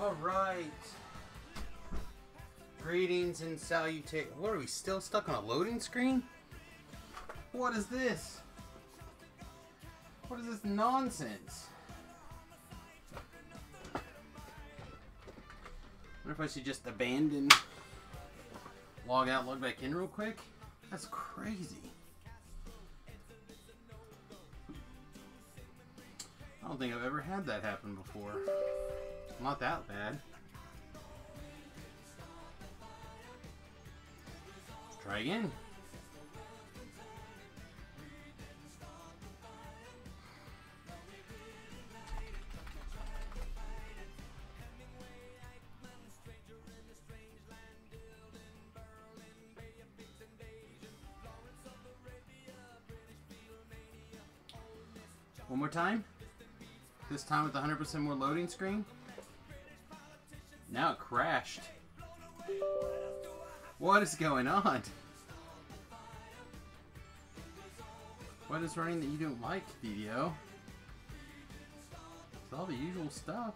Alright. Greetings and salutations. What, are we still stuck on a loading screen? What is this? What is this nonsense? What if I should just abandon, log out, log back in real quick? That's crazy. I don't think I've ever had that happen before. Not that bad. Let's try again. One more time. This time with 100% more loading screen. Now it crashed. What is going on? What is running that you don't like, DDO? It's all the usual stuff.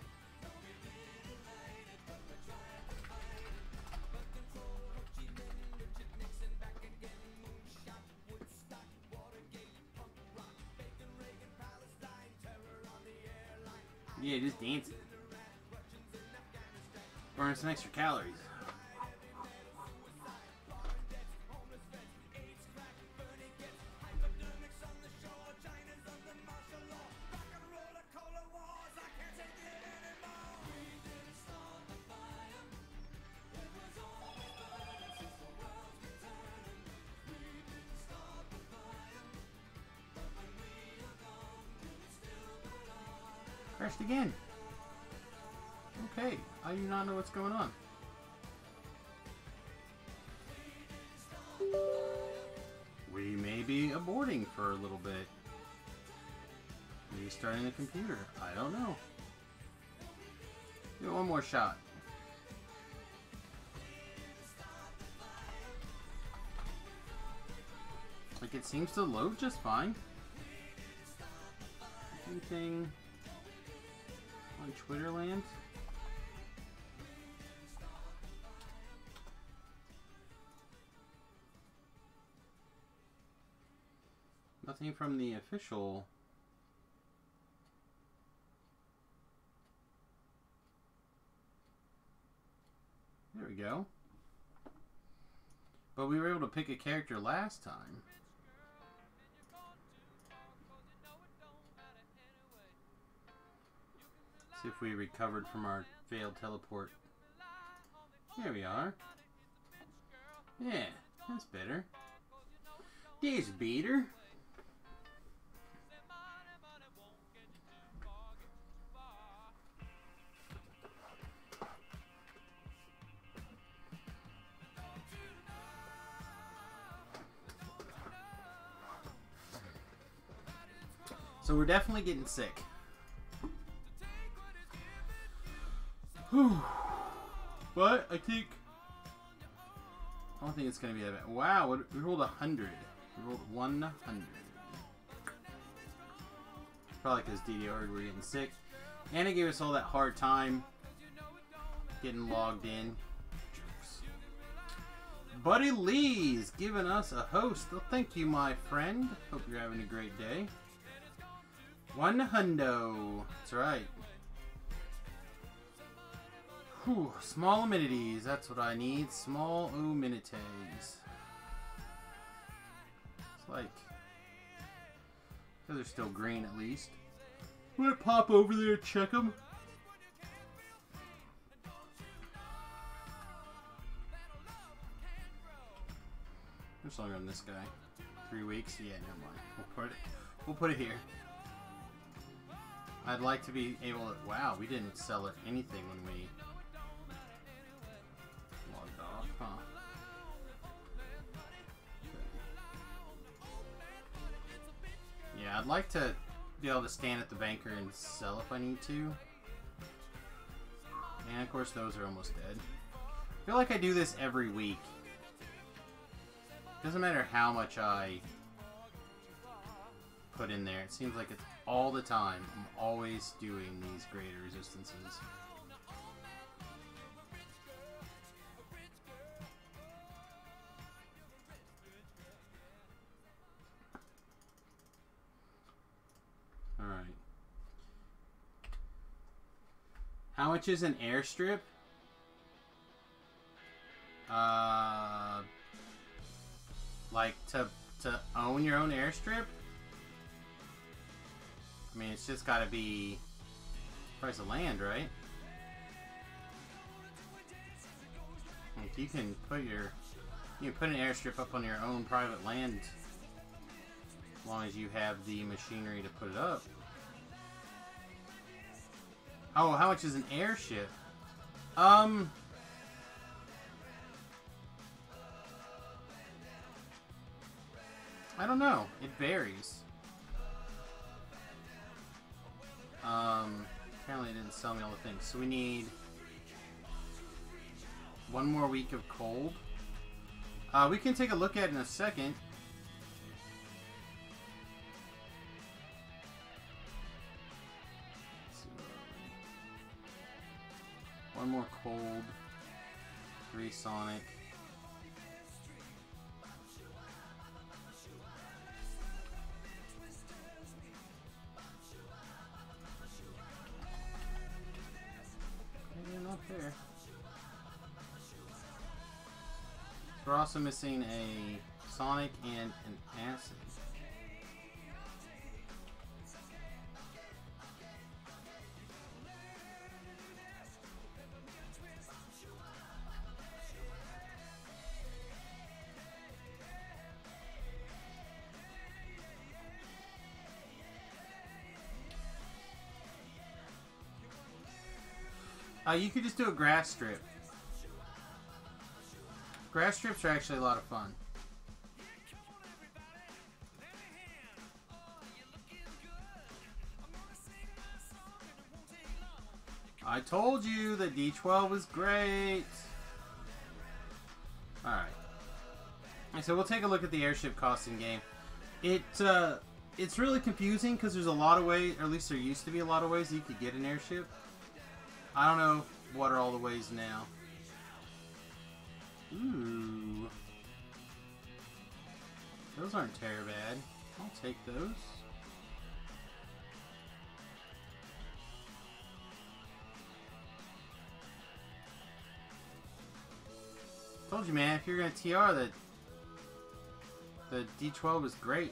Yeah, just dancing. Burn some extra calories. Crashed again. Okay, I do not know what's going on. We may be aborting for a little bit. Maybe starting the computer. I don't know. Give it one more shot. Like, it seems to load just fine. Anything on Twitterland? Nothing from the official. There we go. But we were able to pick a character last time. See if we recovered from our failed teleport. There we are. Yeah, that's better. There's better. So we're definitely getting sick. Whew. But I don't think it's gonna be that bad. Wow, we rolled 100. We rolled 100. Probably because DDO heard we were getting sick, and it gave us all that hard time getting logged in. Buddy Lee's giving us a host. Well, thank you, my friend. Hope you're having a great day. 100. That's right. Whew, small amenities. That's what I need. Small amenities. It's like, they're still green at least. I'm gonna pop over there and check them. How long on this guy? 3 weeks? Yeah, never mind. We'll put it here. I'd like to be able to... Wow, we didn't sell it anything when we logged off, huh? Yeah, I'd like to be able to stand at the banker and sell if I need to. And of course those are almost dead. I feel like I do this every week. Doesn't matter how much I put in there. It seems like it's all the time. I'm always doing these greater resistances. How much is an airstrip? Like to own your own airstrip? I mean, it's just gotta be price of land, right? Like you can put an airstrip up on your own private land as long as you have the machinery to put it up. Oh, how much is an airship? I don't know. It varies. Apparently it didn't sell me all the things. So we need one more week of cold. We can take a look at it in a second. One more cold. 3 Sonic. Maybe not there. We're also missing a Sonic and an Acid. You could just do a grass strip. Grass strips are actually a lot of fun. I told you that D12 was great. Alright. So we'll take a look at the airship costing game. It's really confusing because there's a lot of ways, or at least there used to be a lot of ways that you could get an airship. I don't know what are all the ways now. Ooh. Those aren't terrible bad. I'll take those. Told you, man, if you're gonna TR, that the D12 is great.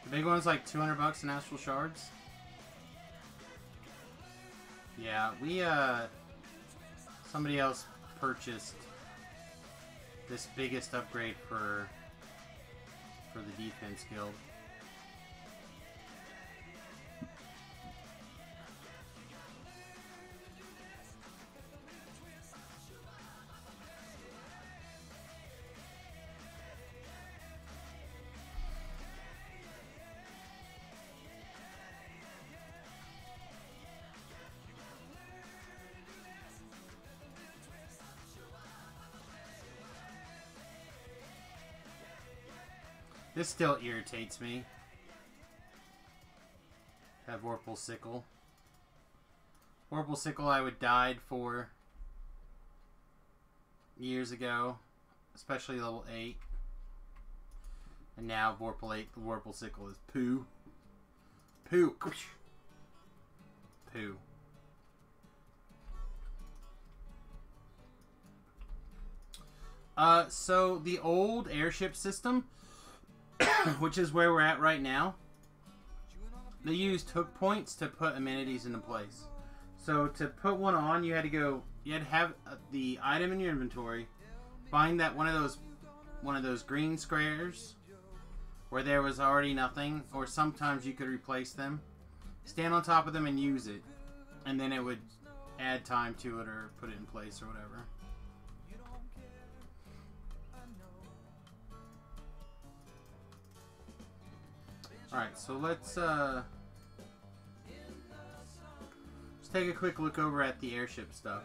The big one's like 200 bucks in Astral Shards. Yeah, we, somebody else purchased this biggest upgrade for the defense guild. This still irritates me. Have Vorpal Sickle. Vorpal Sickle I would died for years ago, especially level 8. And now Vorpal 8, the Vorpal Sickle is poo. Poo. Poo. So the old airship system, which is where we're at right now, they used hook points to put amenities into place. So to put one on, you had to have the item in your inventory, find that one of those green squares where there was already nothing, or sometimes you could replace them, stand on top of them and use it, and then it would add time to it or put it in place or whatever. Alright, so let's take a quick look over at the airship stuff.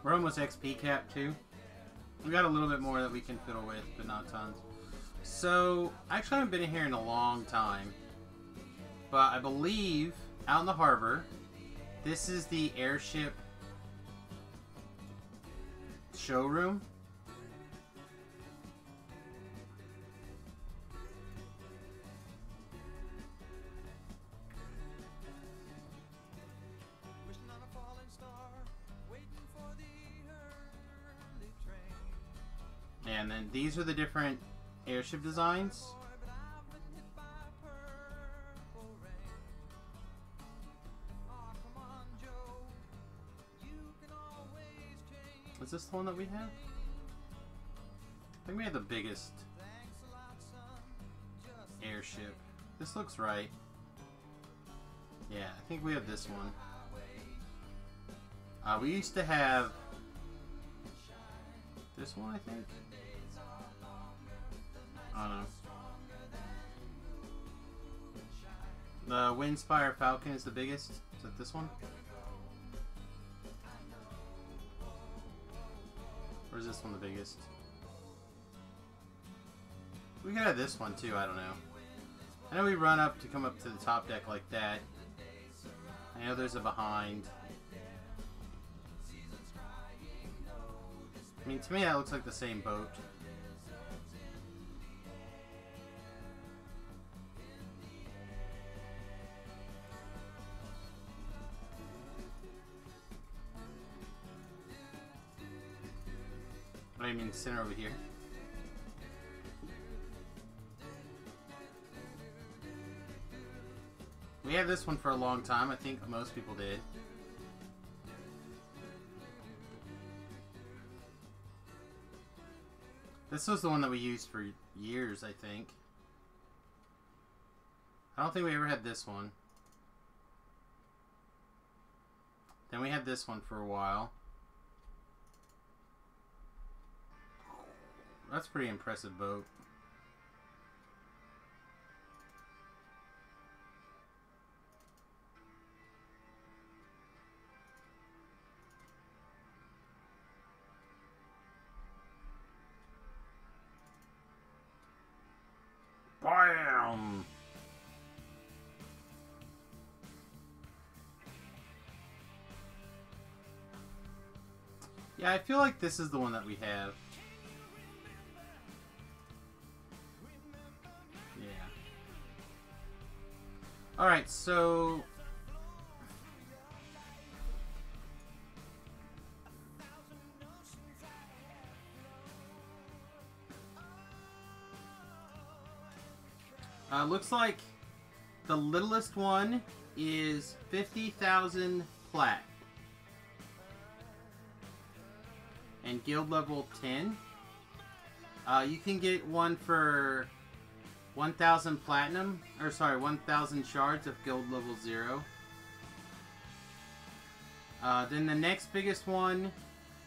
We're almost XP cap too. We got a little bit more that we can fiddle with, but not tons. So, I actually haven't been in here in a long time. But I believe, out in the harbor, this is the airship showroom. And then these are the different airship designs. Is this the one that we have? I think we have the biggest airship. This looks right. Yeah, I think we have this one. We used to have this one, I think. I don't know. The Windspire Falcon is the biggest. Is that this one? Or is this one the biggest? We could have this one too, I don't know. I know we run up to come up to the top deck like that. I know there's a behind. I mean, to me that looks like the same boat. I mean, center over here. We had this one for a long time. I think most people did. This was the one that we used for years, I think. I don't think we ever had this one. Then we had this one for a while. That's a pretty impressive boat. Bam! Yeah, I feel like this is the one that we have. Alright, so... looks like the littlest one is 50,000 plat. And guild level 10. You can get one for 1,000 platinum, or sorry, 1,000 shards of guild level 0. Then the next biggest one,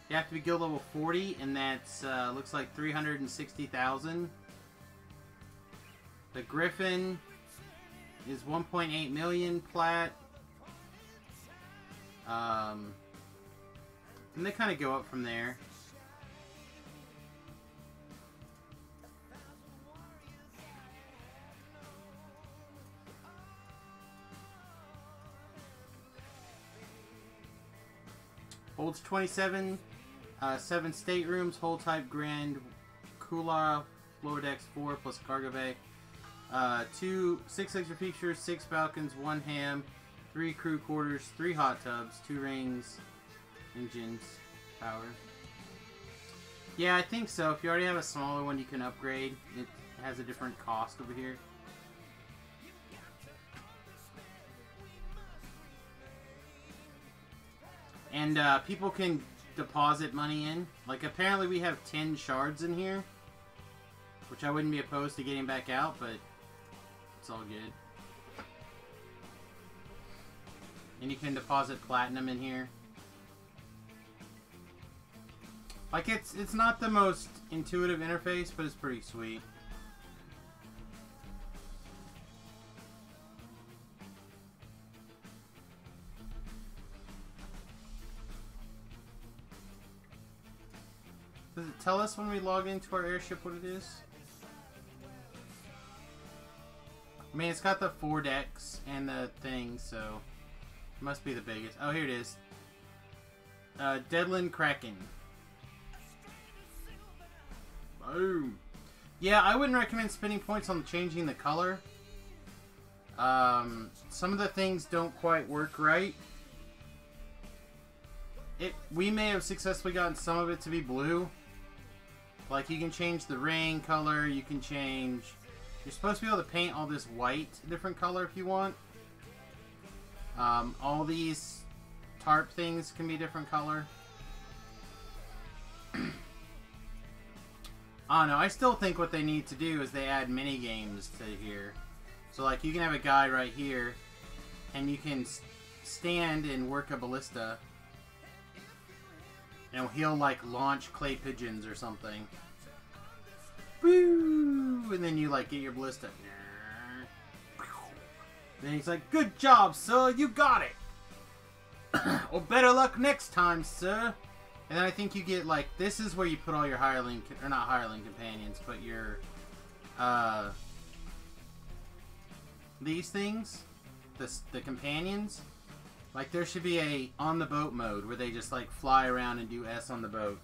you have to be guild level 40, and that's looks like 360,000. The Griffin is 1.8 million plat. And they kind of go up from there. Holds 27, 7 staterooms, hull type Grand Kula, lower decks 4 plus cargo bay. 6 extra features, 6 balcons, 1 ham, 3 crew quarters, 3 hot tubs, 2 rings, engines, power. Yeah, I think so. If you already have a smaller one, you can upgrade. It has a different cost over here. And people can deposit money in. Like, apparently we have 10 shards in here, which I wouldn't be opposed to getting back out, but it's all good. And you can deposit platinum in here. Like, it's not the most intuitive interface, but it's pretty sweet. tell us when we log into our airship what it is? I mean, it's got the 4 decks and the thing, so it must be the biggest. Oh, here it is. Deadland Kraken. Boom. Yeah, I wouldn't recommend spending points on changing the color. Some of the things don't quite work right. We may have successfully gotten some of it to be blue. Like, you can change the ring color, you can change... You're supposed to be able to paint all this white a different color if you want. All these tarp things can be different color. I don't know, I still think what they need to do is they add mini games to here. So, like, you can have a guy right here, and you can stand and work a ballista. And he'll, like, launch clay pigeons or something. Woo! And then you, like, get your ballista. Then he's like, good job, sir, you got it! Well, better luck next time, sir! And then I think you get, like, this is where you put all your hireling, or not hireling companions, but your, these things, the companions. Like, there should be a on the boat mode where they just, like, fly around and do S on the boat.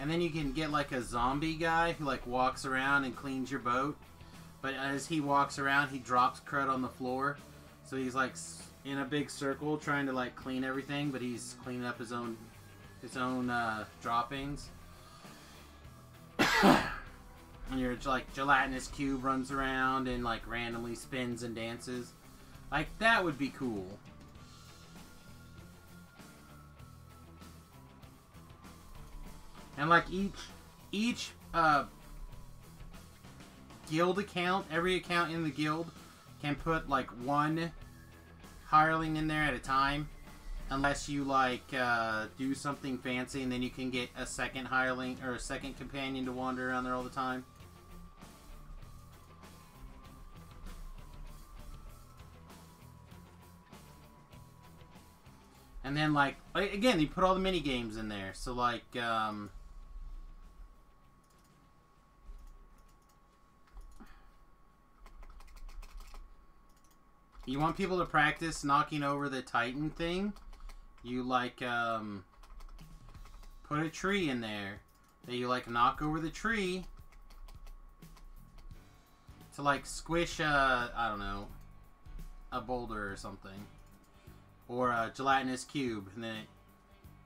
And then you can get, like, a zombie guy who, like, walks around and cleans your boat. But as he walks around, he drops crud on the floor. So he's, like, in a big circle trying to, like, clean everything, but he's cleaning up his own droppings. And your, like, gelatinous cube runs around and, like, randomly spins and dances. Like, that would be cool. And, like, each guild account, every account in the guild can put, like, 1 hireling in there at a time. Unless you, like, do something fancy, and then you can get a second hireling, or a second companion to wander around there all the time. And then, like, again, you put all the mini games in there. So, like, you want people to practice knocking over the Titan thing? You, like, put a tree in there. Then you, like, knock over the tree to, like, squish I don't know, a boulder or something. Or a gelatinous cube. And then it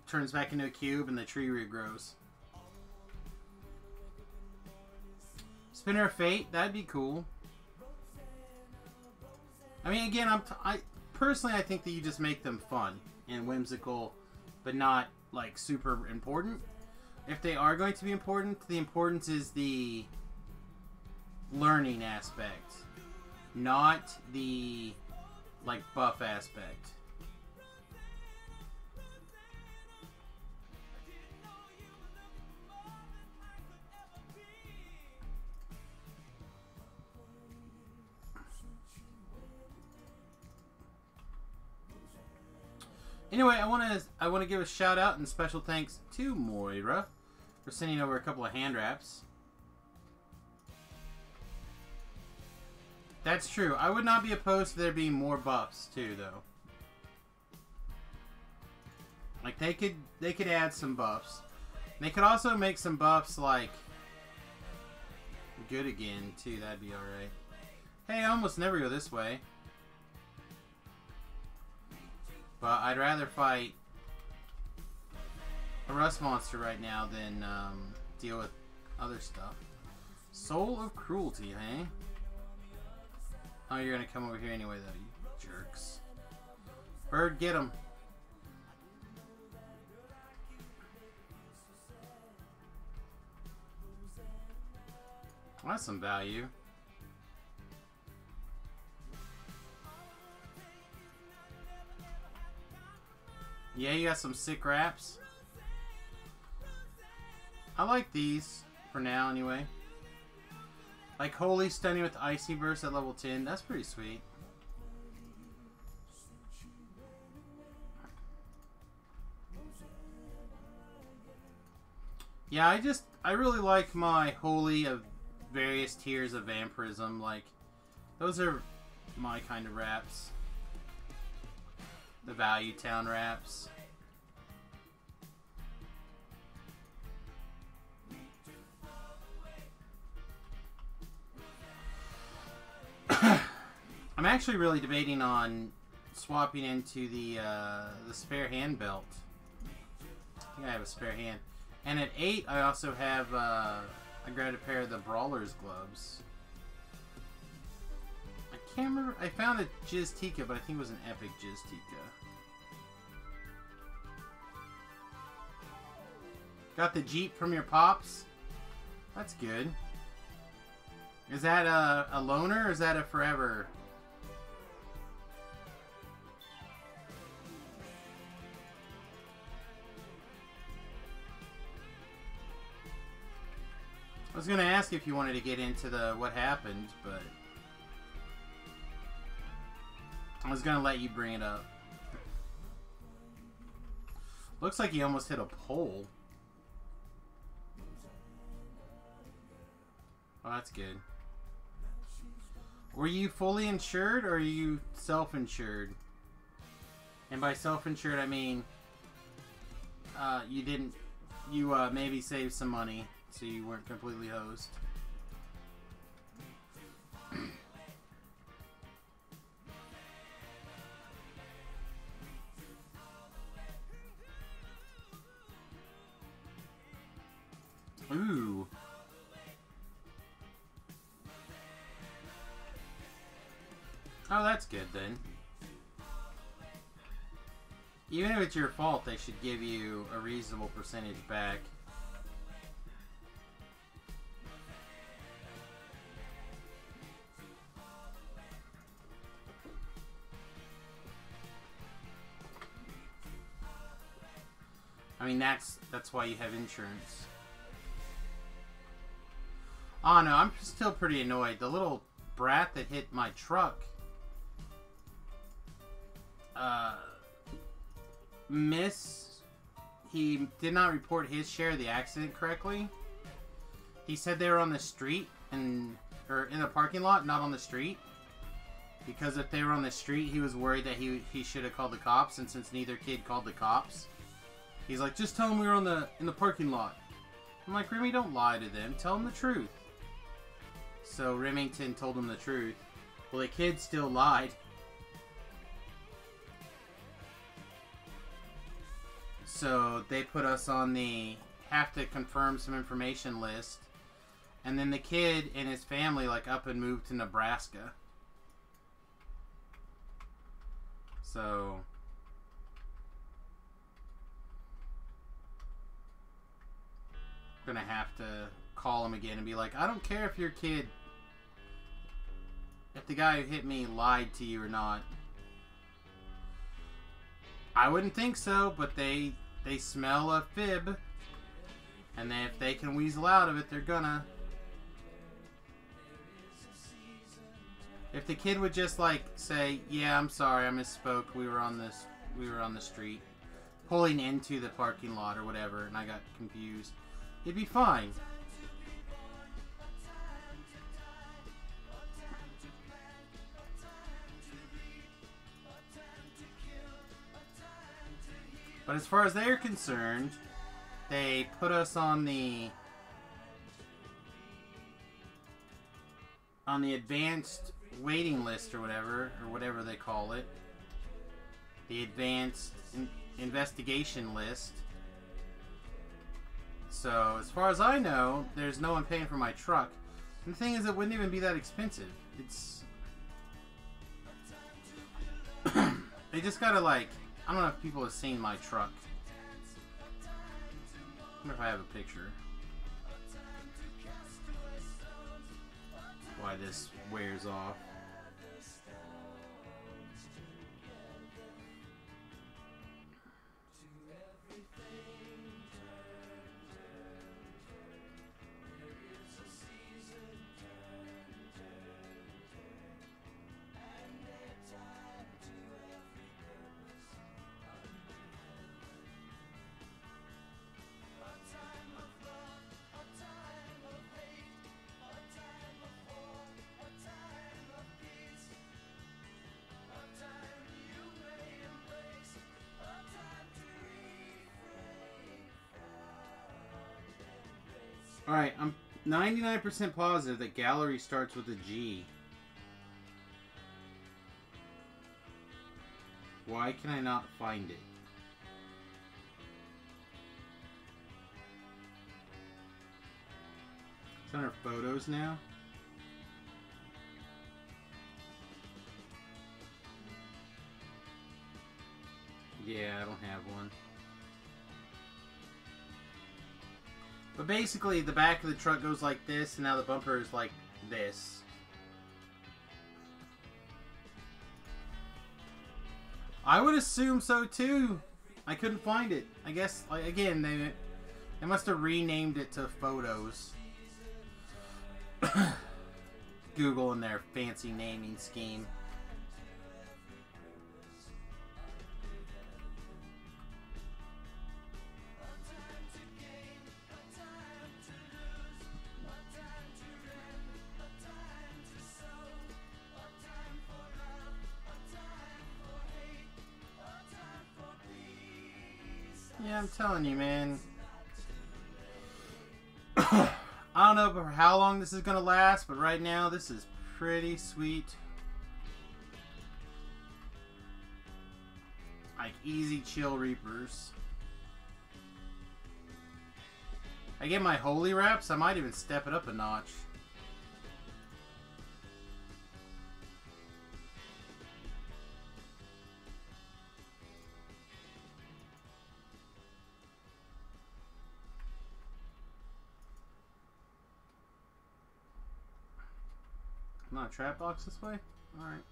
turns back into a cube and the tree regrows. Spinner of Fate, that'd be cool. I mean, again, personally, I think that you just make them fun and whimsical, but not, like, super important. If they are going to be important, the importance is the learning aspect, not the, like, buff aspect. Anyway, I want to give a shout out and special thanks to Moira for sending over a couple of hand wraps. That's true. I would not be opposed to there being more buffs too, though. Like, they could add some buffs. They could also make some buffs like good again too. That'd be all right. Hey, I almost never go this way. But I'd rather fight a rust monster right now than deal with other stuff. Soul of Cruelty, eh? Oh, you're gonna come over here anyway, though, you jerks. Bird, get him. Well, that's some value. Yeah, you got some sick wraps. I like these for now, anyway. Like Holy Stunning with Icy Burst at level 10. That's pretty sweet. Yeah, I really like my holy of various tiers of vampirism. Like, those are my kind of wraps. The Value Town wraps. I'm actually really debating on swapping into the spare hand belt. I think I have a spare hand. And at 8, I also have, I grabbed a pair of the Brawler's gloves. I can't remember, I found a Jiztika, but I think it was an epic Jiztika. Got the Jeep from your pops? That's good. Is that a loaner, or is that a forever? I was going to ask if you wanted to get into the what happened, but I was going to let you bring it up. Looks like you almost hit a pole. Oh, that's good. Were you fully insured, or are you self-insured? And by self-insured, I mean you maybe saved some money, so you weren't completely hosed. Ooh. Oh, that's good then. Even if it's your fault, they should give you a reasonable percentage back. I mean, that's why you have insurance. Oh no, I'm still pretty annoyed. The little brat that hit my truck he did not report his share of the accident correctly. He said they were on the street or in the parking lot, not on the street. Because if they were on the street, he was worried that he should have called the cops, and since neither kid called the cops, he's like, just tell them we were in the parking lot. I'm like, Remy, don't lie to them. Tell them the truth. So Remington told him the truth. Well, the kid still lied. So they put us on the have to confirm some information list. And then the kid and his family up and moved to Nebraska. So I'm gonna have to call him again and be like, I don't care if your kid, if the guy who hit me lied to you or not. I wouldn't think so, but they smell a fib, and then if they can weasel out of it, they're gonna. If the kid would just say, yeah, I'm sorry, I misspoke, we were on the street pulling into the parking lot or whatever, and I got confused, it'd be fine. But as far as they're concerned, they put us on the advanced waiting list or whatever they call it. The advanced investigation list. So, as far as I know, there's no one paying for my truck. And the thing is, it wouldn't even be that expensive. It's... they just gotta I don't know if people have seen my truck. I wonder if I have a picture. Why this wears off. Alright, I'm 99% positive that gallery starts with a G. Why can I not find it? It's under photos now. Yeah, I don't have one. But basically, the back of the truck goes like this, and now the bumper is like this. I would assume so too. I couldn't find it. I guess, like, again, they must have renamed it to photos. Google and their fancy naming scheme. Yeah, I'm telling you, man. I don't know for how long this is going to last, but right now this is pretty sweet. Like easy chill reapers. I get my holy wraps, I might even step it up a notch. Not a trap box this way? Alright.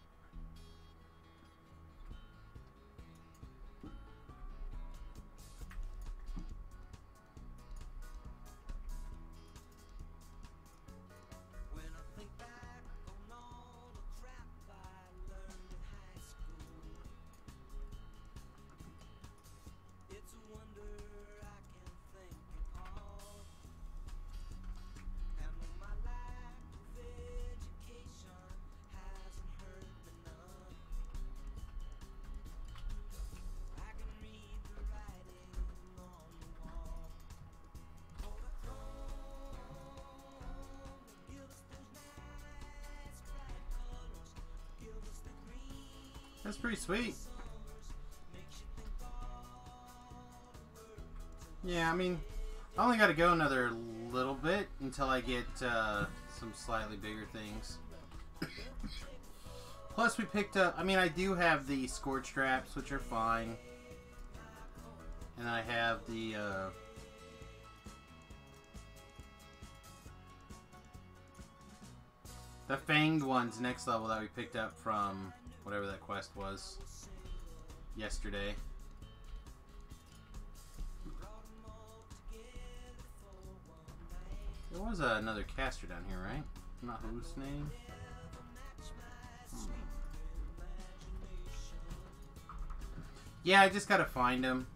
That's pretty sweet. Yeah, I mean, I only got to go another little bit until I get some slightly bigger things. Plus, we picked up, I mean, I do have the scorch straps, which are fine. And I have the fanged ones next level that we picked up from whatever that quest was yesterday. There was another caster down here, right? Not whose name? Yeah, I just gotta find him.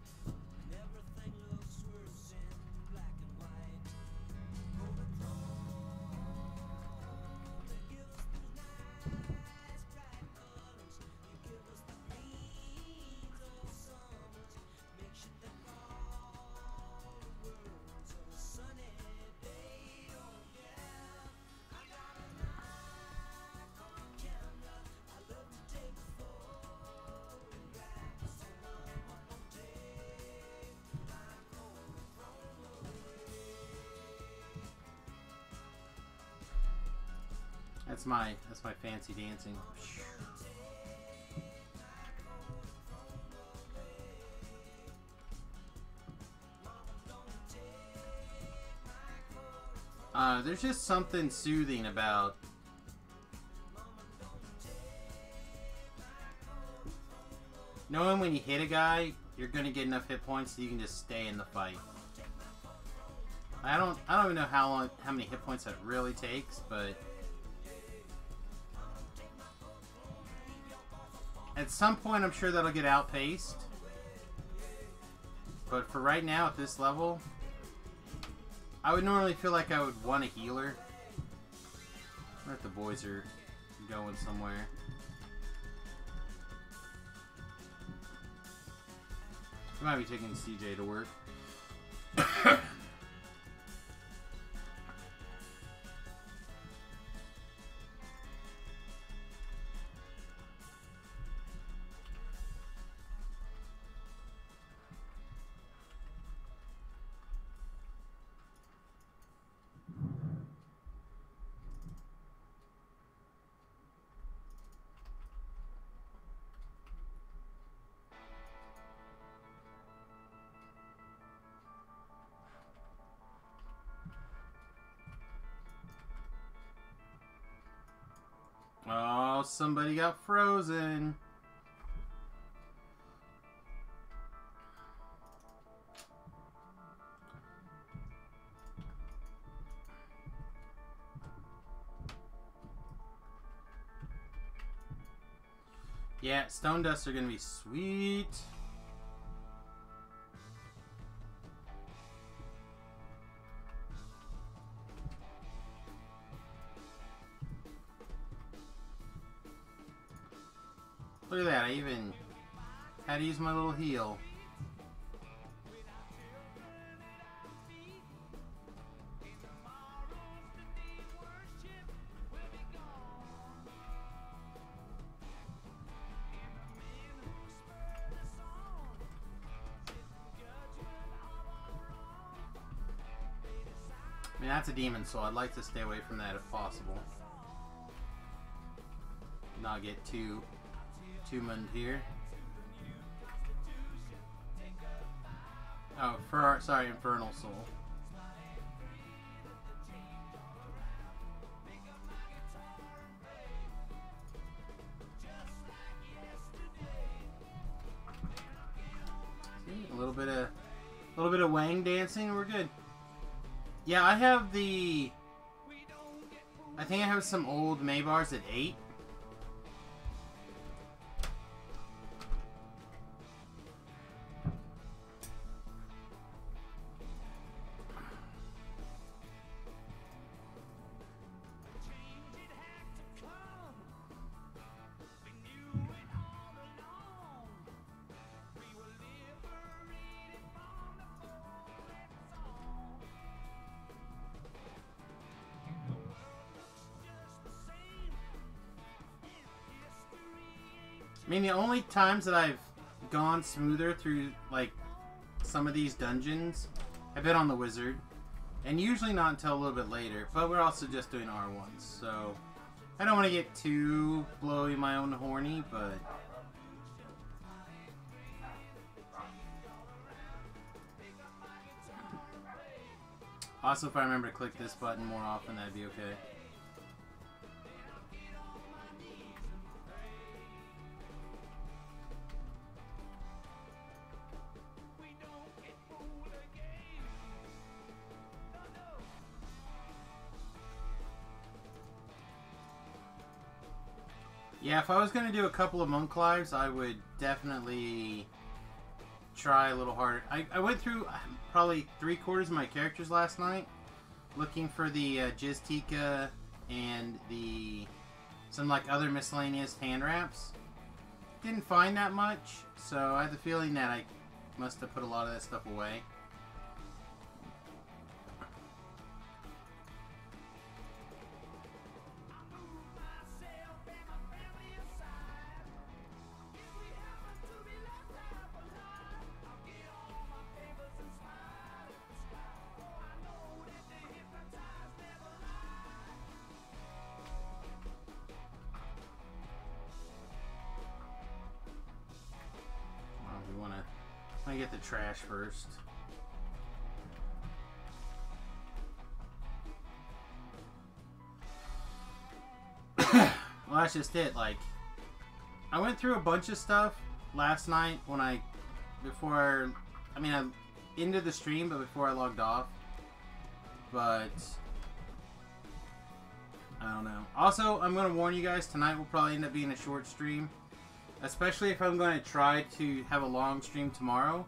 That's my fancy dancing. There's just something soothing about knowing when you hit a guy, you're gonna get enough hit points so you can just stay in the fight. I don't even know how many hit points that really takes, but at some point I'm sure that'll get outpaced. But for right now at this level, I would normally feel like I would want a healer. I wonder if the boys are going somewhere. I might be taking CJ to work. Oh, somebody got frozen. Yeah, stone dusts are gonna be sweet. Look at that, I even had to use my little heal. I mean, that's a demon soul. I'd like to stay away from that if possible. Not get too much here. Oh, sorry, Infernal Soul. See, a little bit of Wang dancing, and we're good. Yeah, I have the. I think I have some old Maybars at 8. I mean, the only times that I've gone smoother through, like, some of these dungeons have been on the Wizard. And usually not until a little bit later. But we're also just doing R1s, so I don't want to get too blowy my own horny, but... Also, if I remember to click this button more often, that'd be okay. Yeah, if I was going to do a couple of monk lives, I would definitely try a little harder. I went through probably 3/4 of my characters last night looking for the Jiztika and some like other miscellaneous hand wraps. Didn't find that much, so I had the feeling that I must have put a lot of that stuff away. I get the trash first. Well, that's just it. Like, I went through a bunch of stuff last night when I ended the stream, but before I logged off. But I don't know. Also, I'm going to warn you guys, tonight will probably end up being a short stream. Especially if I'm going to try to have a long stream tomorrow,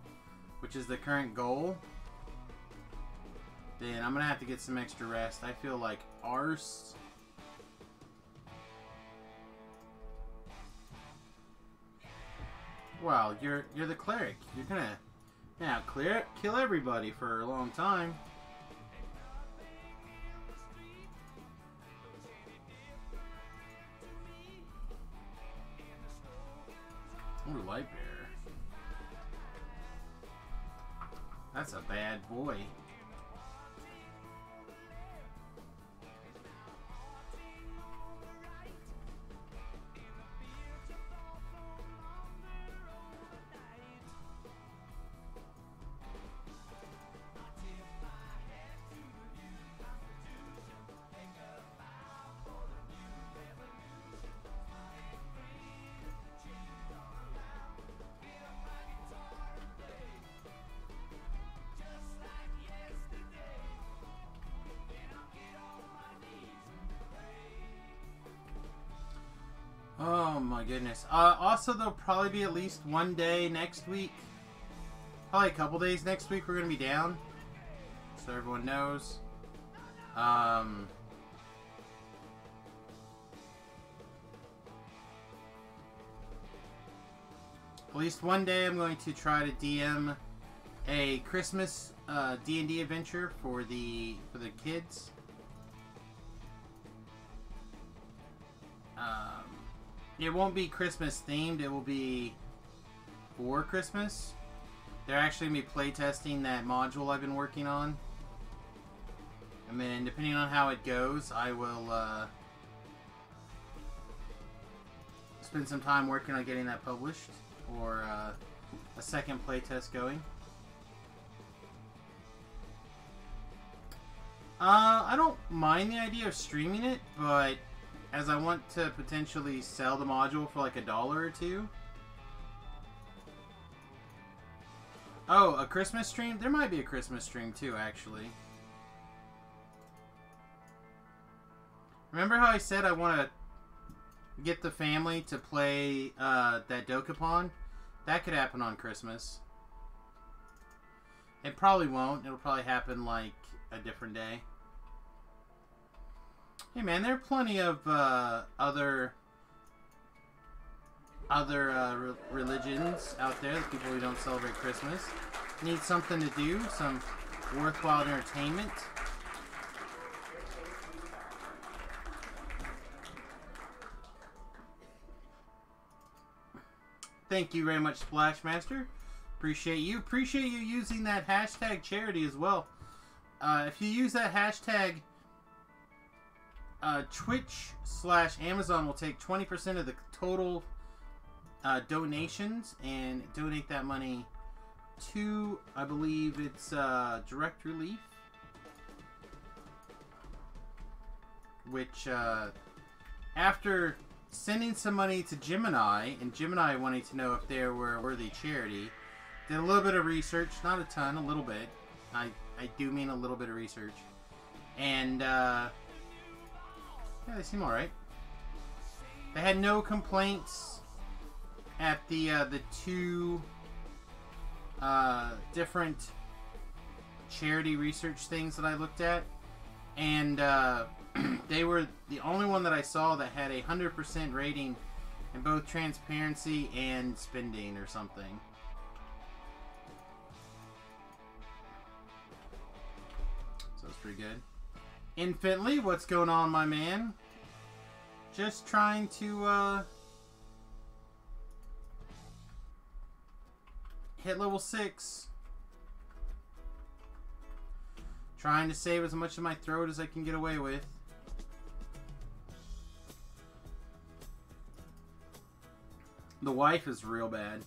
which is the current goal. Then I'm going to have to get some extra rest. I feel like arse. Well, you're the cleric. You're going to kill everybody for a long time. Ooh, light bear. That's a bad boy. Oh my goodness. Also, there'll probably be at least one day next week. Probably a couple days next week we're going to be down. So everyone knows. At least one day I'm going to try to DM a Christmas D&D adventure for the kids. It won't be Christmas themed, it will be for Christmas. They're actually going to be playtesting that module I've been working on. And then depending on how it goes, I will spend some time working on getting that published. Or a second playtest going. I don't mind the idea of streaming it, but as I want to potentially sell the module for like $1 or $2. Oh, a Christmas stream? There might be a Christmas stream too, actually. Remember how I said I want to get the family to play that Dokapon? That could happen on Christmas. It probably won't. It'll probably happen like a different day. Hey man, there are plenty of other religions out there, the people who don't celebrate Christmas. Need something to do, some worthwhile entertainment. Thank you very much, Splashmaster. Appreciate you. Appreciate you using that hashtag charity as well. If you use that hashtag, Twitch/Amazon will take 20% of the total donations and donate that money to, I believe it's Direct Relief. Which, after sending some money to Gemini, and Gemini wanting to know if they were a worthy charity, did a little bit of research, not a ton, a little bit. I do mean a little bit of research. And, yeah, they seem alright. They had no complaints at the two different charity research things that I looked at. And, they were the only one that I saw that had a 100% rating in both transparency and spending or something. So it's pretty good. Infinitely, what's going on, my man? Just trying to hit level 6. Trying to save as much of my throat as I can get away with. The wife is real bad.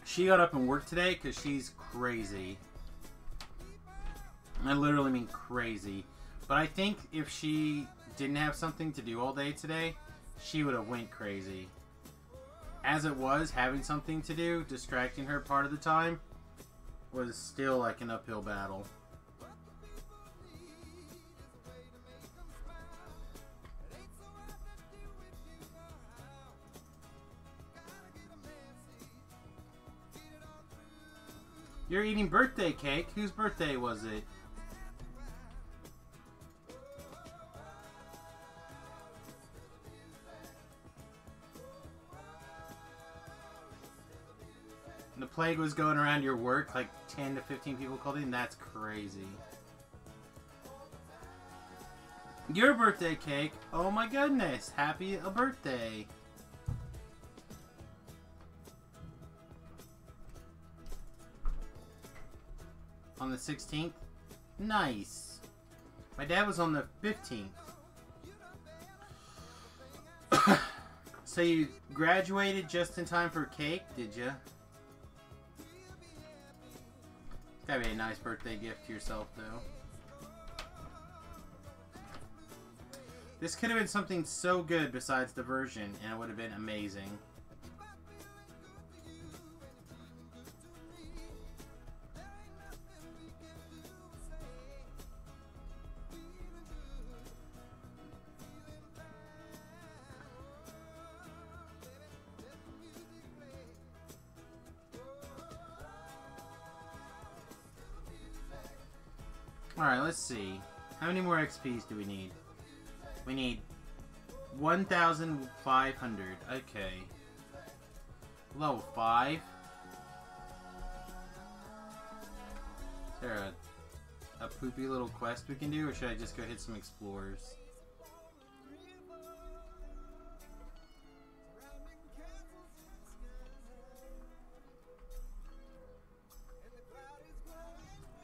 She got up and worked today because she's crazy. I literally mean crazy. But I think if she didn't have something to do all day today, she would have went crazy. As it was, having something to do, distracting her part of the time, was still like an uphill battle. You're eating birthday cake? Whose birthday was it? The plague was going around your work, like 10 to 15 people called in? That's crazy. Your birthday cake? Oh my goodness! Happy a birthday! On the 16th? Nice! My dad was on the 15th. So you graduated just in time for cake, did you? Gotta be a nice birthday gift to yourself, though. This could have been something so good besides diversion, and it would have been amazing. Alright, let's see. How many more XPs do we need? We need 1,500. Okay. Level 5. Is there a poopy little quest we can do, or should I just go hit some explorers?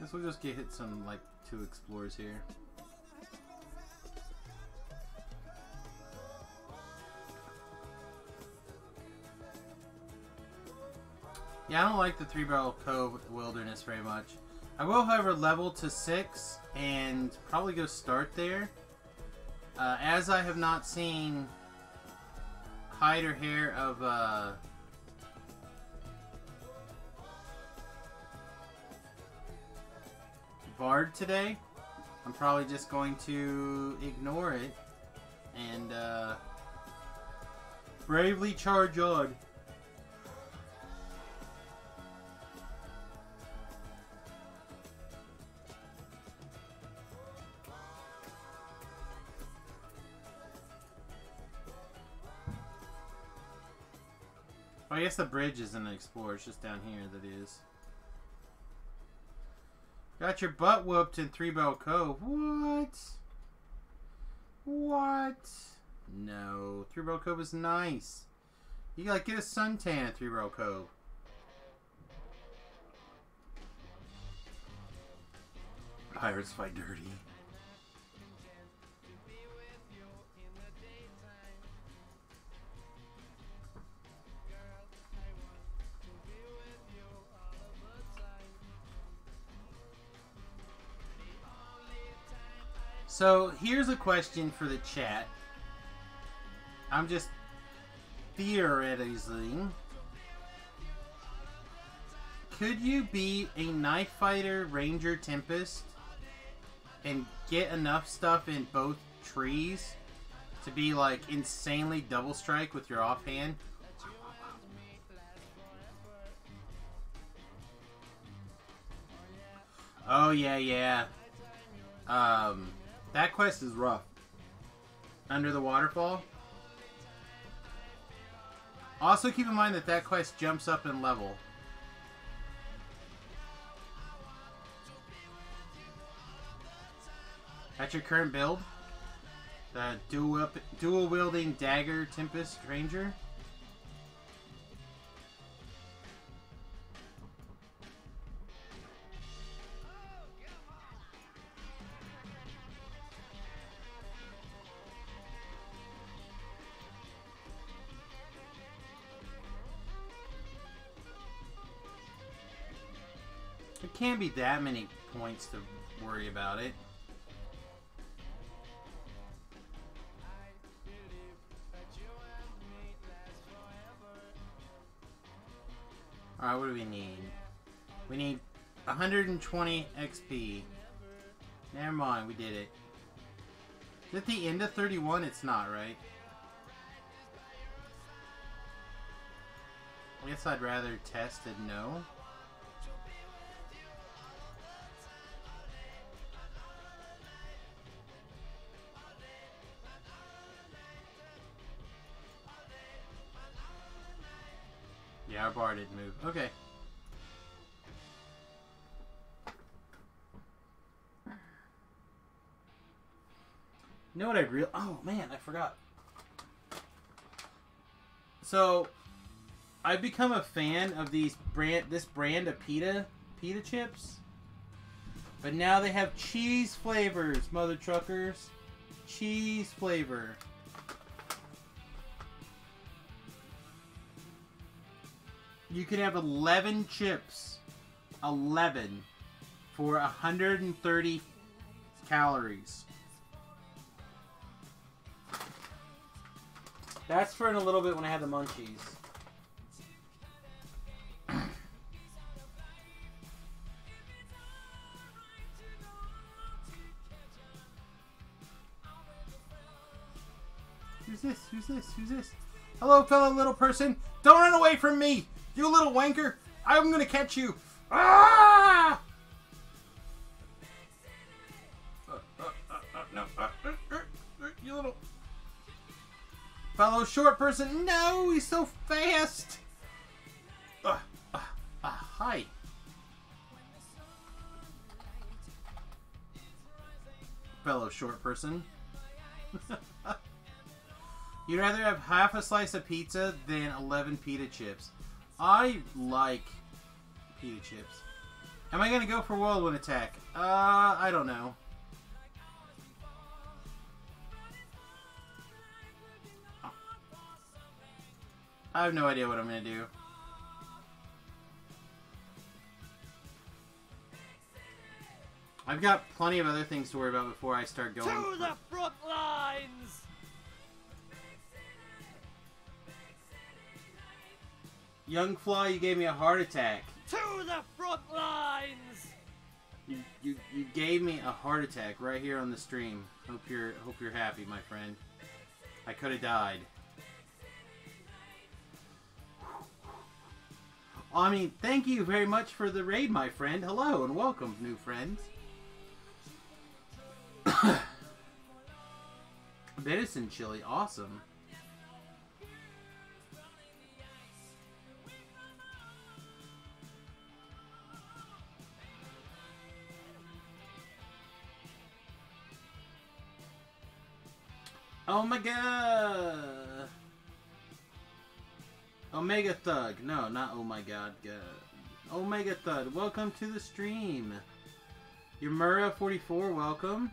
Guess we'll just hit some, like, 2 explorers here. Yeah, I don't like the 3-Barrel Cove Wilderness very much. I will, however, level to 6 and probably go start there. As I have not seen hide or hair of Bard today, I'm probably just going to ignore it and bravely charge on. I guess the bridge isn't an explorer, it's just down here that is. Got your butt whooped in 3-Barrel Cove. What? What? No. 3-Barrel Cove is nice. You gotta get a suntan at 3-Barrel Cove. Pirates fight dirty. So, here's a question for the chat. I'm just theorizing. Could you be a Knife Fighter Ranger Tempest and get enough stuff in both trees to be like insanely double strike with your offhand? Oh yeah, yeah. That quest is rough. Under the waterfall. Also keep in mind that that quest jumps up in level. That's your current build? The dual wielding dagger Tempest Ranger? There can't be that many points to worry about it. Alright, what do we need? We need 120 XP. Never mind, we did it. Is it the end of 31? It's not, right? I guess I'd rather test and know. Yeah, our bar didn't move. Okay. You know what I really... Oh, man, I forgot. So, I've become a fan of this brand of pita chips. But now they have cheese flavors, mother truckers. Cheese flavor. You can have 11 chips. 11. For 130 calories. That's for in a little bit when I have the munchies. Who's this? Who's this? Who's this? Hello, fellow little person. Don't run away from me! You little wanker! I'm gonna catch you! Ah! Fellow short person. No, he's so fast. Hi. Fellow short person. You'd rather have half a slice of pizza than 11 pita chips. I like pita chips. Am I gonna go for whirlwind attack? I don't know. I have no idea what I'm gonna do. I've got plenty of other things to worry about before I start going. To the front lines! Young Fly, you gave me a heart attack. To the front lines! You gave me a heart attack right here on the stream. Hope you're happy, my friend. I could have died. I mean, thank you very much for the raid, my friend. Hello and welcome, new friends. Venison chili, awesome. Oh my god! Omega Thug. No, not oh my god. Omega Thug, welcome to the stream. Yamura44, welcome.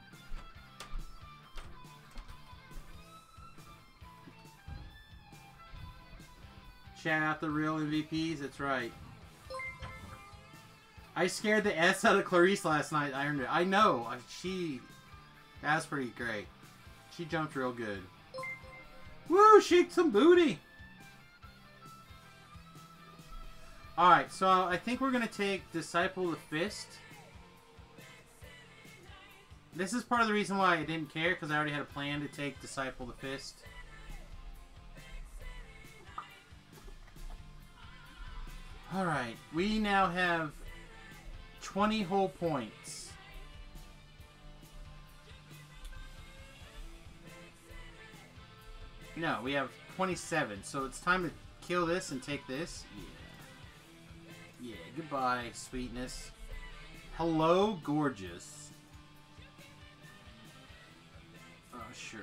Shout out the real MVPs, that's right. I scared the S out of Clarice last night. I earned it. I know. That's pretty great. She jumped real good. Woo! Shake some booty! Alright, so I think we're going to take Disciple the Fist. This is part of the reason why I didn't care, because I already had a plan to take Disciple the Fist. Alright, we now have 20 whole points. No, we have 27, so it's time to kill this and take this. Yeah. Yeah, goodbye, sweetness. Hello, gorgeous. Oh, sure.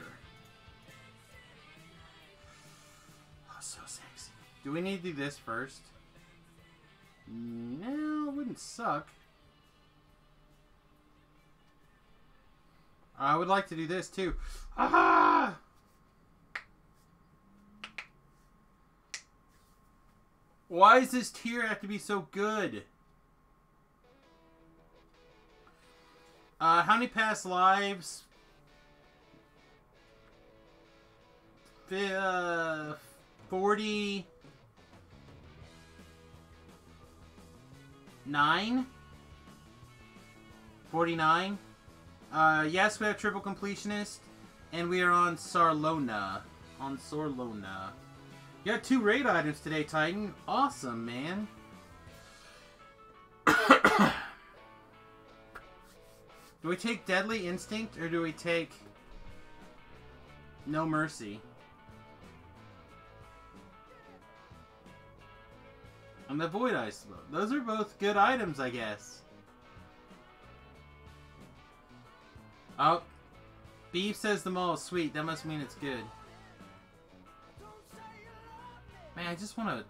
Oh, so sexy. Do we need to do this first? No, it wouldn't suck. I would like to do this too. Ah! Why does this tier have to be so good? How many past lives? 40... 49. Yes, we have triple completionist, and we are on Sarlona. You got 2 raid items today, Titan. Awesome, man. Do we take Deadly Instinct, or do we take No Mercy? And the Void Ice. Those are both good items, I guess. Oh. Beef says the mall is sweet. That must mean it's good. Man, I just want to...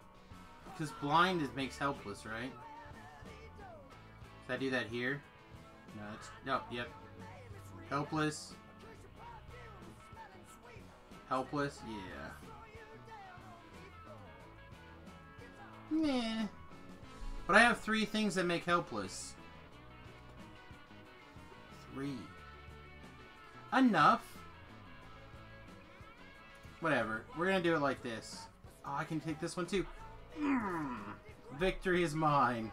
Because blind makes helpless, right? Should I do that here? No, it's... No, yep. Helpless. Helpless? Yeah. Nah. But I have 3 things that make helpless. 3. Enough. Whatever. We're gonna do it like this. Oh, I can take this one too. Victory is mine.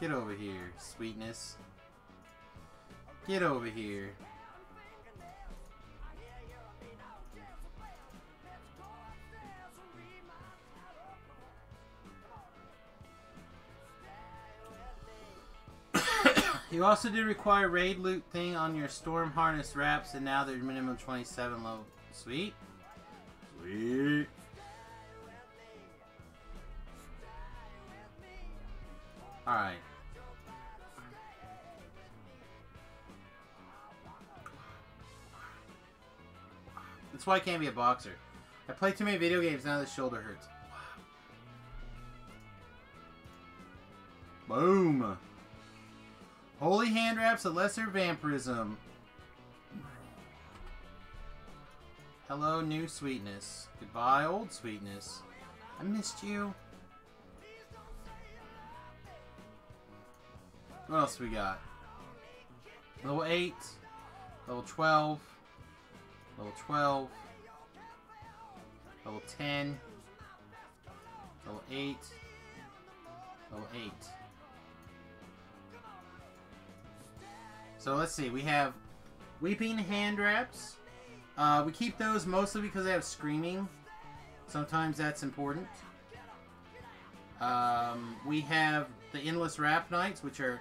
Get over here, sweetness. Get over here. You also did require raid loot thing on your storm harness wraps, and now they're minimum 27 level. Sweet. Sweet. Alright. That's why I can't be a boxer. I play too many video games, now the shoulder hurts. Boom! Holy hand wraps, a lesser vampirism. Hello, new sweetness. Goodbye, old sweetness. I missed you. What else we got? Level 8, level 12, level 12, level 10, level 8, level 8. So let's see, we have Weeping Hand Wraps. We keep those mostly because they have Screaming. Sometimes that's important. We have the Endless Wrap Knights, which are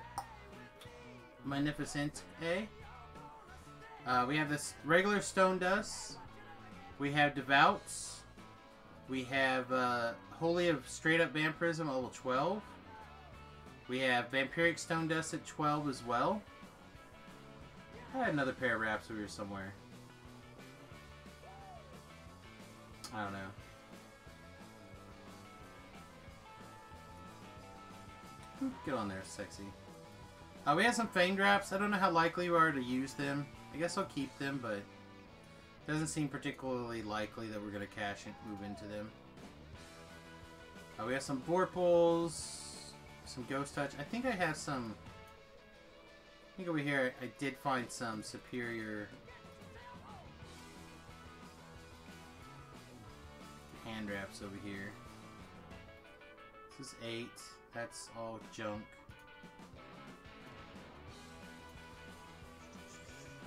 Magnificent. We have this regular Stone Dust. We have Devouts. We have Holy of Straight Up Vampirism at level 12. We have Vampiric Stone Dust at 12 as well. I had another pair of wraps over here somewhere. I don't know. Get on there, sexy. We have some Fanged Wraps. I don't know how likely we are to use them. I guess I'll keep them, but it doesn't seem particularly likely that we're going to cash and move into them. We have some Vorpals, some Ghost Touch. I think I have some... I think over here I did find some superior hand wraps over here. This is 8. That's all junk.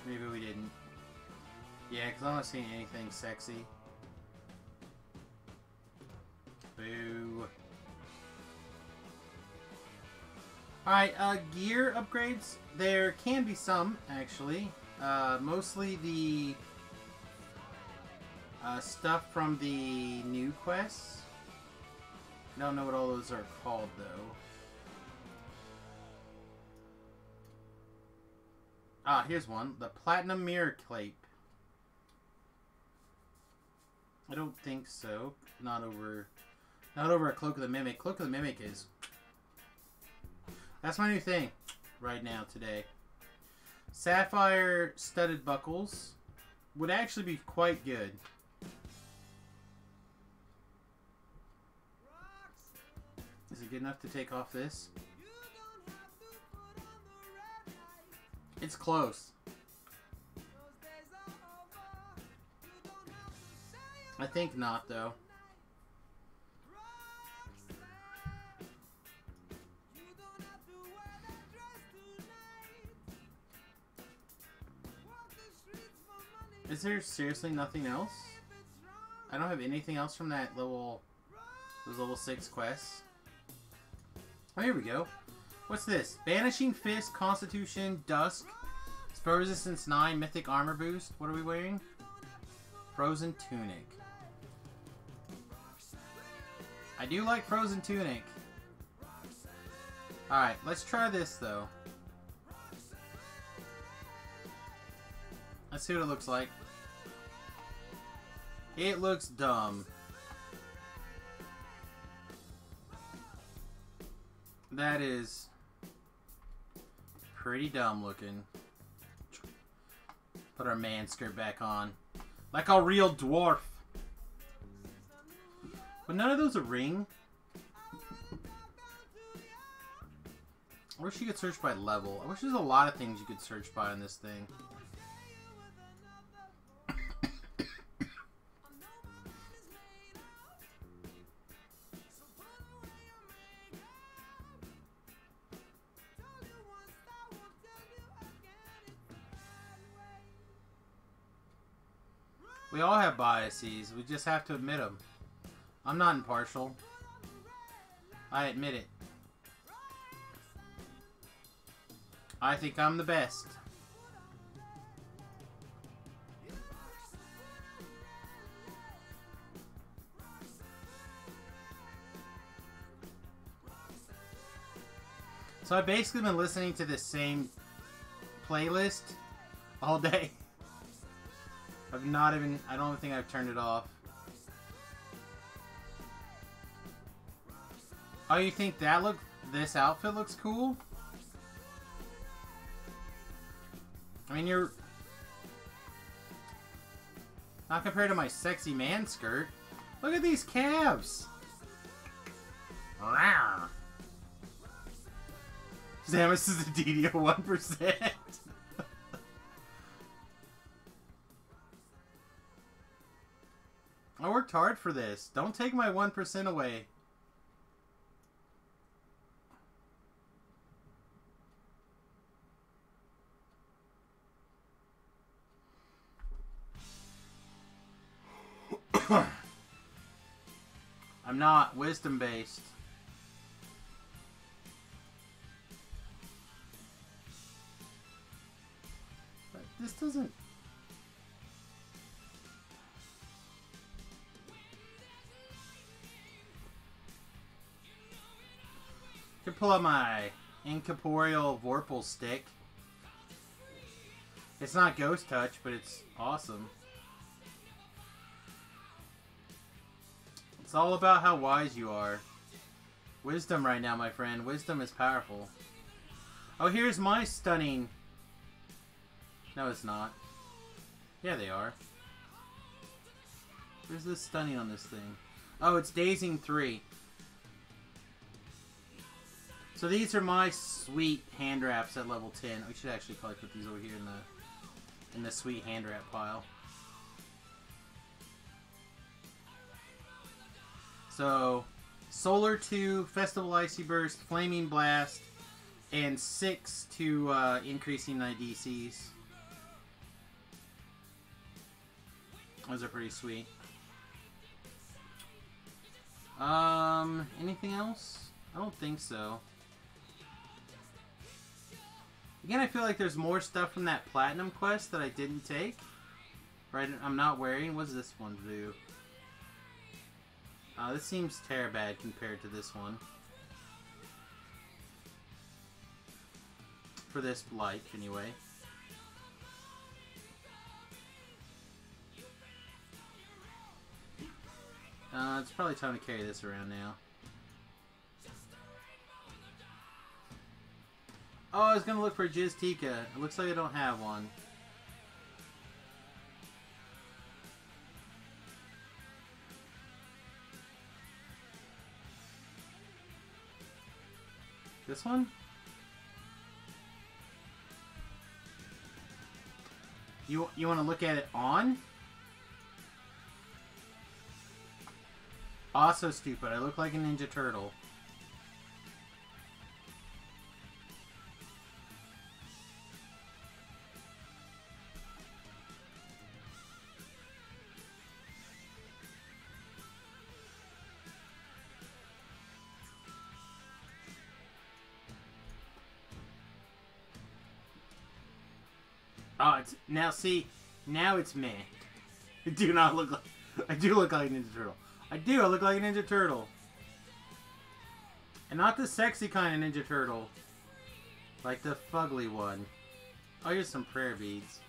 Maybe we didn't. Yeah, because I'm not seeing anything sexy. Boo. Alright, gear upgrades. There can be some, actually. Mostly the stuff from the new quests. I don't know what all those are called, though. Ah, here's one. The Platinum Mirror Cape. I don't think so. Not over a Cloak of the Mimic. Cloak of the Mimic is... That's my new thing right now, today. Sapphire Studded Buckles would actually be quite good. Is it good enough to take off this? It's close. I think not, though. Is there seriously nothing else? I don't have anything else from that level... Those level 6 quests. Oh, here we go. What's this? Banishing Fist, Constitution, Dusk, Spell Resistance 9, Mythic Armor Boost. What are we wearing? Frozen Tunic. I do like Frozen Tunic. Alright, let's try this, though. Let's see what it looks like. It looks dumb. That is pretty dumb looking. Put our man skirt back on. Like a real dwarf. But none of those are ring. I wish you could search by level. I wish there's a lot of things you could search by in this thing. We all have biases. We just have to admit them. I'm not impartial. I admit it. I think I'm the best. So I've basically been listening to this same playlist all day. I've not even... I don't think I've turned it off. Oh, you think that this outfit looks cool? I mean, you're... Not compared to my sexy man skirt. Look at these calves! Rawr. Samius is a DD of 1%. I worked hard for this. Don't take my 1% away. I'm not wisdom based. But this doesn't... Could pull out my incorporeal Vorpal stick. It's not ghost touch, but it's awesome. It's all about how wise you are. Wisdom right now, my friend. Wisdom is powerful. Oh, here's my stunning... No, it's not. Yeah, they are. Where's this stunning on this thing? Oh, it's dazing 3. So these are my sweet hand wraps at level 10. We should actually probably put these over here in the sweet hand wrap pile. So, Solar 2, Festival Icy Burst, Flaming Blast, and 6 to increasing my DCs. Those are pretty sweet. Anything else? I don't think so. Again, I feel like there's more stuff from that Platinum quest that I didn't take. Right, I'm not wearing. What does this one do? This seems bad compared to this one. For this like, anyway. It's probably time to carry this around now. Oh, I was gonna look for Jiztika. It looks like I don't have one. This one? You want to look at it on? Also stupid. I look like a Ninja Turtle. Oh, it's now it's me. I do not look like... I do look like a Ninja Turtle. I look like a Ninja Turtle. And not the sexy kind of Ninja Turtle. Like the fugly one. Oh, here's some prayer beads.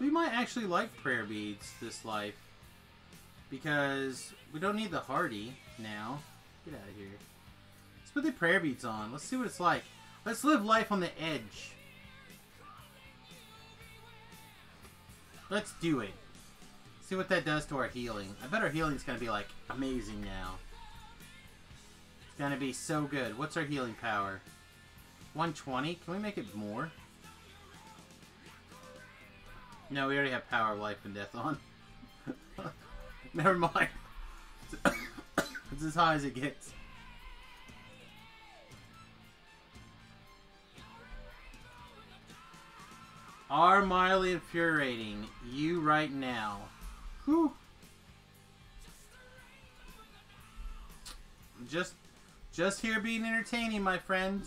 We might actually like prayer beads this life. Because we don't need the hardy now. Get out of here. Let's put the prayer beads on. Let's see what it's like. Let's live life on the edge. Let's do it. See what that does to our healing. I bet our healing's gonna be like amazing now. It's gonna be so good. What's our healing power? 120? Can we make it more? No, we already have power of life and death on. Never mind. It's as high as it gets. Are mildly infuriating you right now. Whew. Just here being entertaining, my friend.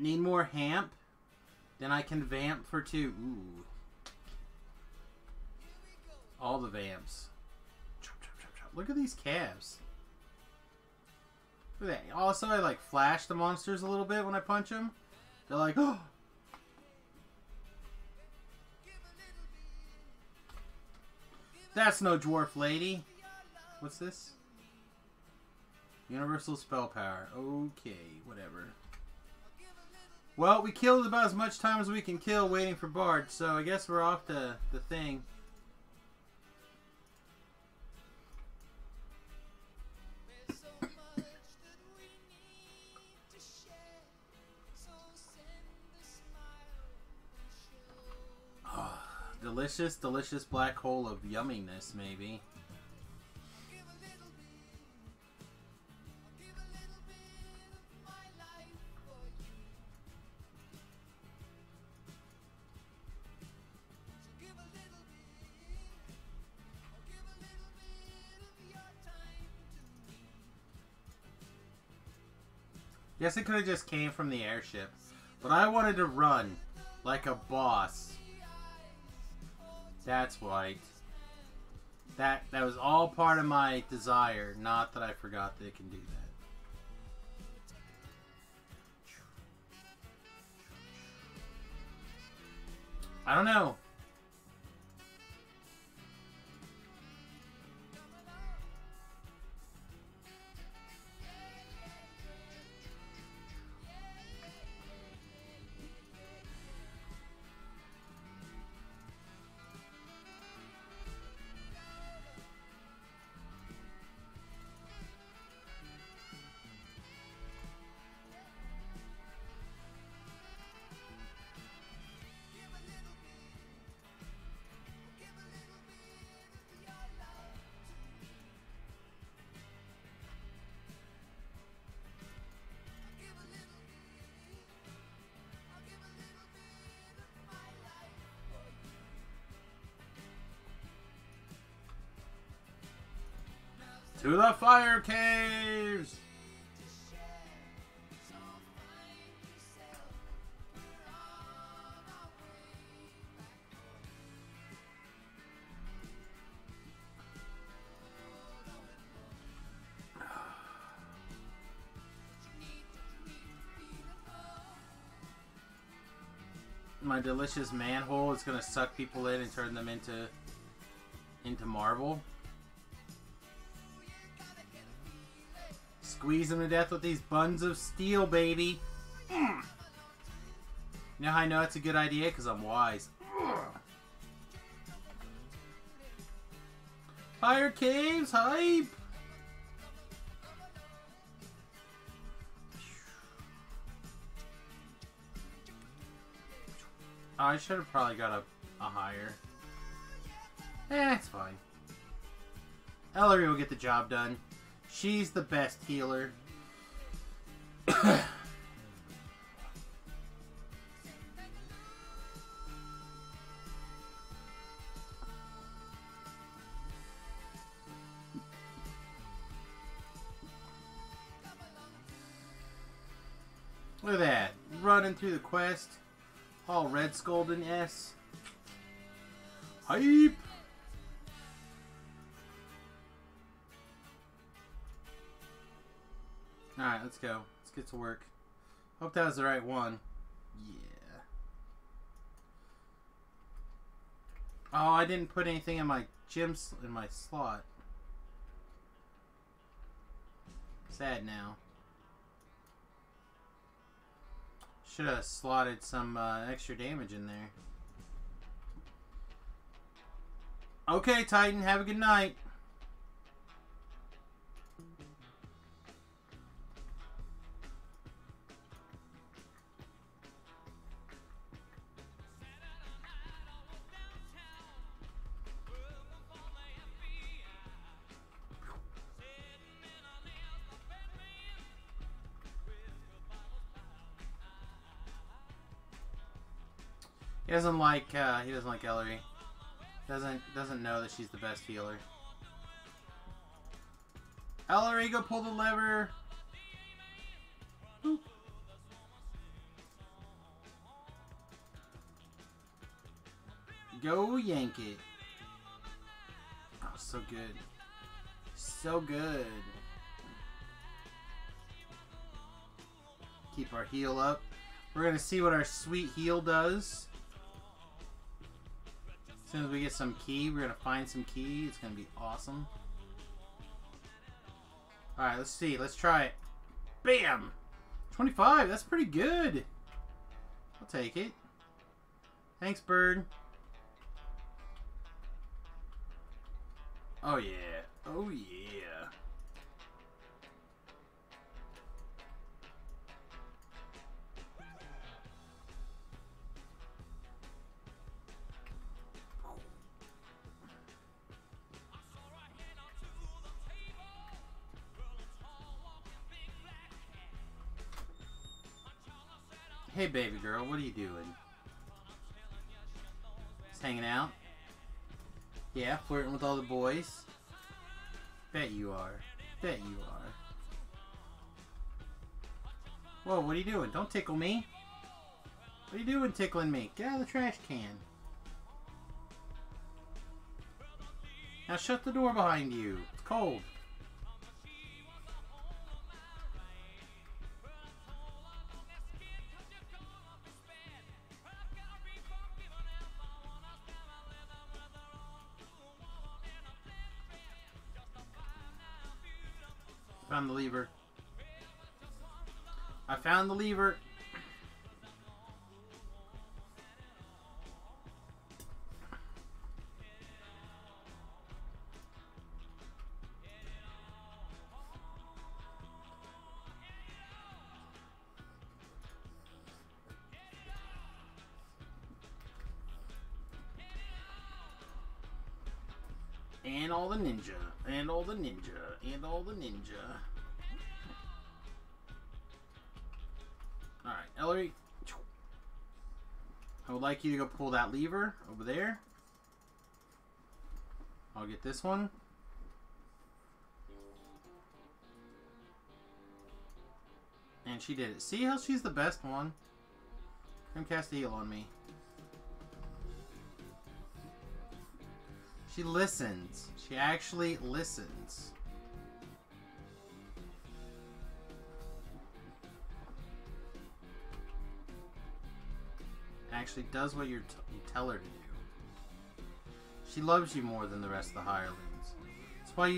Need more hamp. Then I can vamp for 2. Ooh. All the vamps. Look at these calves. Look at that. Also, I like flash the monsters a little bit when I punch them. They're like, oh. That's no dwarf lady. What's this? Universal spell power. Okay, whatever. Well, we killed about as much time as we can kill waiting for Bard, so I guess we're off to the thing. Oh, delicious, delicious black hole of yumminess, maybe. Guess it could have just came from the airship. But I wanted to run like a boss. That's right. That was all part of my desire, not that I forgot that it can do that. I don't know. To the fire caves! My delicious manhole is gonna suck people in and turn them into marble. Squeeze them to death with these buns of steel, baby. You know how I know it's a good idea? Because I'm wise. Fire caves, hype! Oh, I should have probably got a higher. It's fine. Ellery will get the job done. She's the best healer. Look at that. Running through the quest. All red scolding S. Hype! Alright, let's go. Let's get to work. Hope that was the right one. Yeah. Oh, I didn't put anything in my in my slot. Sad now. Should have slotted some extra damage in there. Okay, Titan, have a good night. He doesn't like Ellery. Doesn't know that she's the best healer. Ellery, go pull the lever. Boop. Go yank it. Oh, so good. So good. Keep our heal up. We're going to see what our sweet heal does. As soon as we get some key, we're going to find some key. It's going to be awesome. Alright, let's see. Let's try it. Bam! 25. That's pretty good. I'll take it. Thanks, bird. Oh, yeah. Oh, yeah. Hey, baby girl, what are you doing? Just hanging out? Yeah, flirting with all the boys? Bet you are. Bet you are. Whoa, what are you doing? Don't tickle me. What are you doing tickling me? Get out of the trash can. Now shut the door behind you. It's cold. Found the lever. I found the lever. And all the ninja. And all the ninja. And all the ninja. Alright, Ellery. I would like you to go pull that lever over there. I'll get this one. And she did it. See how she's the best one? Come cast a heal on me. She listens. She actually listens. Actually does what you tell her to do. She loves you more than the rest of the hirelings. That's why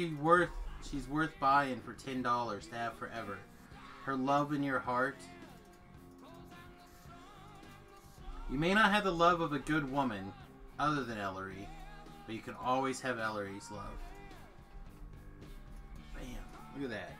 she's worth buying for $10 to have forever. Her love in your heart. You may not have the love of a good woman other than Ellery, but you can always have Ellery's love. Bam. Look at that.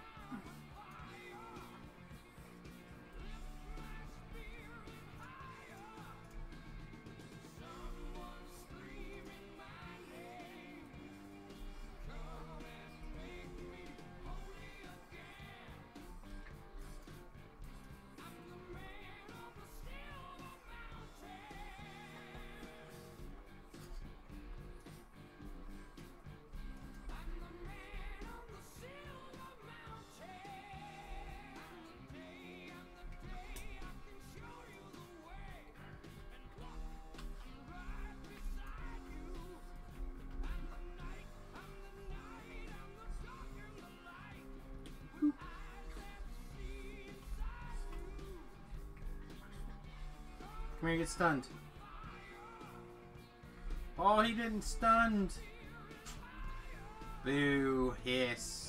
Come here, get stunned. Oh, he didn't stunned. Boo, hiss.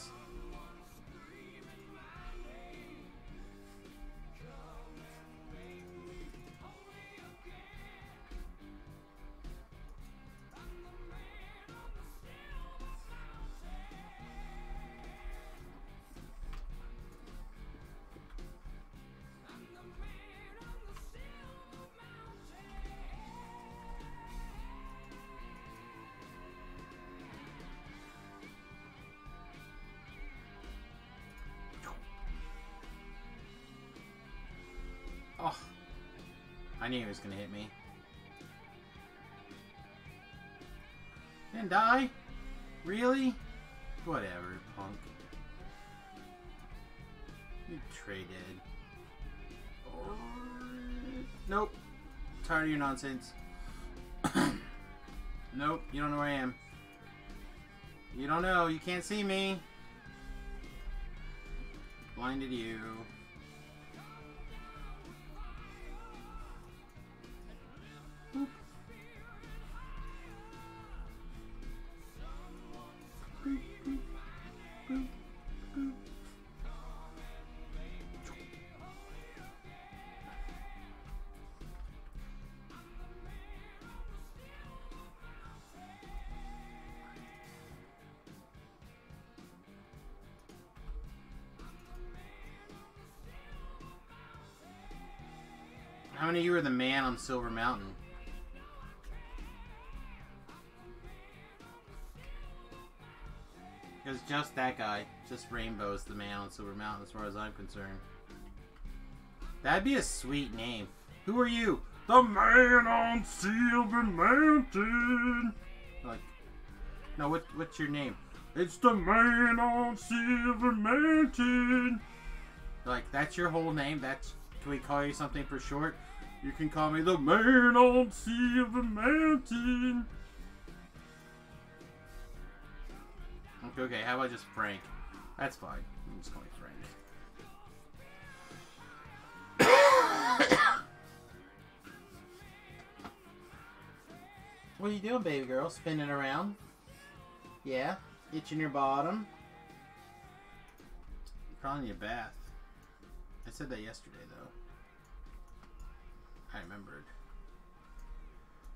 Oh, I knew he was gonna hit me. Didn't die? Really? Whatever, punk. You traded. Nope. Tired of your nonsense. Nope, you don't know where I am. You don't know. You can't see me. Blinded you. Boop. Boop, boop, boop, boop. How many of you are the man on Silver Mountain? Because just that guy, just Rainbow's the man on Silver Mountain as far as I'm concerned. That'd be a sweet name. Who are you? The man on Silver Mountain. Like, no, what's your name? It's the man on Silver Mountain. Like, that's your whole name? Can we call you something for short? You can call me the man on Silver Mountain. Okay, how about just Frank? That's fine. I'm just calling Frank. What are you doing, baby girl? Spinning around? Yeah? Itching your bottom? Probably need a bath. I said that yesterday, though. I remembered.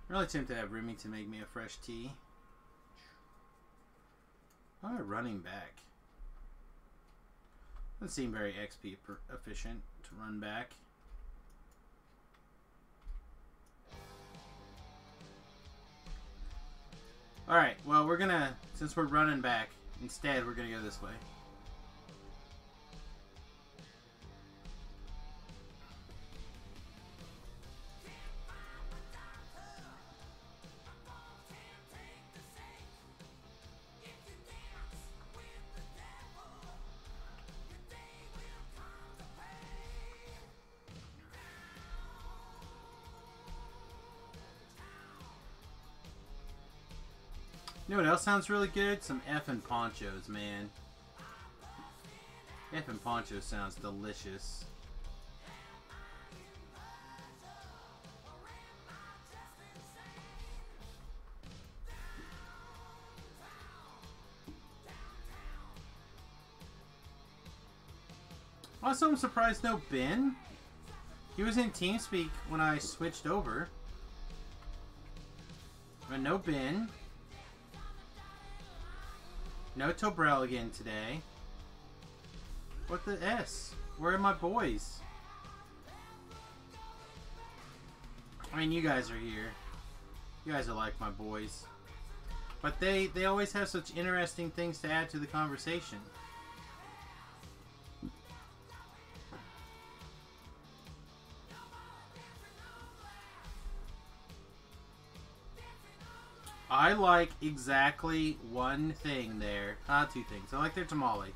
I'm really tempted to have Remy to make me a fresh tea. Why am I running back? Doesn't seem very XP efficient to run back. Alright, well, we're gonna, since we're running back, instead we're gonna go this way. You know what else sounds really good? Some effing ponchos, man. Effing ponchos sounds delicious. Also, I'm surprised no Ben. He was in TeamSpeak when I switched over. But no Ben. No Tobrel again today. What the S? Where are my boys? I mean, you guys are here. You guys are like my boys. But they always have such interesting things to add to the conversation. I like exactly one thing there. Two things. I like their tamale.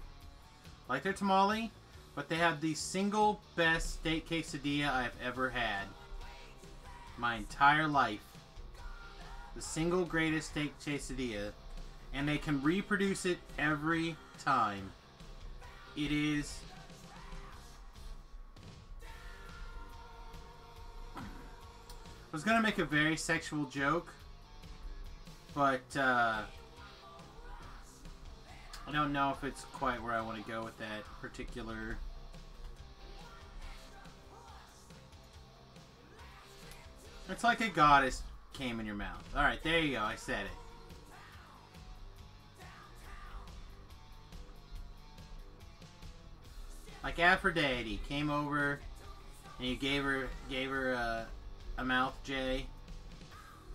I like their tamale, but they have the single best steak quesadilla I've ever had. My entire life. The single greatest steak quesadilla. And they can reproduce it every time. It is... I was going to make a very sexual joke. But, I don't know if it's quite where I want to go with that particular... It's like a goddess came in your mouth. Alright, there you go. I said it. Like Aphrodite came over and you gave her a mouth J,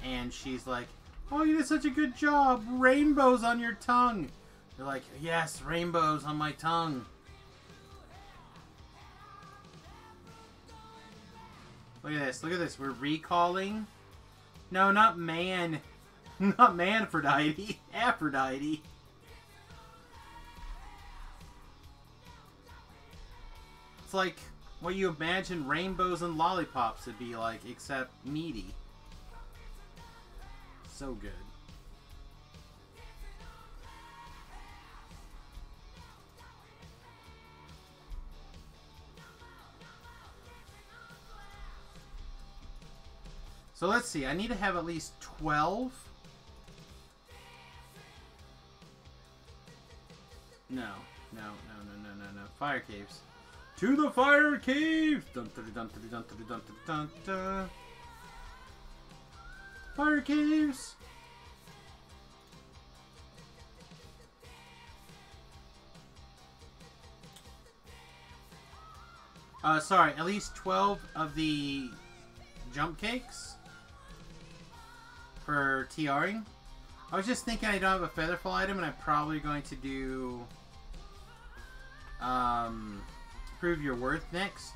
and she's like, "Oh, you did such a good job. Rainbows on your tongue." You're like, "Yes, rainbows on my tongue." Look at this. Look at this. We're recalling. No, not man. Not Manphrodite. Aphrodite. It's like what you imagine rainbows and lollipops would be like, except meaty. So good. So let's see. I need to have at least 12. No. Fire caves. To the fire caves! Dun, dun, dun, dun, dun, dun, dun, dun, dun. Fire caves! Sorry, at least 12 of the jump cakes for TRing. I was just thinking I don't have a Featherfall item, and I'm probably going to do Prove Your Worth next.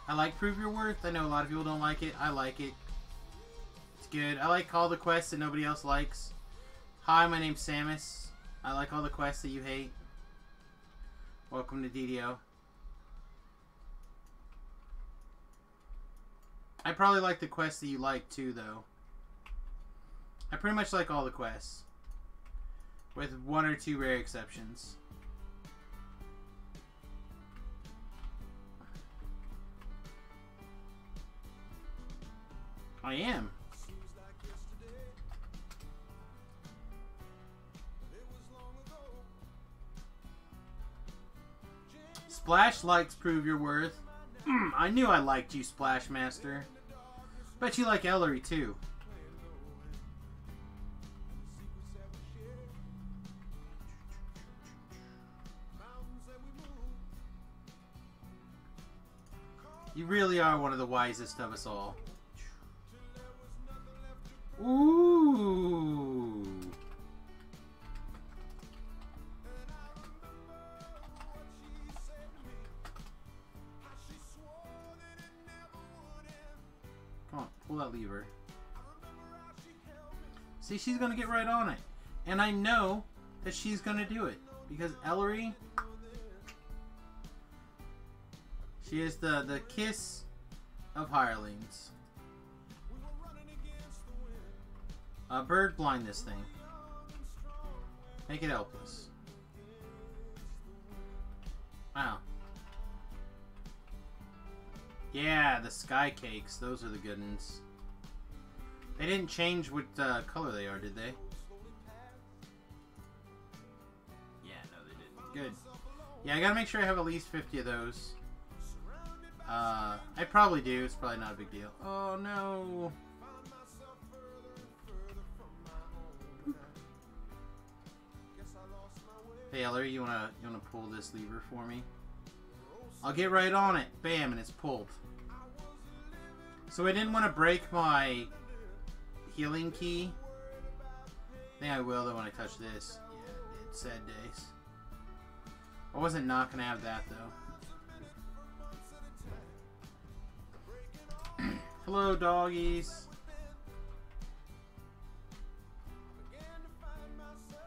I like Prove Your Worth. I know a lot of people don't like it. I like it. It's good. I like all the quests that nobody else likes. Hi, my name's Samius. I like all the quests that you hate. Welcome to DDO. I probably like the quests that you like too, though. I pretty much like all the quests, with 1 or 2 rare exceptions. I am. Splash likes Prove Your Worth. I knew I liked you, Splash Master. Bet you like Ellery too. You really are one of the wisest of us all. Ooh. Come on, pull that lever. See, she's gonna get right on it. And I know that she's gonna do it. Because Ellery, she is the kiss of hirelings. Bird blind this thing. Make it helpless. Wow. Yeah, the sky cakes. Those are the good ones. They didn't change what color they are, did they? Yeah, no, they didn't. Good. Yeah, I gotta make sure I have at least 50 of those. I probably do. It's probably not a big deal. Oh, no. Hey, Ellery, you wanna pull this lever for me? I'll get right on it. Bam, and it's pulled. So I didn't want to break my healing key. I think I will though when I touch this. Yeah, it did. Sad days. I wasn't not gonna have that though. Hello, doggies.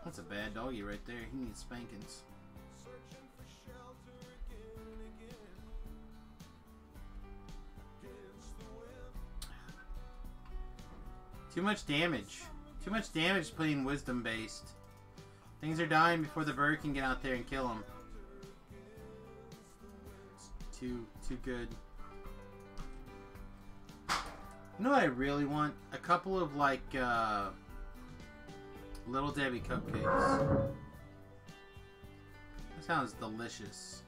That's a bad doggy right there. He needs spankings. Too much damage. Too much damage playing wisdom based. Things are dying before the bird can get out there and kill them. Too good. You know what I really want? A couple of like Little Debbie cupcakes. That sounds delicious.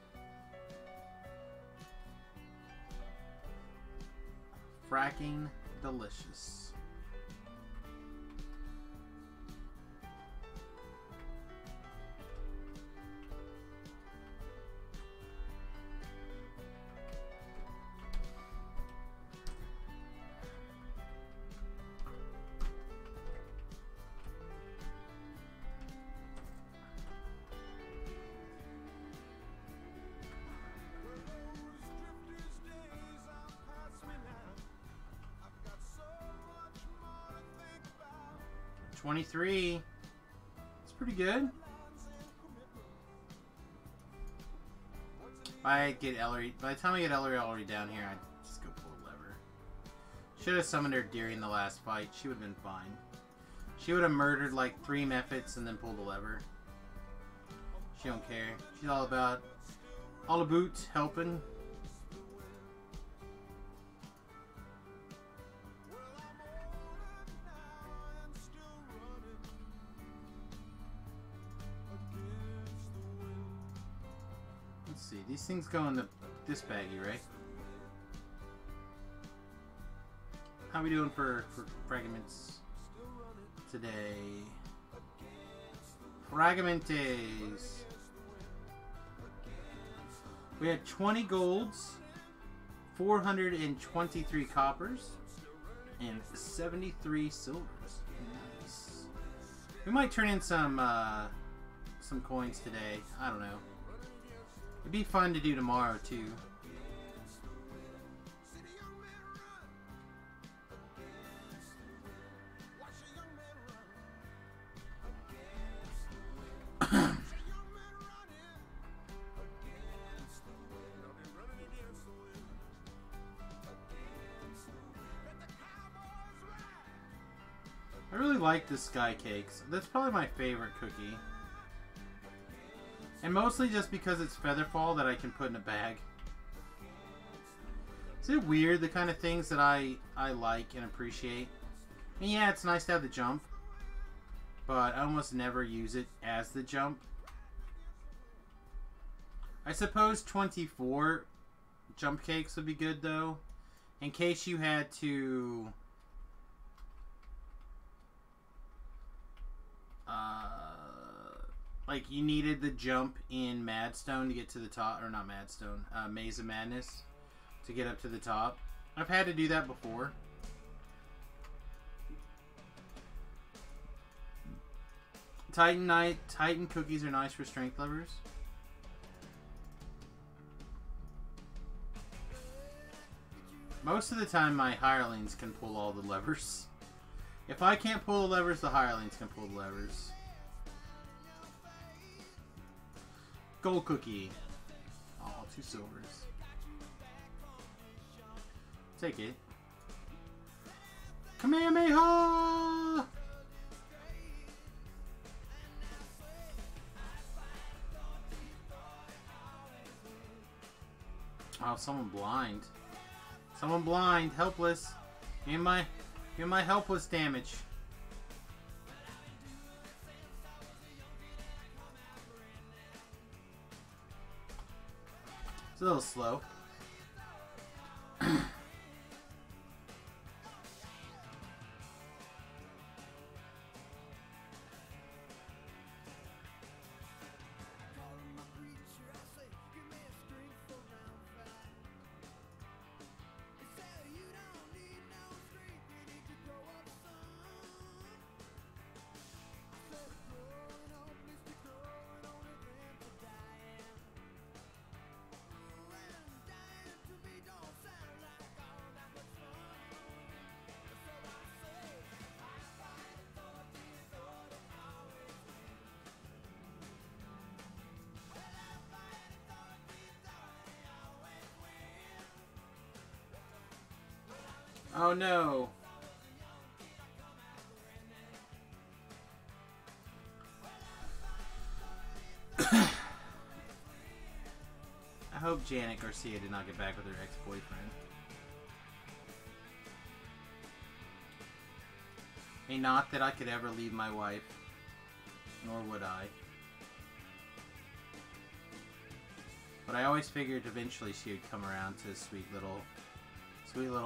Fracking delicious. $23. It's pretty good. I get Ellery. By the time I get Ellery already down here, I'd just go pull a lever. Should have summoned her during the last fight. She would have been fine. She would have murdered like 3 Mephits and then pulled a lever. She don't care. She's all about helping. Let's see. These things go in this baggie, right? How we doing for fragments today? Fragmentes. We had 20 golds, 423 coppers, and 73 silvers. Nice. We might turn in some coins today. I don't know. It'd be fun to do tomorrow too. I really like the sky cakes. That's probably my favorite cookie. And mostly just because it's featherfall that I can put in a bag. Is it weird, the kind of things that I like and appreciate? And yeah, it's nice to have the jump. But I almost never use it as the jump. I suppose 24 jump cakes would be good though. In case you had to... like you needed the jump in Madstone to get to the top, or not Madstone, Maze of Madness to get up to the top. I've had to do that before. Titan cookies are nice for strength lovers. Most of the time my hirelings can pull all the levers. If I can't pull the levers, the hirelings can pull the levers. Gold cookie. Oh, 2 silvers. Take it. Kamehameha! Oh, someone blind. Someone blind, helpless. Give me my helpless damage. It's a little slow. Oh no. I hope Janet Garcia did not get back with her ex-boyfriend. Hey, not that I could ever leave my wife. Nor would I. But I always figured eventually she would come around to sweet little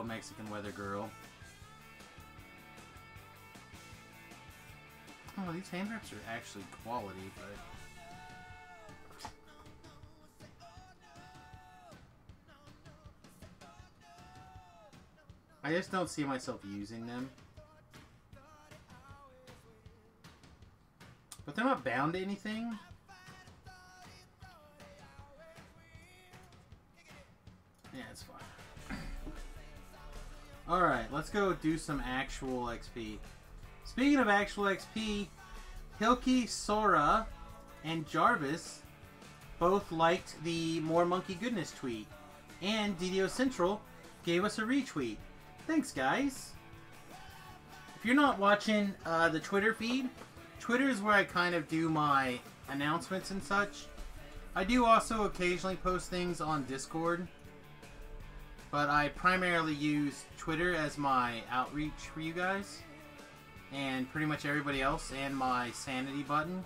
Mexican weather girl. Oh, these hand wraps are actually quality, but... I just don't see myself using them. But they're not bound to anything. Yeah, it's fine. Alright, let's go do some actual XP. Speaking of actual XP, Hilky, Sora, and Jarvis both liked the More Monkygoodness tweet. And DDO Central gave us a retweet. Thanks, guys. If you're not watching the Twitter feed, Twitter is where I kind of do my announcements and such. I do also occasionally post things on Discord. But I primarily use Twitter as my outreach for you guys. And pretty much everybody else, and my sanity button.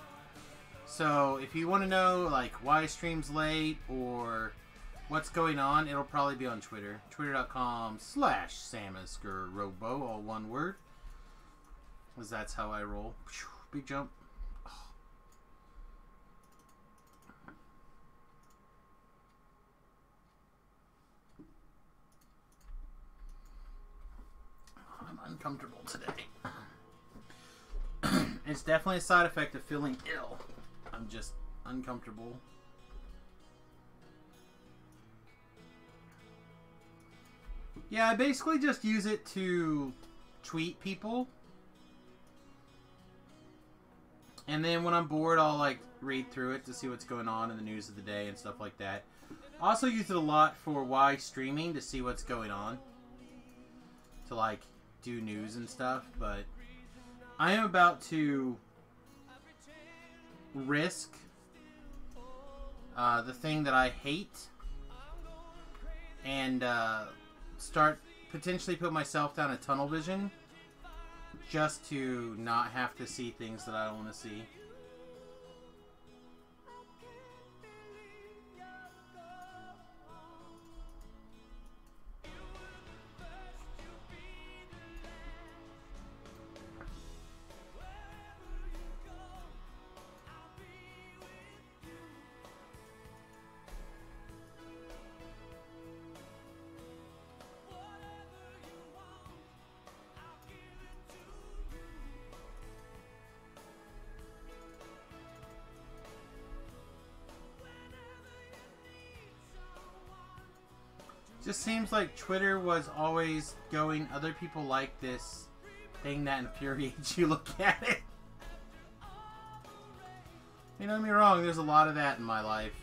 So if you want to know like why I stream's late or what's going on, it'll probably be on Twitter. Twitter.com/SamusGurRobo, all one word. Because that's how I roll. Big jump. I'm uncomfortable today. It's definitely a side effect of feeling ill. I'm just uncomfortable. Yeah, I basically just use it to tweet people. And then when I'm bored, I'll like read through it to see what's going on in the news of the day and stuff like that. I also use it a lot for why streaming to see what's going on. To like do news and stuff, but I am about to risk the thing that I hate and start potentially put myself down a tunnel vision just to not have to see things that I don't want to see. Just seems like Twitter was always going, other people like this thing that infuriates you, look at it. You know, don't get me wrong, there's a lot of that in my life.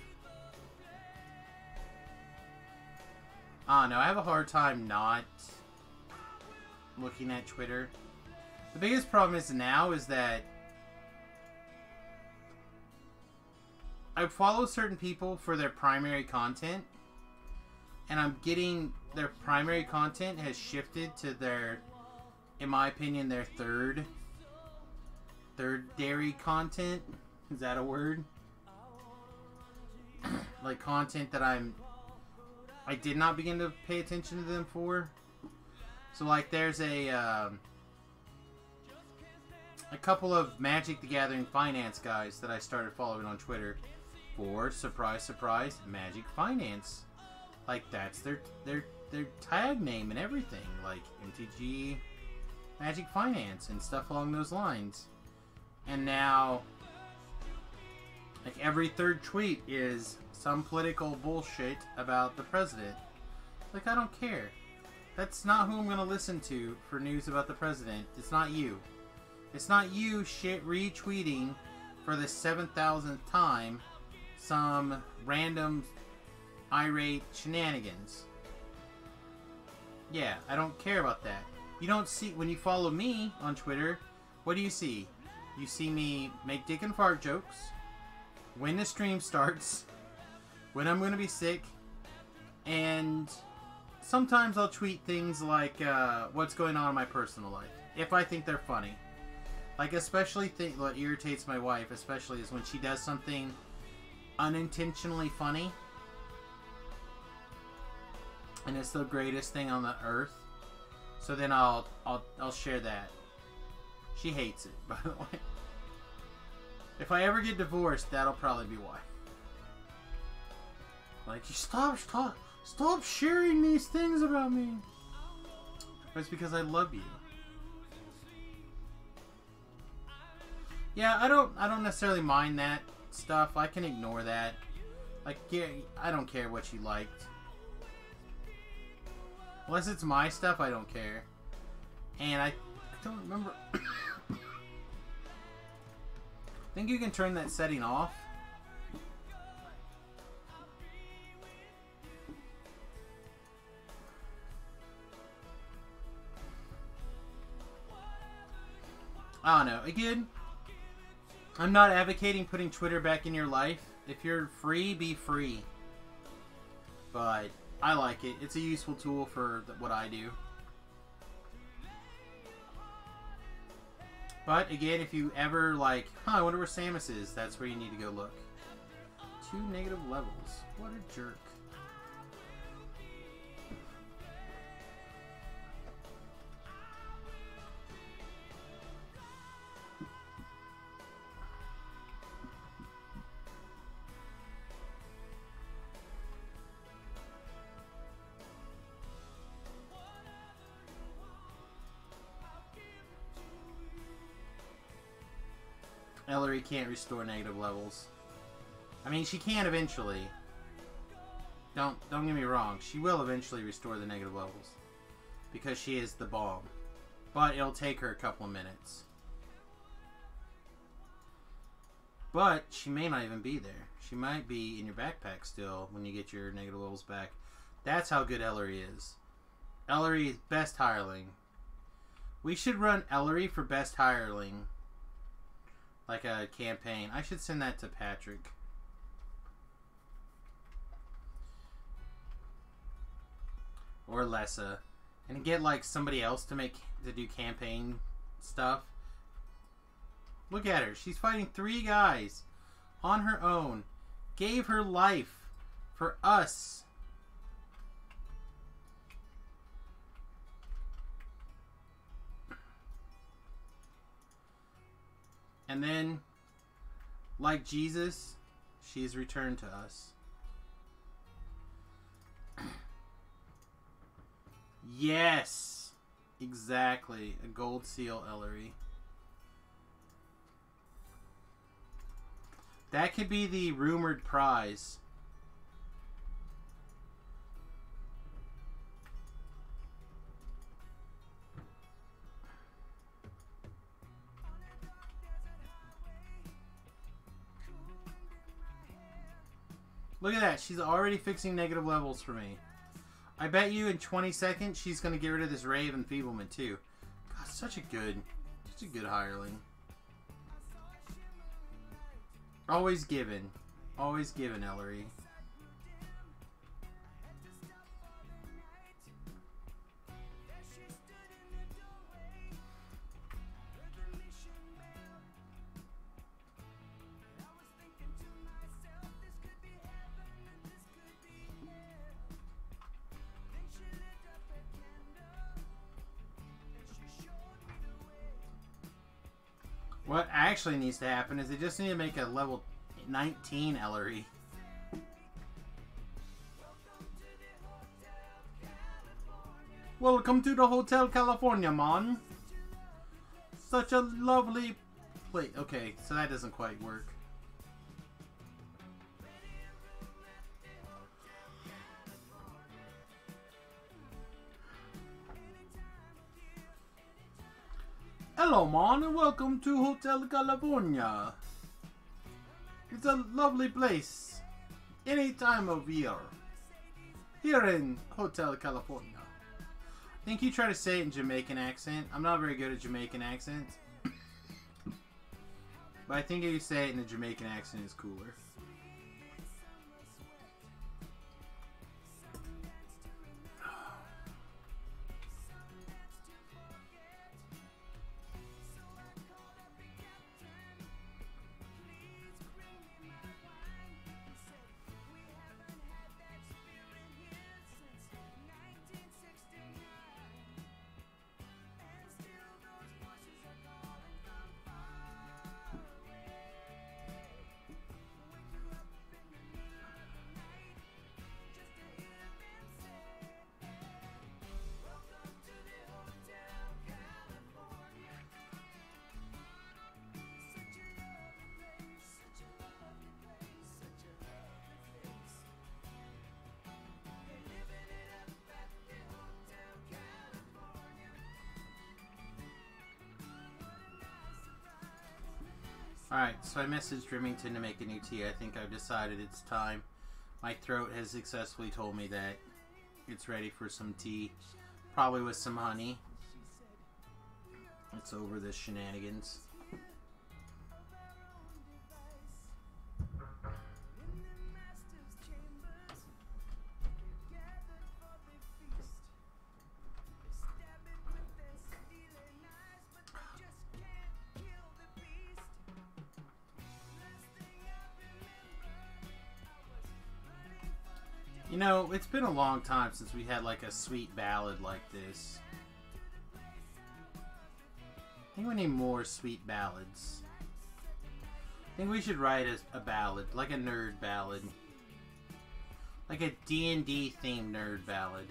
I don't know, I have a hard time not looking at Twitter. The biggest problem is now is that I follow certain people for their primary content. And I'm getting their primary content has shifted to their, in my opinion, their third dairy content. Is that a word? Like content that I did not begin to pay attention to them for. So like there's a couple of Magic the Gathering finance guys that I started following on Twitter for, surprise, surprise, Magic Finance. Like, that's their tag name and everything. Like, MTG Magic Finance and stuff along those lines. And now, like, every third tweet is some political bullshit about the president. Like, I don't care. That's not who I'm going to listen to for news about the president. It's not you. It's not you shit retweeting for the 7,000th time some random irate shenanigans. Yeah, I don't care about that. You don't see, when you follow me on Twitter, what do you see? You see me make dick and fart jokes, when the stream starts, when I'm going to be sick, and sometimes I'll tweet things like what's going on in my personal life, if I think they're funny. Like, especially what irritates my wife, especially, is when she does something unintentionally funny. And it's the greatest thing on the earth. So then I'll share that. She hates it, by the way. If I ever get divorced, that'll probably be why. Like, you stop sharing these things about me. But it's because I love you. Yeah, I don't necessarily mind that stuff. I can ignore that. Like, yeah, I don't care what you liked. Unless it's my stuff, I don't care. And I don't remember. I think you can turn that setting off. I don't know. Again, I'm not advocating putting Twitter back in your life. If you're free, be free. But I like it. It's a useful tool for what I do. But again, if you ever like, I wonder where Samius is, that's where you need to go look. 2 negative levels. What a jerk. Ellery can't restore negative levels. I mean, she can eventually. Don't get me wrong. She will eventually restore the negative levels. Because she is the bomb. But it'll take her a couple of minutes. But she may not even be there. She might be in your backpack still when you get your negative levels back. That's how good Ellery is. Ellery is best hireling. We should run Ellery for best hireling. Like a campaign. I should send that to Patrick. Or Lessa. And get like somebody else to do campaign stuff. Look at her. She's fighting 3 guys on her own. Gave her life for us. And then, like Jesus, she's returned to us. Yes! Exactly. A gold seal Ellery. That could be the rumored prize. Look at that. She's already fixing negative levels for me. I bet you in 20 seconds she's going to get rid of this Ray of Enfeeblement too. God, such a good hireling. Always given. Always given, Ellery. What actually needs to happen is they just need to make a level 19 Ellery. Welcome to the Hotel California, man. Such a lovely place. Okay, so that doesn't quite work. Hello, man, and welcome to Hotel California. It's a lovely place. Any time of year. Here in Hotel California. I think you try to say it in Jamaican accent. I'm not very good at Jamaican accents. But I think if you say it in a Jamaican accent, it's cooler. Alright, so I messaged Remington to make a new tea. I think I've decided it's time. My throat has successfully told me that it's ready for some tea. Probably with some honey. It's over the shenanigans. You know, it's been a long time since we had like a sweet ballad like this. I think we need more sweet ballads. I think we should write a ballad, like a nerd ballad. Like a D&D themed nerd ballad.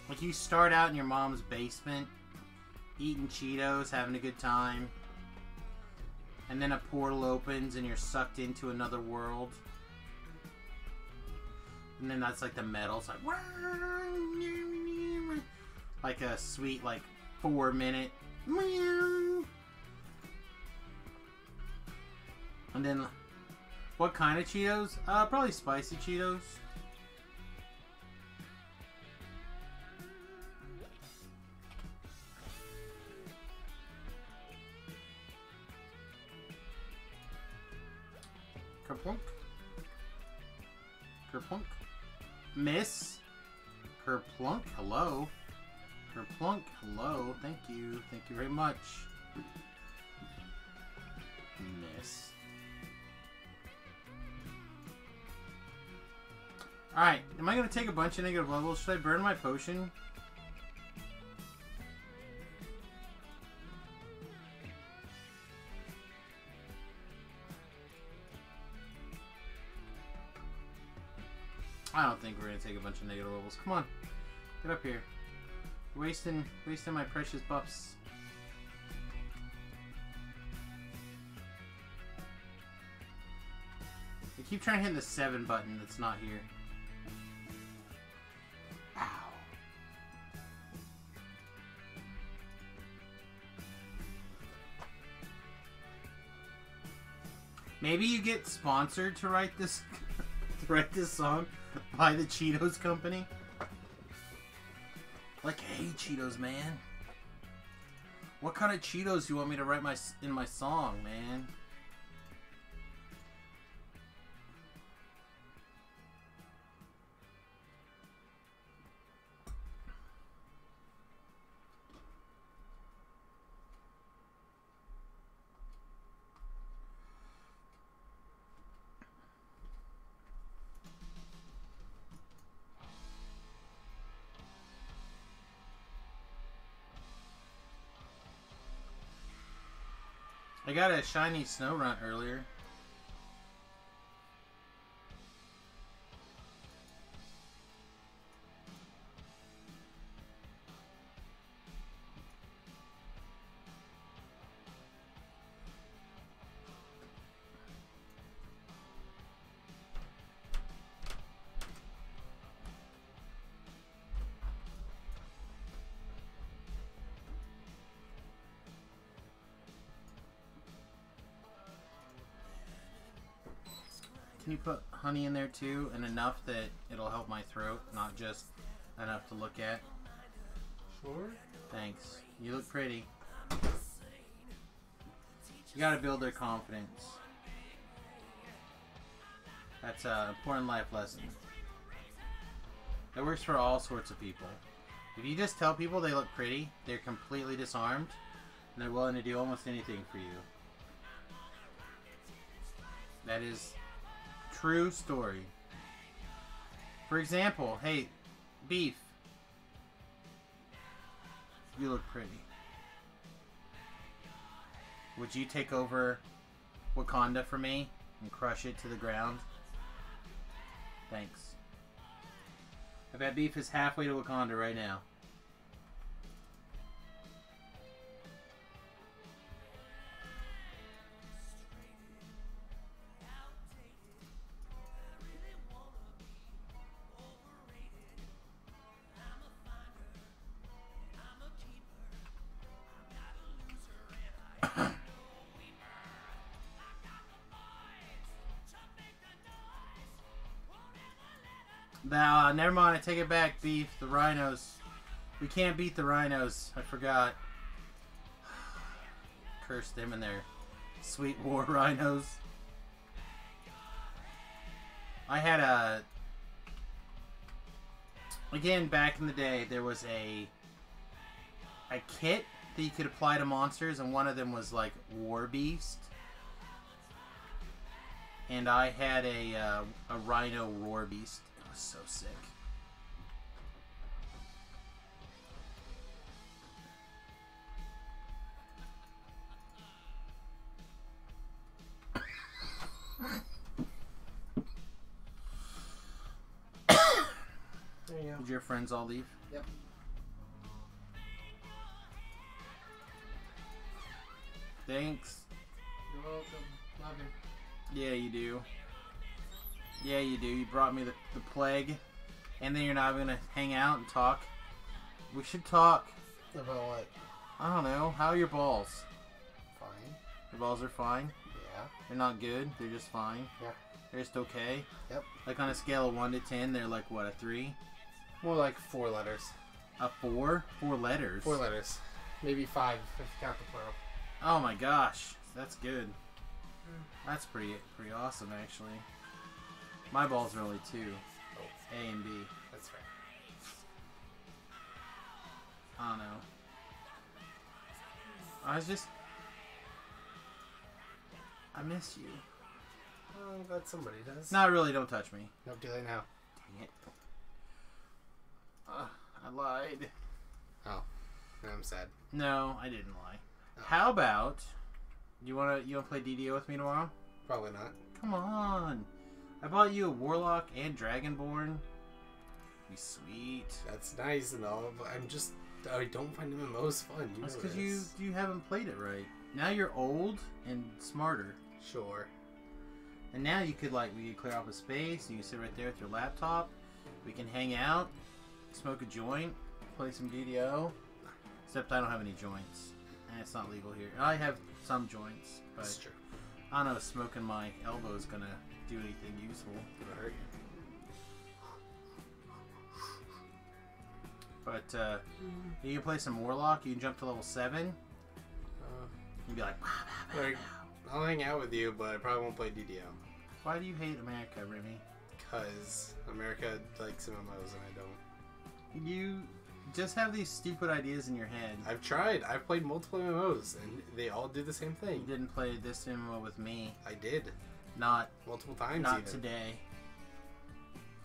Like you start out in your mom's basement, eating Cheetos, having a good time. And then a portal opens and you're sucked into another world. And then that's like the metal. It's like a sweet, like 4-minute. And then, what kind of Cheetos? Probably spicy Cheetos. Kerplunk. Kerplunk. Miss. Kerplunk, hello. Kerplunk, hello. Thank you. Thank you very much. Miss. Alright, am I going to take a bunch of negative levels? Should I burn my potion? I don't think we're going to take a bunch of negative levels. Come on. Get up here. You're wasting my precious buffs. I keep trying to hit the 7 button that's not here. Ow. Maybe you get sponsored to write this to write this song by the Cheetos company. Like, hey Cheetos, man. What kind of Cheetos do you want me to write in my song, man? I got a shiny snow runt earlier. Can you put honey in there too, and enough that it'll help my throat, not just enough to look at? Sure. Thanks. You look pretty. You gotta build their confidence. That's an important life lesson. That works for all sorts of people. If you just tell people they look pretty, they're completely disarmed, and they're willing to do almost anything for you. That is true story. For example, hey, Beef, you look pretty. Would you take over Wakanda for me and crush it to the ground? Thanks. I bet Beef is halfway to Wakanda right now. Now, never mind, I take it back, Beef. The rhinos. We can't beat the rhinos. I forgot. Curse them and their sweet war rhinos. I had a... Again, back in the day, there was a kit that you could apply to monsters, and one of them was like War Beast. And I had a Rhino Roar Beast. It was so sick. There you go. Did your friends all leave? Yep. Thanks. You're welcome. Love you. Yeah, you do. Yeah, you do. You brought me the plague. And then you're not going to hang out and talk. We should talk. About what? I don't know. How are your balls? Fine. Your balls are fine? Yeah. They're not good. They're just fine. Yeah. They're just okay. Yep. Like on a scale of 1 to 10, they're like what, a 3? More like 4 letters. A 4? 4 letters. 4 letters. Maybe 5 if you count the plural. Oh my gosh, that's good. That's pretty awesome actually. My balls are only 2. Oh. A and B. That's fair. I don't know. I miss you. Oh, I'm glad somebody does. Not really, don't touch me. No, do they now? Dang it. I lied. Oh. I'm sad. No, I didn't lie. How about you wanna play DDO with me tomorrow? Probably not. Come on. I bought you a Warlock and Dragonborn. Be sweet. That's nice and all, but I don't find MMOs fun. That's because you haven't played it right. Now you're old and smarter. Sure. And now we could clear off a space. You can sit right there with your laptop. We can hang out, smoke a joint, play some DDO. Except I don't have any joints, and it's not legal here. I have some joints, but That's true. I don't know if smoking my elbow is gonna do anything useful. It'll hurt you. But you can play some Warlock. You can jump to level 7. You'd be like, Like, I'll hang out with you, but I probably won't play DDO. why do you hate America, Remy? Because America likes MMOs and I don't. You just have these stupid ideas in your head. I've tried. I've played multiple MMOs and they all do the same You thing. didn't play this MMO with me. I did. Not Multiple times not even. today.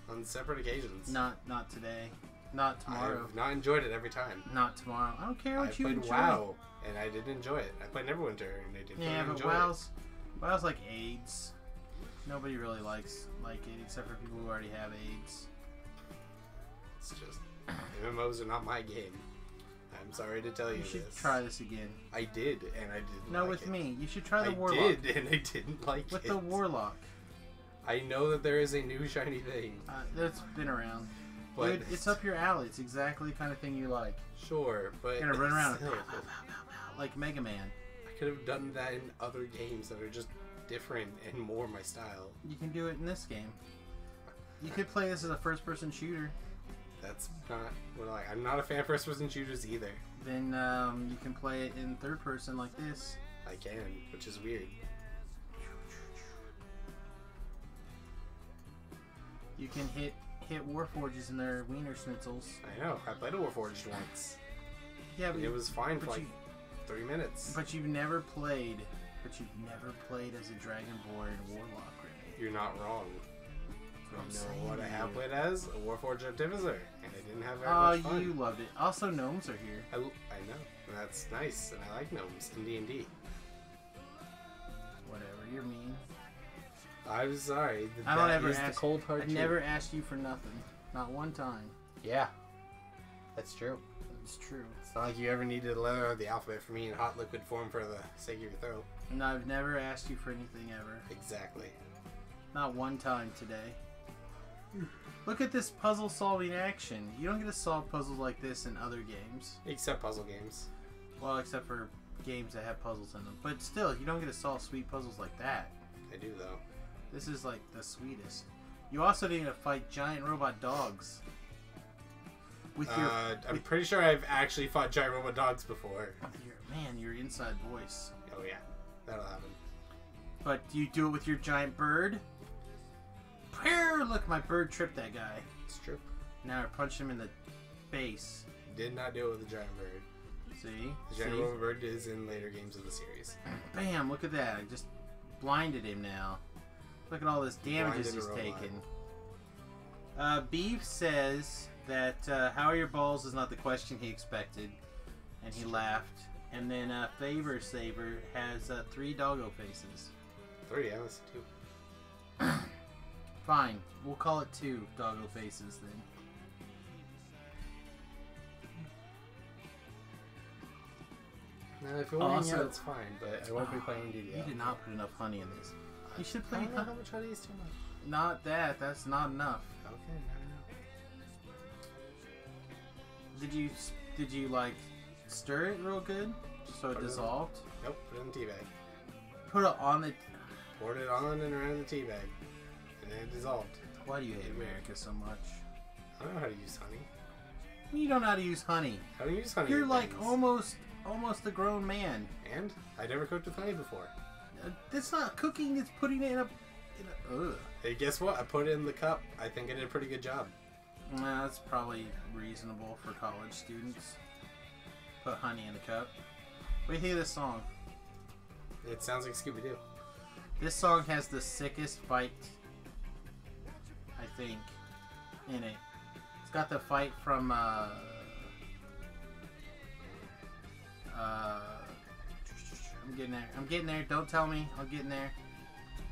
On separate occasions. Not today. Not tomorrow. I've not enjoyed it every time. Not tomorrow. I don't care I what you played enjoy. WoW and I did enjoy it. I played Neverwinter and I did Yeah, but enjoy it. WoW's like AIDS. Nobody really likes it except for people who already have AIDS. It's just MMOs are not my game. I'm sorry to tell you You should this. try this again. I did, and I didn't No, like with it. me. You should try the I Warlock. did, and I didn't like With it. the Warlock. I know that there is a new shiny thing. That's been around. But Dude, it's up your alley. It's exactly the kind of thing you like. Sure, but You're gonna run around still, like Mega Man. I could have done that in other games that are just different and more my style. You can do it in this game. You could play this as a first-person shooter. That's not what I like. I'm not a fan of first-person shooters either. Then you can play it in third-person like this. I can, which is weird. You can hit Warforges in their wiener schnitzels. I know. I played a Warforged once. Yeah, but And it was fine for but like 3 minutes. But you've never played. But you've never played as a Dragonborn Warlock, really. You're not wrong. That's what I'm You saying know what to I have you. played as? A Warforged Artificer. And I didn't have very Oh, much fun. you loved it. Also, gnomes are here. I know. And that's nice. And I like gnomes in D&D. Whatever, you're mean. I'm sorry. I don't that ever is the ask. cold hard I truth. never asked you for nothing. Not one time. Yeah. That's true. It's true. It's not like you ever needed a letter of the alphabet for me in hot liquid form for the sake of your throat. And I've never asked you for anything ever. Exactly. Not one time today. Look at this puzzle solving action. You don't get to solve puzzles like this in other games. Except puzzle games. Well, except for games that have puzzles in them. But still, you don't get to solve sweet puzzles like that. I do, though. This is like the sweetest. You also need to fight giant robot dogs. With your, I'm pretty sure I've actually fought giant robot dogs before. your inside voice. Oh, yeah. That'll happen. But do you do it with your giant bird? Pear! Look, my bird tripped that guy. It's true. Now I punched him in the face. Did not do it with the giant bird. See? The giant See? robot bird is in later games of the series. Bam! Look at that. I just blinded him now. Look at all this damages he's taken. Beef says that how are your balls is not the question he expected, and he laughed. And then Favor Saber has 3 doggo faces. 3, yeah, that's 2. Fine, we'll call it 2 doggo faces then. Now, if you want Also, to, it's fine, but I won't be playing DDL. You did not put enough honey in this. You should play. I don't know how much honey is too much. Not that. That's not enough. Okay, Did you like stir it real good so it dissolved? Nope, put it in the tea bag. Put it on the. Poured it on and around the tea bag, and then it dissolved. Why do you hate America so much? I don't know how to use honey. You don't know how to use honey. How do you use honey? You're like almost a grown man. And I never cooked with honey before. It's not cooking. It's putting it in a. Ugh. Hey, guess what? I put it in the cup. I think I did a pretty good job. Nah, that's probably reasonable for college students. Put honey in a cup. What do you think of this song? It sounds like Scooby-Doo. This song has the sickest fight, I think, in it. It's got the fight from, I'm getting there. Don't tell me. I'm getting there.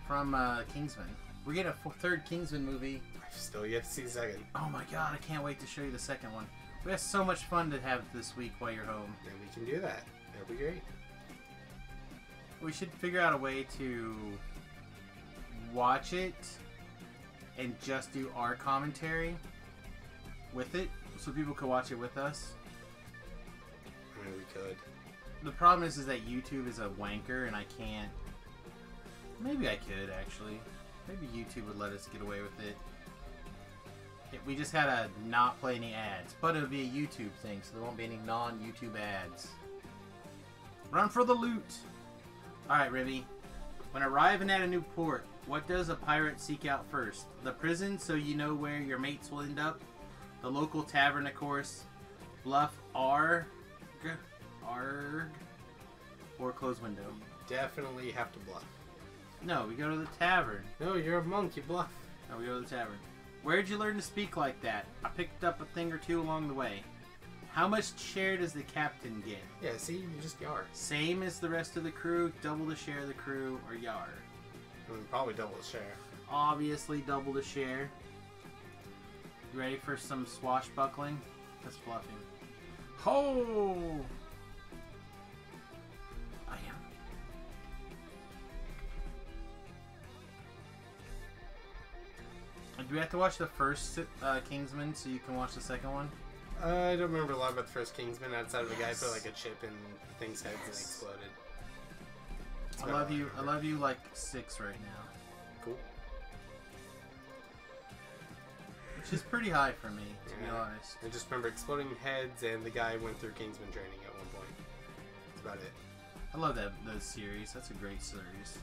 From, Kingsman. We're getting a third Kingsman movie. I've still yet to see the second. Oh my god, I can't wait to show you the second one. We have so much fun to have this week while you're home. Then we can do that. That'll be great. We should figure out a way to watch it and just do our commentary with it so people could watch it with us. I mean, we could. The problem is that YouTube is a wanker and I can't. Maybe I could actually. Maybe YouTube would let us get away with it. We just had to not play any ads. But it would be a YouTube thing, so there won't be any non-YouTube ads. Run for the loot! Alright, Ribby. When arriving at a new port, what does a pirate seek out first? The prison, so you know where your mates will end up. The local tavern, of course. Bluff Arg. Or close window. Definitely have to bluff. No, we go to the tavern. No, you're a monk. You bluff. No, we go to the tavern. Where'd you learn to speak like that? I picked up a thing or two along the way. How much share does the captain get? Yeah, see, you just yar. Same as the rest of the crew, double the share of the crew, or yar? I mean, probably double the share. Obviously double the share. You ready for some swashbuckling? That's fluffing. Ho! I am. Do we have to watch the first Kingsman so you can watch the second one? I don't remember a lot about the first Kingsman outside of the guy put like a chip in the thing's head and it exploded. I love you. I love you like 6 right now. Cool. Which is pretty high for me, to be honest. I just remember exploding heads and the guy went through Kingsman training at one point. That's about it. I love that series. That's a great series.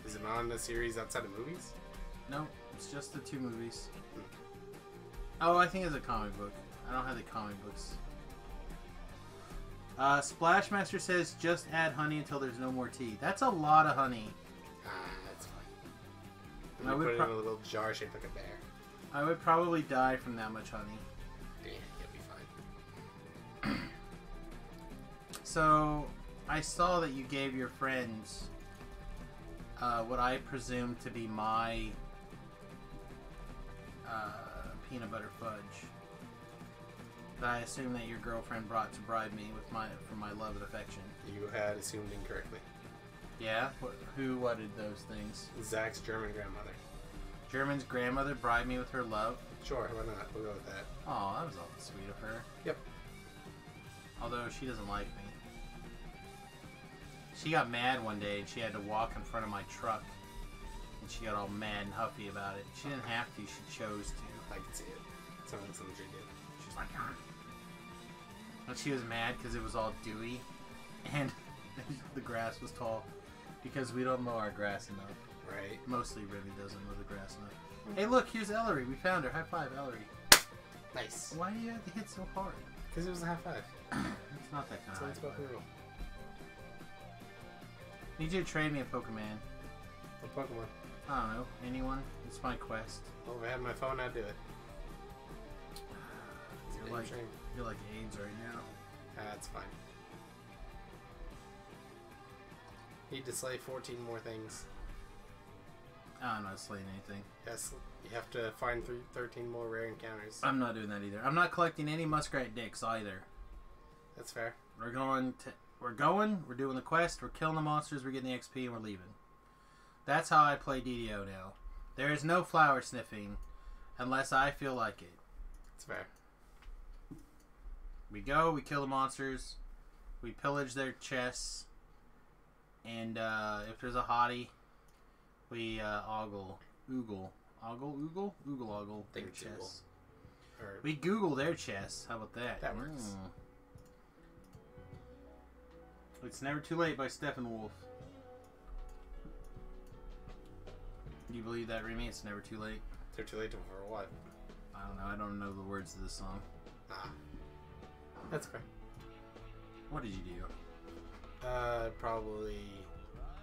Is it on the series outside of movies? No, it's just the 2 movies. Oh, I think it's a comic book. I don't have the comic books. Splashmaster says, just add honey until there's no more tea. That's a lot of honey. That's fine. I And would put it in a little jar shaped like a bear. I would probably die from that much honey. Yeah, you'll be fine. So, I saw that you gave your friends what I presume to be my peanut butter fudge. That I assume that your girlfriend brought to bribe me with for my love and affection. You had assumed incorrectly. Yeah? What did those things? Zach's German grandmother. German's grandmother bribed me with her love? Sure, why not? We'll go with that. Oh, that was awfully sweet of her. Yep. Although she doesn't like me. She got mad one day and she had to walk in front of my truck. And she got all mad and huffy about it. She didn't have to, she chose to. I can see it. Sounds like something she did. She's like, "Argh." But she was mad because it was all dewy. And the grass was tall. Because we don't mow our grass enough. Right. Mostly Ribby doesn't mow the grass enough. Hey look, here's Ellery. We found her. High five, Ellery. Nice. Why do you have to hit so hard? Because it was a high five. It's not that kind That's of high unspoken five. rule. Need you to trade me a Pokemon. What Pokemon? I don't know. Anyone? It's my quest. Oh, if I had my phone, I'd do it. You're like AIDS right now. That's fine. Need to slay 14 more things. I'm not slaying anything. Yes, you have to find 13 more rare encounters. I'm not doing that either. I'm not collecting any muskrat dicks either. That's fair. We're doing the quest, we're killing the monsters, we're getting the XP, and we're leaving. That's how I play DDO now. There is no flower sniffing unless I feel like it. That's fair. We go, we kill the monsters, we pillage their chests, and if there's a hottie, we oogle their chests. We Google their chests. How about that? That works. It's Never Too Late by Steppenwolf. Do you believe that, Remy? It's never too late? They're too late for what? I don't know. I don't know the words of this song. Ah. That's fair. What did you do? Probably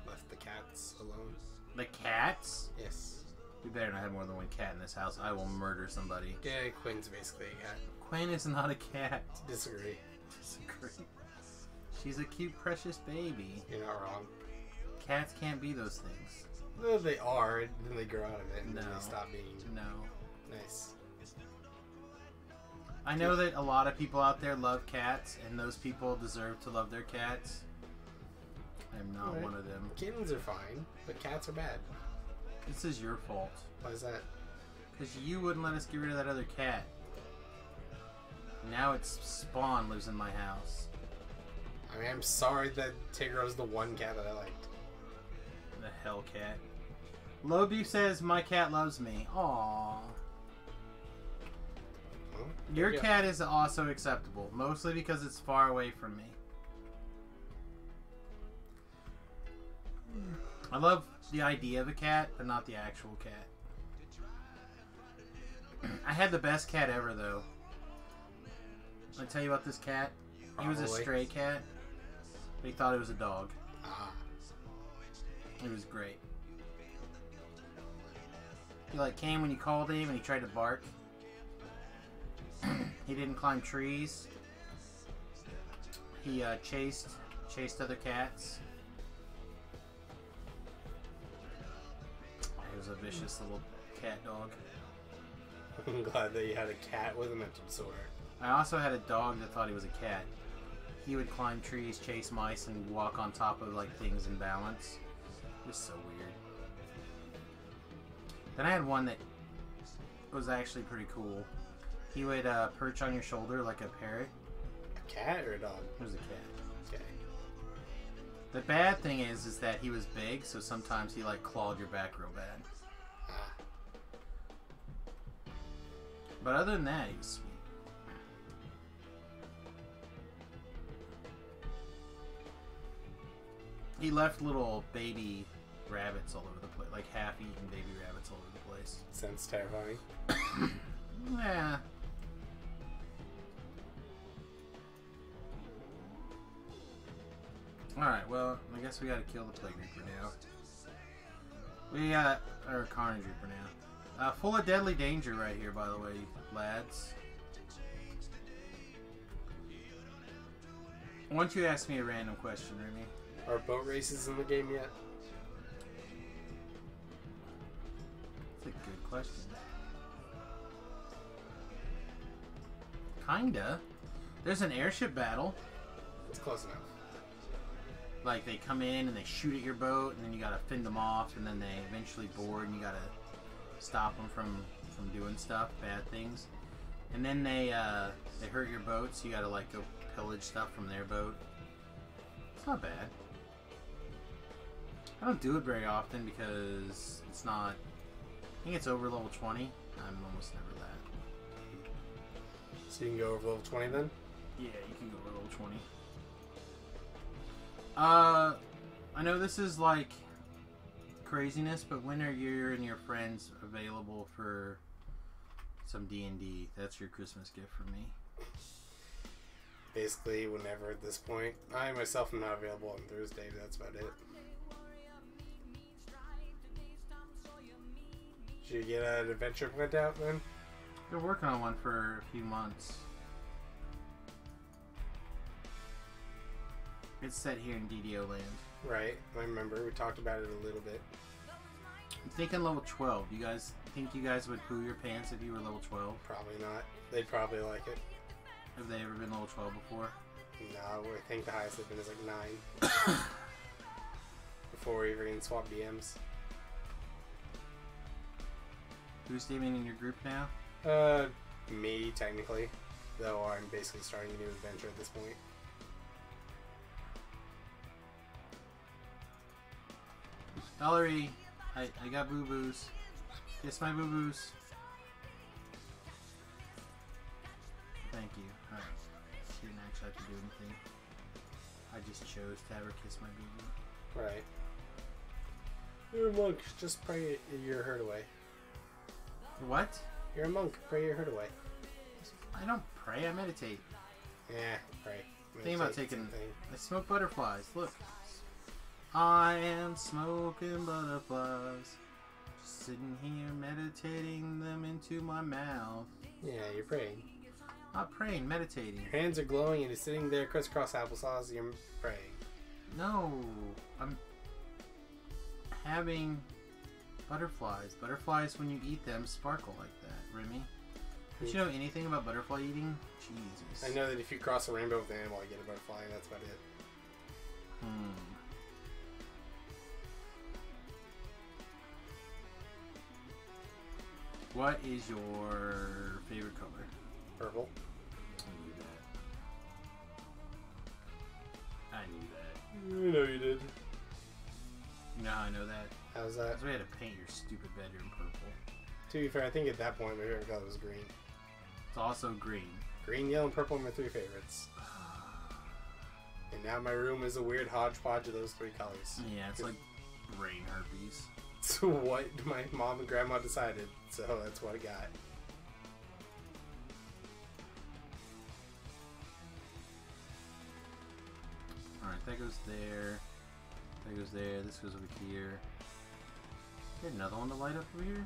left the cats alone. The cats? Yes. We better not have more than one cat in this house. I will murder somebody. Yeah, Quinn's basically a cat. Quinn is not a cat. Disagree. She's a cute, precious baby. You're not wrong. Cats can't be those things. No, they are, and then they grow out of it, and then No. they stop being No. nice. I know that a lot of people out there love cats, and those people deserve to love their cats. I'm not Right. one of them. Kittens are fine, but cats are bad. This is your fault. Why is that? Because you wouldn't let us get rid of that other cat. Now it's Spawn lives in my house. I mean, I'm sorry that Tigro's the one cat that I liked. The hell cat. Low Beef says, my cat loves me. Aww. Well, Your yeah. cat is also acceptable, mostly because it's far away from me. I love the idea of a cat, but not the actual cat. I had the best cat ever, though. I tell you about this cat. He was a Probably. stray cat, but he thought it was a dog. Ah. It was great. He like came when you called him, and he tried to bark. He didn't climb trees. He chased other cats. He was a vicious little cat dog. I'm glad that you had a cat with a mental disorder. I also had a dog that thought he was a cat. He would climb trees, chase mice, and walk on top of like things in balance. It was so weird. Then I had one that was actually pretty cool. He would perch on your shoulder like a parrot. A cat or a dog? It was a cat. Okay. The bad thing is that he was big, so sometimes he like clawed your back real bad. Ah. But other than that, he was sweet. He left little baby rabbits all over the place, like half-eaten baby rabbits all over the place. Sounds terrifying. Yeah. Alright, well, I guess we gotta kill the Plague Reaper now. We got our Carnage Reaper now. Full of deadly danger right here, by the way, lads. Why don't you ask me a random question, Remy? Are boat races in the game yet? That's a good question. Kinda. There's an airship battle. It's close enough. Like, they come in and they shoot at your boat, and then you gotta fend them off, and then they eventually board, and you gotta stop them from doing stuff, bad things. And then they hurt your boat, so you gotta, like, go pillage stuff from their boat. It's not bad. I don't do it very often because it's not... I think it's over level 20. I'm almost never that. So you can go over level 20 then? Yeah, you can go over level 20. I know this is like craziness, but when are you and your friends available for some D&D? That's your Christmas gift from me. Basically, whenever at this point. I myself am not available on Thursday, but that's about it. Did you get an adventure planned out then? Been working on one for a few months. It's set here in DDO land. Right, I remember. We talked about it a little bit. I'm thinking level 12. You guys think you guys would poo your pants if you were level 12? Probably not. They'd probably like it. Have they ever been level 12 before? No, I think the highest they've been is like 9. Before we even swap DMs. Who's DMing in your group now? Me, technically. Though I'm basically starting a new adventure at this point. Valerie, I got boo-boos. Kiss my boo-boos. Thank you. Alright. She didn't actually have to do anything. I just chose to have her kiss my boo-boo. Right. You're a monk. Just pray your hurt away. What? You're a monk. Pray your hurt away. I don't pray, I meditate. Yeah, pray. Think about taking... I smoke butterflies. Look. I am smoking butterflies. Just sitting here meditating them into my mouth. Yeah, you're praying. Not praying, meditating. Your hands are glowing and you're sitting there crisscross applesauce and you're praying. No. I'm having butterflies. Butterflies, when you eat them, sparkle like that. Remy? Don't you know anything about butterfly eating? Jesus. I know that if you cross a rainbow with an animal, you get a butterfly, and that's about it. What is your favorite color? Purple. I knew that. I know you did. You know how I know that? How's that? Because we had to paint your stupid bedroom purple. To be fair, I think at that point my favorite color was green. It's also green. Green, yellow, and purple are my 3 favorites. And now my room is a weird hodgepodge of those 3 colors. Yeah, it's like brain herpes. It's what my mom and grandma decided, so that's what I got. Alright, that goes there. That goes there. This goes over here. Is there another one to light up over here?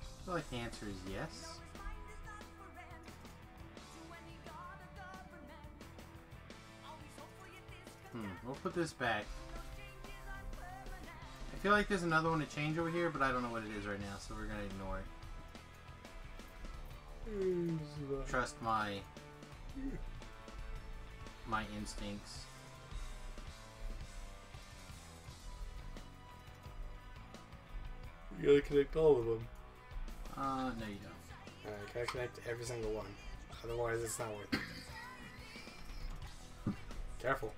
I feel like the answer is yes. We'll put this back. I feel like there's another one to change over here, but I don't know what it is right now, so we're gonna ignore it. Trust my instincts. You gotta connect all of them. No you don't. Alright, gotta connect every single one. Otherwise, it's not worth it. Careful.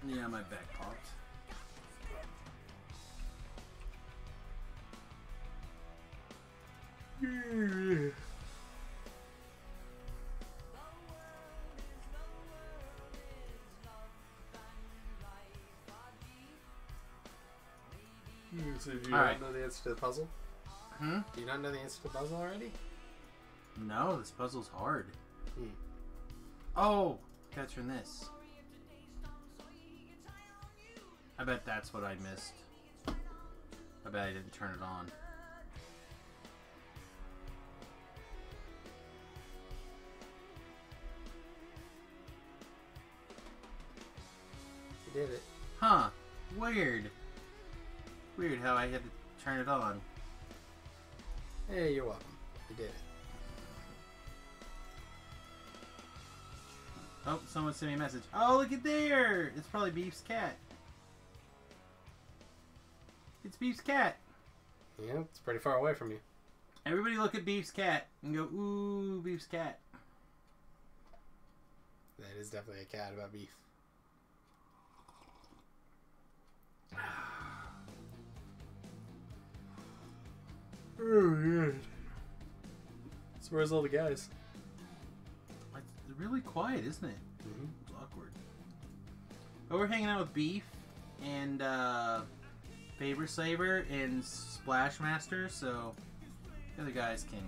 Yeah, my back popped. So do you not know the answer to the puzzle? Hmm? Do you not know the answer to the puzzle already? No, this puzzle's hard. Oh! Gotta turn this. I bet that's what I missed. I bet I didn't turn it on. You did it. Huh. Weird. Weird how I had to turn it on. Hey, you're welcome. You did it. Oh, someone sent me a message. Oh, look at there! It's probably Beef's cat. It's Beef's cat. Yeah, it's pretty far away from you. Everybody look at Beef's cat and go, ooh, Beef's cat. That is definitely a cat about beef. Oh, yeah. So where's all the guys? It's really quiet, isn't it? Mm-hmm. It's awkward. But we're hanging out with Beef and Faber Saber and Splashmaster, so the other guys can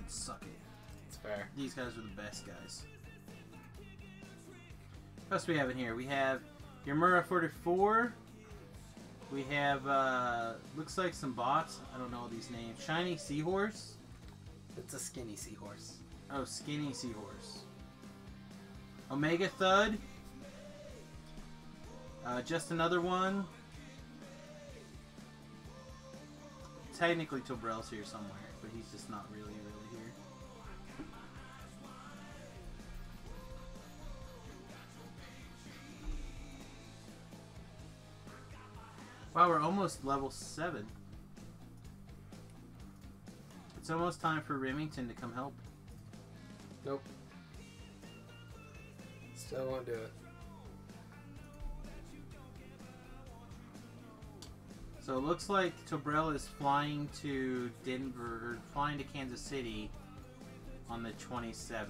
suck it. It's fair. These guys are the best guys. What else do we have in here? We have your Mura 44, We have, looks like some bots. I don't know these names. Shiny Seahorse. It's a skinny seahorse. Oh, Skinny Seahorse. Omega Thud. Just another one. Technically, Tobrel's here somewhere, but he's just not really here. Wow, we're almost level 7. It's almost time for Remington to come help. Nope. Still won't do it. So it looks like Tobrel is flying to Denver, or flying to Kansas City on the 27th.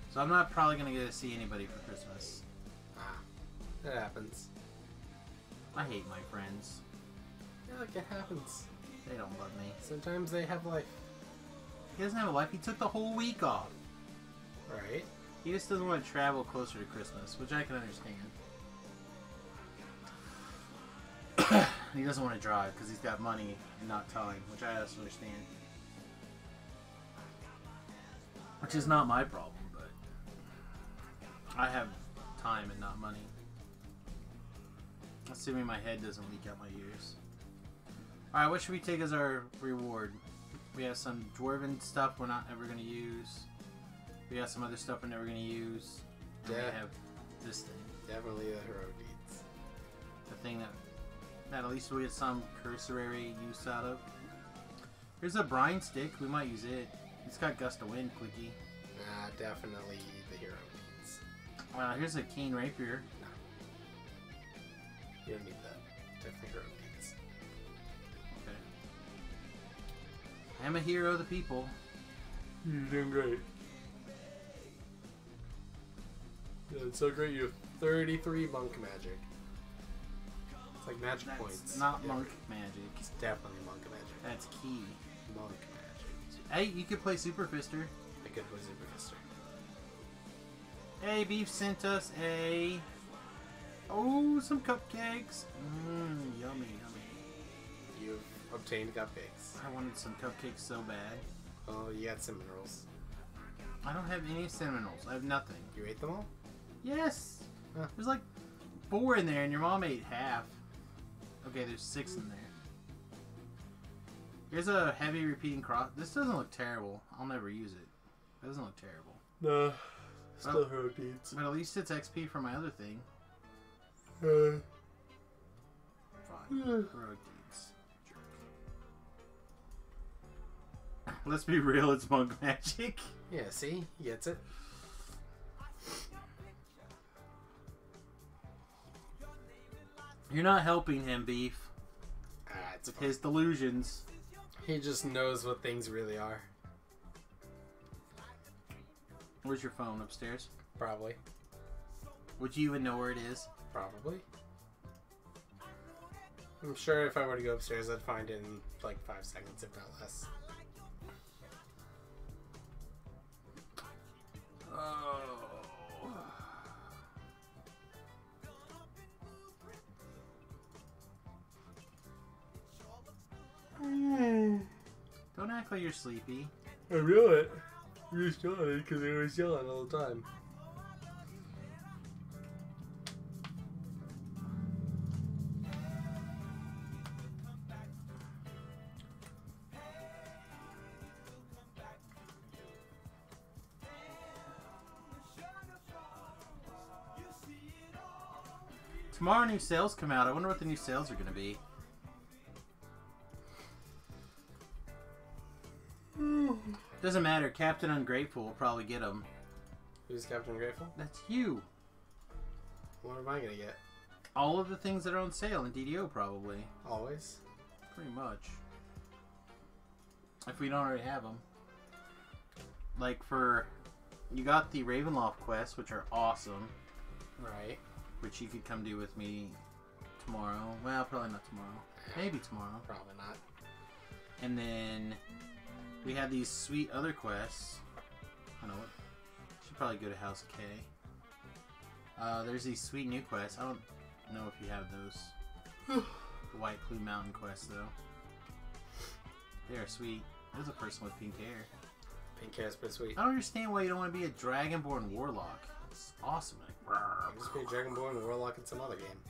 So I'm not probably going to get to see anybody for Christmas. That happens. I hate my friends. Yeah, like it happens. They don't love me. Sometimes they have life. He doesn't have a life. He took the whole week off. Right? He just doesn't want to travel closer to Christmas, which I can understand. He doesn't want to drive because he's got money and not time, which I also understand. Which is not my problem, but I have time and not money. Assuming my head doesn't leak out my ears. Alright, what should we take as our reward? We have some dwarven stuff we're not ever going to use. We got some other stuff we're never going to use. And we have this thing. Definitely the hero deeds. The thing that at least we'll get some cursory use out of. Here's a brine stick. We might use it. It's got gust of wind, clicky. Nah, definitely the hero deeds. Here's a keen rapier. No. You don't need that. Definitely hero deeds. Okay. I'm a hero of the people. You're doing great. Yeah, it's so great. You have 33 monk magic. It's like magic That's points. not monk magic. It's definitely monk magic. That's key. Monk magic. Hey, you could play Super Fister. I could play Super Fister. Hey, Beef sent us a... Oh, some cupcakes. Mmm, yummy, yummy. You've obtained cupcakes. I wanted some cupcakes so bad. Oh, you got cinnamon rolls. I don't have any cinnamon rolls. I have nothing. You ate them all? Yes! Huh. There's like 4 in there and your mom ate half. Okay, there's 6 in there. Here's a heavy repeating cross. This doesn't look terrible. I'll never use it. It doesn't look terrible. No. Still hero deeds. But at least it's XP for my other thing. Fine. Heroic deeds. Let's be real, it's monk magic. Yeah, see? He gets it. You're not helping him, Beef. It's With fine. his delusions. He just knows what things really are. Where's your phone? Upstairs? Probably. Would you even know where it is? Probably. I'm sure if I were to go upstairs, I'd find it in like 5 seconds, if not less. Oh. Don't act like you're sleepy. I knew it. You're just yelling because they was yelling all the time. Tomorrow new sales come out. I wonder what the new sales are going to be. Doesn't matter. Captain Ungrateful will probably get them. Who's Captain Grateful? That's you. What am I gonna get? All of the things that are on sale in DDO probably. Always. Pretty much. If we don't already have them. Like for... You got the Ravenloft quests, which are awesome. Right. Which you could come do with me tomorrow. Well, probably not tomorrow. Maybe tomorrow. Probably not. And then we have these sweet other quests. I know what. Should probably go to House K. There's these sweet new quests. know if you have those. White Plume Mountain quests, though. They are sweet. There's a person with pink hair. Pink hair is pretty sweet. I don't understand why you don't want to be a Dragonborn Warlock. It's awesome. Just be a Dragonborn Warlock in some other game.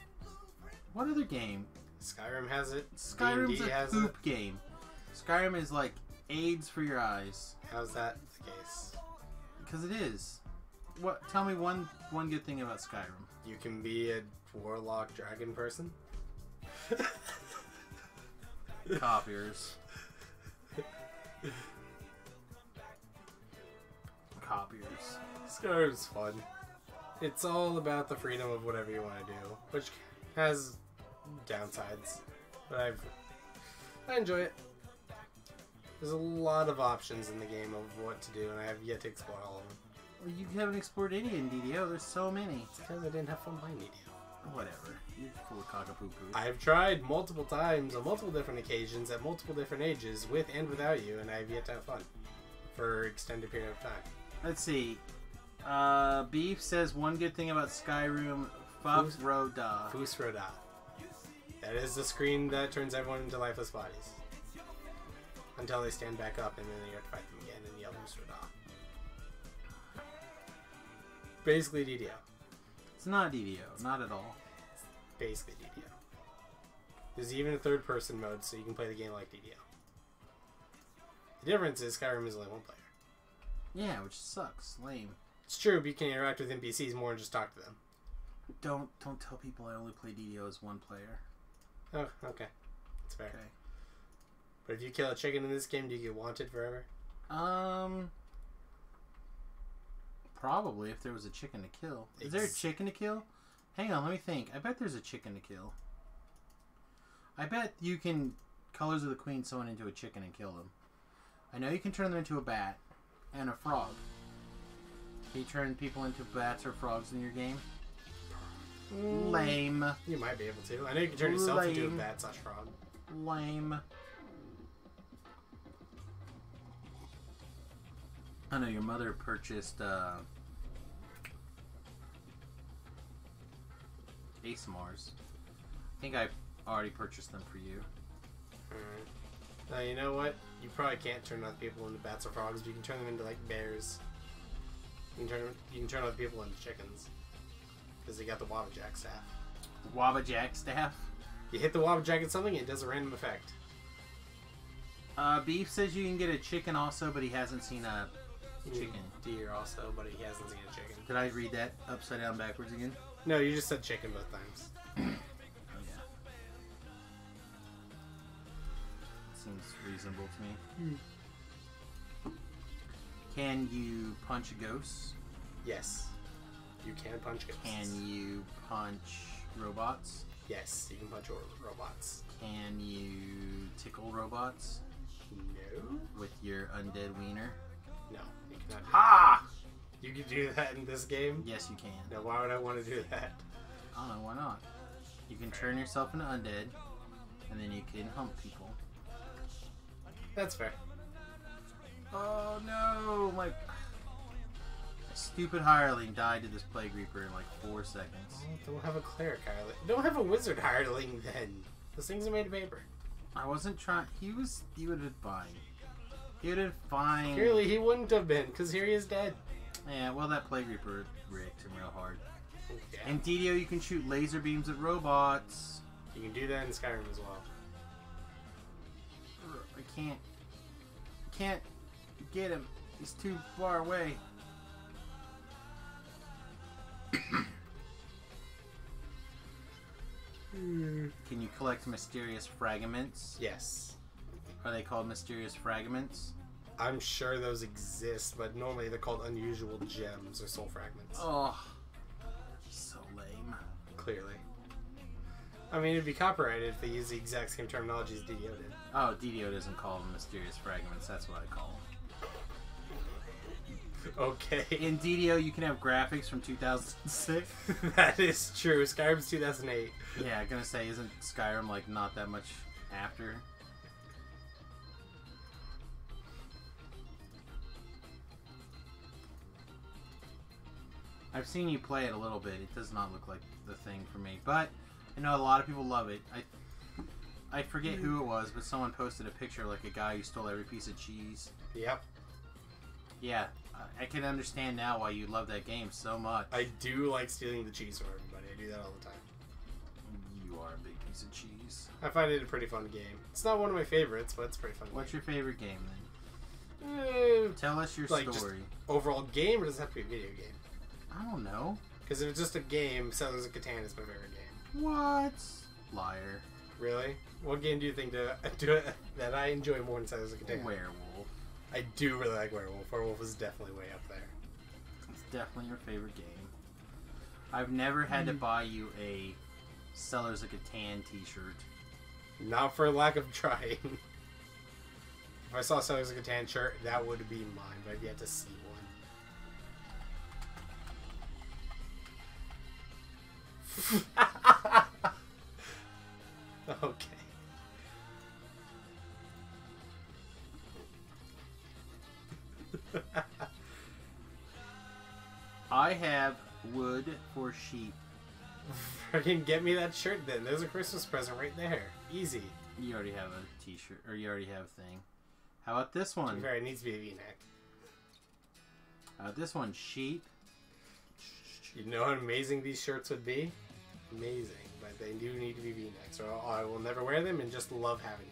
What other game? Skyrim has it. Skyrim's D&D a has poop it. game. Skyrim is like AIDS for your eyes. How's that the case? Because it is. What? Tell me one good thing about Skyrim. You can be a Warlock dragon person. Copiers. Copiers. Skyrim's fun. It's all about the freedom of whatever you want to do, which has downsides, but I enjoy it. There's a lot of options in the game of what to do, and I have yet to explore all of them. Well, you haven't explored any in DDO. There's so many. It's because I didn't have fun playing DDO. Whatever. You're full of cockapoo-poo. I've tried multiple times on multiple different occasions at multiple different ages with and without you, and I have yet to have fun for an extended period of time. Let's see. Beef says one good thing about Skyrim. Factorio. Fusroda. That is the screen that turns everyone into lifeless bodies. Until they stand back up, and then you have to fight them again and yell Fusroda. Basically DDO. It's not DDO. Not at all. Basically DDO. There's even a third person mode, so you can play the game like DDO. The difference is Skyrim is only one player. Yeah, which sucks. Lame. It's true, but you can interact with NPCs more and just talk to them. Don't tell people I only play DDO as one player. Oh, okay. That's fair. Okay. But if you kill a chicken in this game, do you get wanted forever? Probably if there was a chicken to kill. Is there a chicken to kill? Hang on, let me think. I bet there's a chicken to kill. I bet you can Colors of the Queen someone into a chicken and kill them. I know you can turn them into a bat and a frog. Can you turn people into bats or frogs in your game? Lame. You might be able to. I know you can turn yourself into a bat/frog. Lame. I know your mother purchased ASMRs. I think I already purchased them for you. Alright. Now, you know what? You probably can't turn other people into bats or frogs, but you can turn them into, like, bears. You can turn other people into chickens. Because they got the Wabbajack staff. Wabbajack staff? You hit the Wabbajack at something, and it does a random effect. Beef says you can get a chicken also, but he hasn't seen a chicken. Deer also, but he hasn't seen a chicken. Did I read that upside down backwards again? No, you just said chicken both times. Oh, yeah. Seems reasonable to me. Can you punch ghosts? Yes. You can punch ghosts. Can you punch robots? Yes, you can punch robots. Can you tickle robots? No. With your undead wiener? No, you cannot do Ha! that. You can do that in this game? Yes, you can. Now, why would I want to do that? I don't know, why not? You can turn yourself into undead, and then you can hump people. That's fair. Oh no! My stupid hireling died to this Plague Reaper in like 4 seconds. Oh, don't have a cleric hireling. Don't have a wizard hireling then. Those things are made of paper. I wasn't trying. He would have been fine. He would have been fine. Clearly, he wouldn't have been, because here he is dead. Yeah, well, that Plague Reaper rigged him real hard. Yeah. In DDO, you can shoot laser beams at robots. You can do that in Skyrim as well. I can't get him. He's too far away. Can you collect mysterious fragments? Yes. Are they called mysterious fragments? I'm sure those exist, but normally they're called unusual gems or soul fragments. Oh, so lame. Clearly. I mean, it'd be copyrighted if they used the exact same terminology as DDO did. Oh, DDO doesn't call them mysterious fragments. That's what I call them. Okay. In DDO, you can have graphics from 2006. That is true. Skyrim's 2008. Yeah, I'm gonna say, isn't Skyrim like not that much after? I've seen you play it a little bit. It does not look like the thing for me. But I know a lot of people love it. I forget who it was, but someone posted a picture of like a guy who stole every piece of cheese. Yep. Yeah, I can understand now why you love that game so much. I do like stealing the cheese from everybody. I do that all the time. You are a big piece of cheese. I find it a pretty fun game. It's not one of my favorites, but it's a pretty fun. What's your favorite game then? Tell us your like story. Just overall game, or does it have to be a video game? I don't know. Because if it's just a game, Settlers of Catan is my favorite game. What? Liar. Really? What game do you think that I enjoy more than Settlers of Catan? Werewolf. I do really like Werewolf. Werewolf is definitely way up there. It's definitely your favorite game. I've never had to buy you a Settlers of Catan t-shirt. Not for lack of trying. If I saw a Settlers of Catan shirt, that would be mine, but I've yet to see one. Okay. I have wood for sheep. Freaking get me that shirt then. There's a Christmas present right there. Easy. You already have a t-shirt, or you already have a thing. How about this To be one? fair, it needs to be a V-neck. This one, sheep. You know how amazing these shirts would be? Amazing. But they do need to be V-necks, or I will never wear them and just love having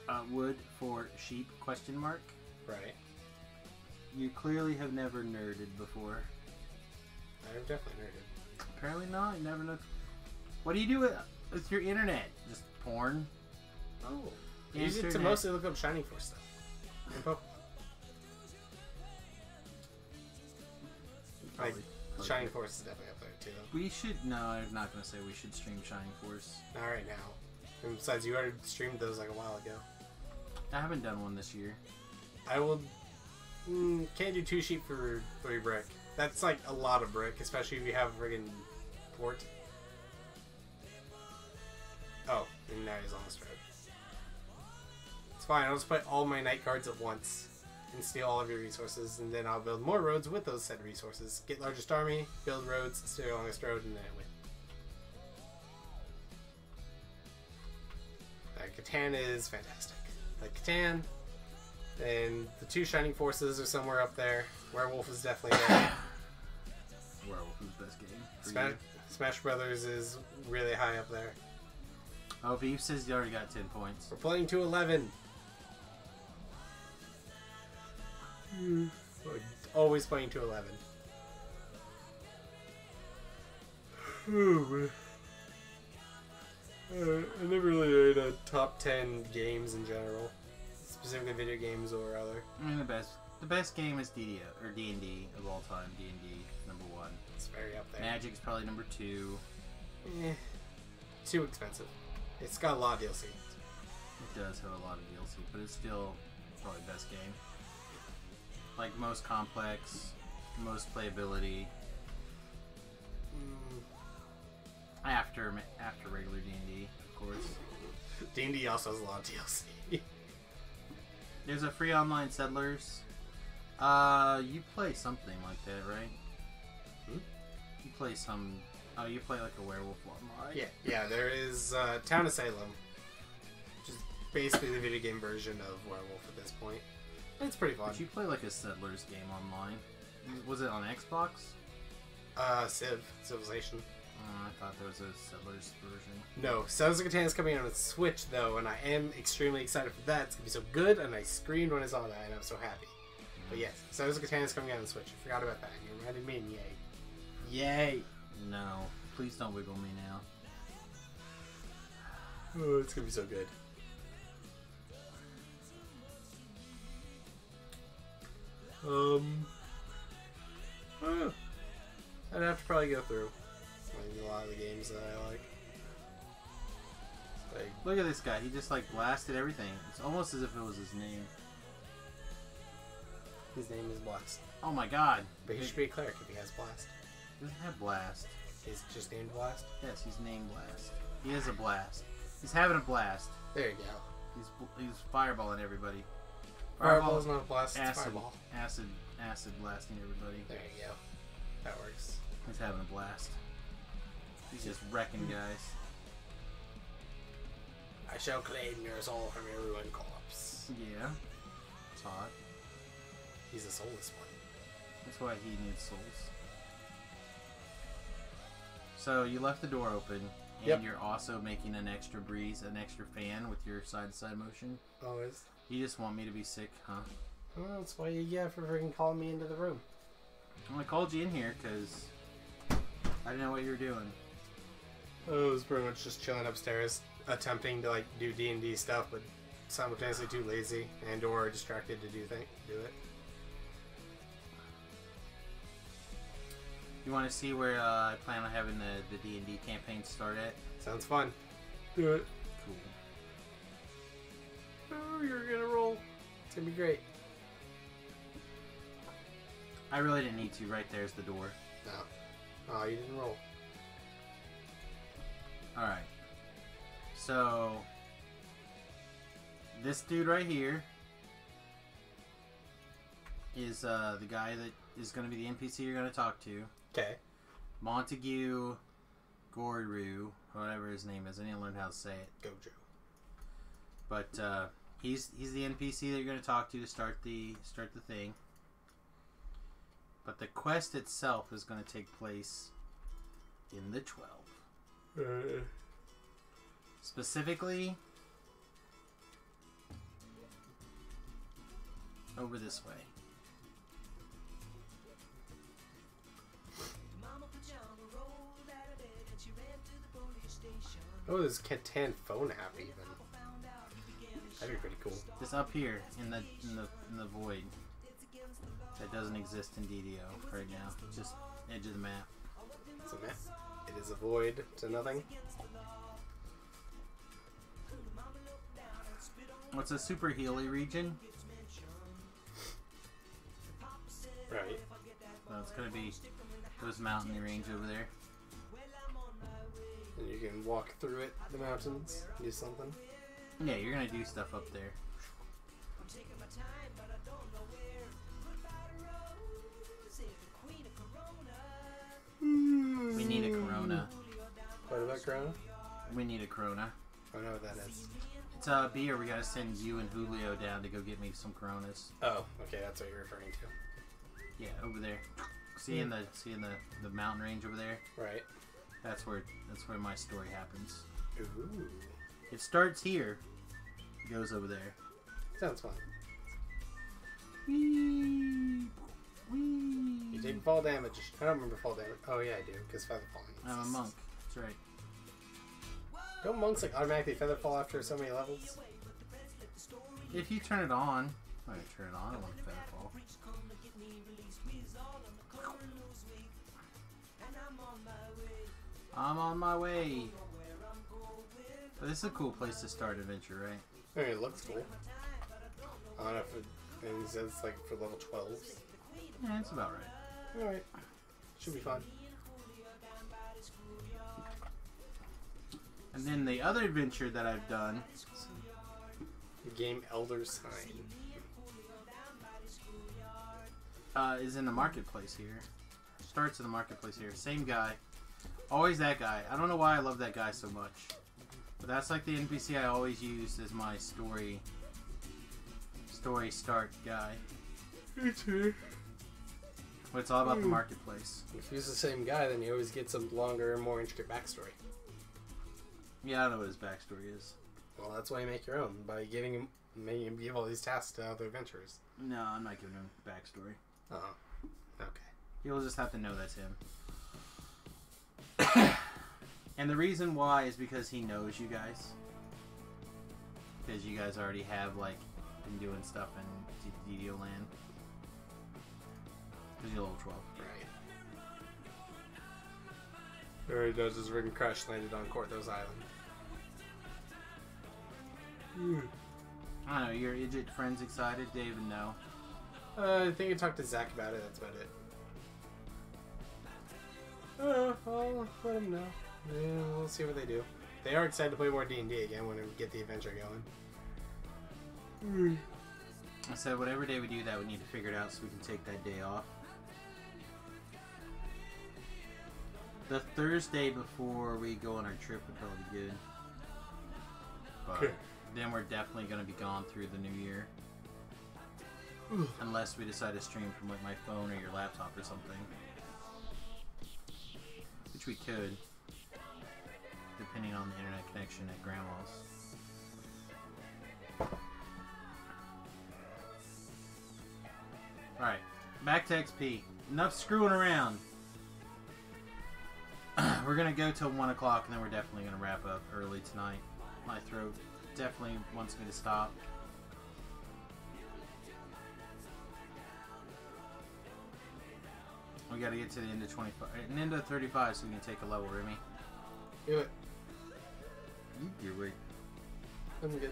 one. Wood for sheep, question mark. Right. You clearly have never nerded before. I've definitely nerded. Apparently not. You never know. What do you do with your internet? Just porn? Oh. I use it to Internet. mostly look up Shining Force stuff. And Pokemon. Probably. Shining Force is definitely up there too. We should. No, I'm not going to say we should stream Shining Force. Not right now. And besides, you already streamed those like a while ago. I haven't done one this year. I will. Can't do 2 sheep for 3 brick. That's like a lot of brick, especially if you have a friggin' port. Oh, and now he's almost red. It's fine, I'll just play all my night cards at once and steal all of your resources, and then I'll build more roads with those said resources. Get largest army, build roads, steal the longest road, and then I win. Catan is fantastic. Like Catan, and the 2 Shining Forces are somewhere up there. Werewolf is definitely there. Werewolf is the best game. for you. Smash Brothers is really high up there. Oh, Beef says you already got 10 points. We're playing to 11. We're always playing to 11. I never really made a top 10 games in general, specifically video games or other. I mean, the best game is D&D of all time. D&D number 1. It's very up there. Magic's probably number 2. Too expensive. It's got a lot of DLC. It does have a lot of DLC, but it's still probably best game. Like most complex, most playability. After regular D&D, of course. D&D also has a lot of DLC. There's a free online Settlers. You play something like that, right? You play some. Oh, you play like a werewolf online. Yeah. There is Town of Salem, which is basically the video game version of Werewolf at this point. It's pretty fun. But you play like a Settlers game online. Was it on Xbox? Civilization. I thought there was a Settlers version. No, Settlers of Catan is coming out on Switch though, and I am extremely excited for that. It's gonna be so good, and I screamed when I saw that, and I'm so happy. But yes, Settlers of Catan is coming out on Switch. I forgot about that. You reminded me, and yay. Yay! No, please don't wiggle me now. Oh, it's gonna be so good. I'd have to probably go through like, a lot of the games that I like. Look at this guy. He just like blasted everything. It's almost as if it was his name. His name is Blast. Oh my god. But he should be a cleric if he has Blast. He doesn't have blast. He's just named Blast? Yes, he's named Blast. He is a blast. He's having a blast. There you go. He's fireballing everybody. Fireball is not a blast, it's acid, fireball. Acid blasting everybody. There you go. That works. He's having a blast. He's just wrecking guys. I shall claim your soul from your ruined corpse. Yeah. It's hot. He's a soulless one. That's why he needs souls. So you left the door open, and Yep. you're also making an extra breeze, an extra fan with your side-to-side motion. Always. You just want me to be sick, huh? Well, that's why you get for freaking calling me into the room. Well, I called you in here because I didn't know what you were doing. I was pretty much just chilling upstairs, attempting to like do D&D stuff, but simultaneously too lazy and or distracted to do it. You want to see where I plan on having the D&D campaign start at? Sounds fun. Do it. Cool. Oh, you're gonna roll. It's gonna be great. I really didn't need to. Right there's the door. No. Oh, you didn't roll. Alright. So, this dude right here is the guy that is going to be the NPC you're going to talk to. Okay. Montague Goru, whatever his name is. I didn't learn how to say it. Gojo. But he's the NPC that you're going to talk to start the thing. But the quest itself is going to take place in the 12. Specifically, over this way. Oh, there's Catan phone app even. That'd be pretty cool. Just up here in the void. That doesn't exist in DDO right now. It's just edge of the map. It's a map. It is a void to nothing. What's a super healy region? Right. So it's gonna be those mountain range over there. And you can walk through it, the mountains, do something. Yeah, you're gonna do stuff up there. We need a Corona. What about Corona? We need a Corona. I don't know what that is. It's a beer. We gotta send you and Julio down to go get me some Coronas. Oh, okay, that's what you're referring to. Yeah, over there. See in the mountain range over there? Right. That's where my story happens. Ooh. It starts here. It goes over there. Sounds fun. Whee! Whee! You take fall damage. I don't remember fall damage. Oh yeah, I do, because feather falling. I'm a monk. That's right. Don't monks like automatically feather fall after so many levels? If you turn it on, I'm gonna turn it on. I want to feather fall. I'm on my way. But this is a cool place to start adventure, right? I mean, it looks cool. I don't know if it says like for level 12s. Yeah, it's about right. Alright. Should be fun. And then the other adventure that I've done Game Elder Sign. is in the marketplace here. Starts in the marketplace here. Same guy. Always that guy. I don't know why I love that guy so much. But that's like the NPC I always use as my story start guy. But it's all about the marketplace. If he's the same guy, then you always get some longer and more intricate backstory. Yeah, I don't know what his backstory is. Well, that's why you make your own, by making him give all these tasks to other adventurers. No, I'm not giving him backstory. Oh, okay. You'll just have to know that's him. And the reason why is because he knows you guys. Because you guys already have, like, been doing stuff in DDO land. Because you're level 12. Right. All he does is ring crash landed on Corthos Island. I don't know, your Idjit friends excited? They even know. I think I talked to Zach about it, that's about it. I'll let him know. Yeah, we'll see what they do. They are excited to play more D&D again when we get the adventure going. I said whatever day we do that, we need to figure it out so we can take that day off. The Thursday before we go on our trip would probably be good. But Okay. then we're definitely going to be gone through the new year. Unless we decide to stream from like my phone or your laptop or something. Which we could. Depending on the internet connection at Grandma's. Alright, back to XP. Enough screwing around. We're gonna go till 1 o'clock and then we're definitely gonna wrap up early tonight. My throat definitely wants me to stop. We gotta get to the end of 25, and end of 35 so we can take a level, Remy. Do it. You're weird. I'm good.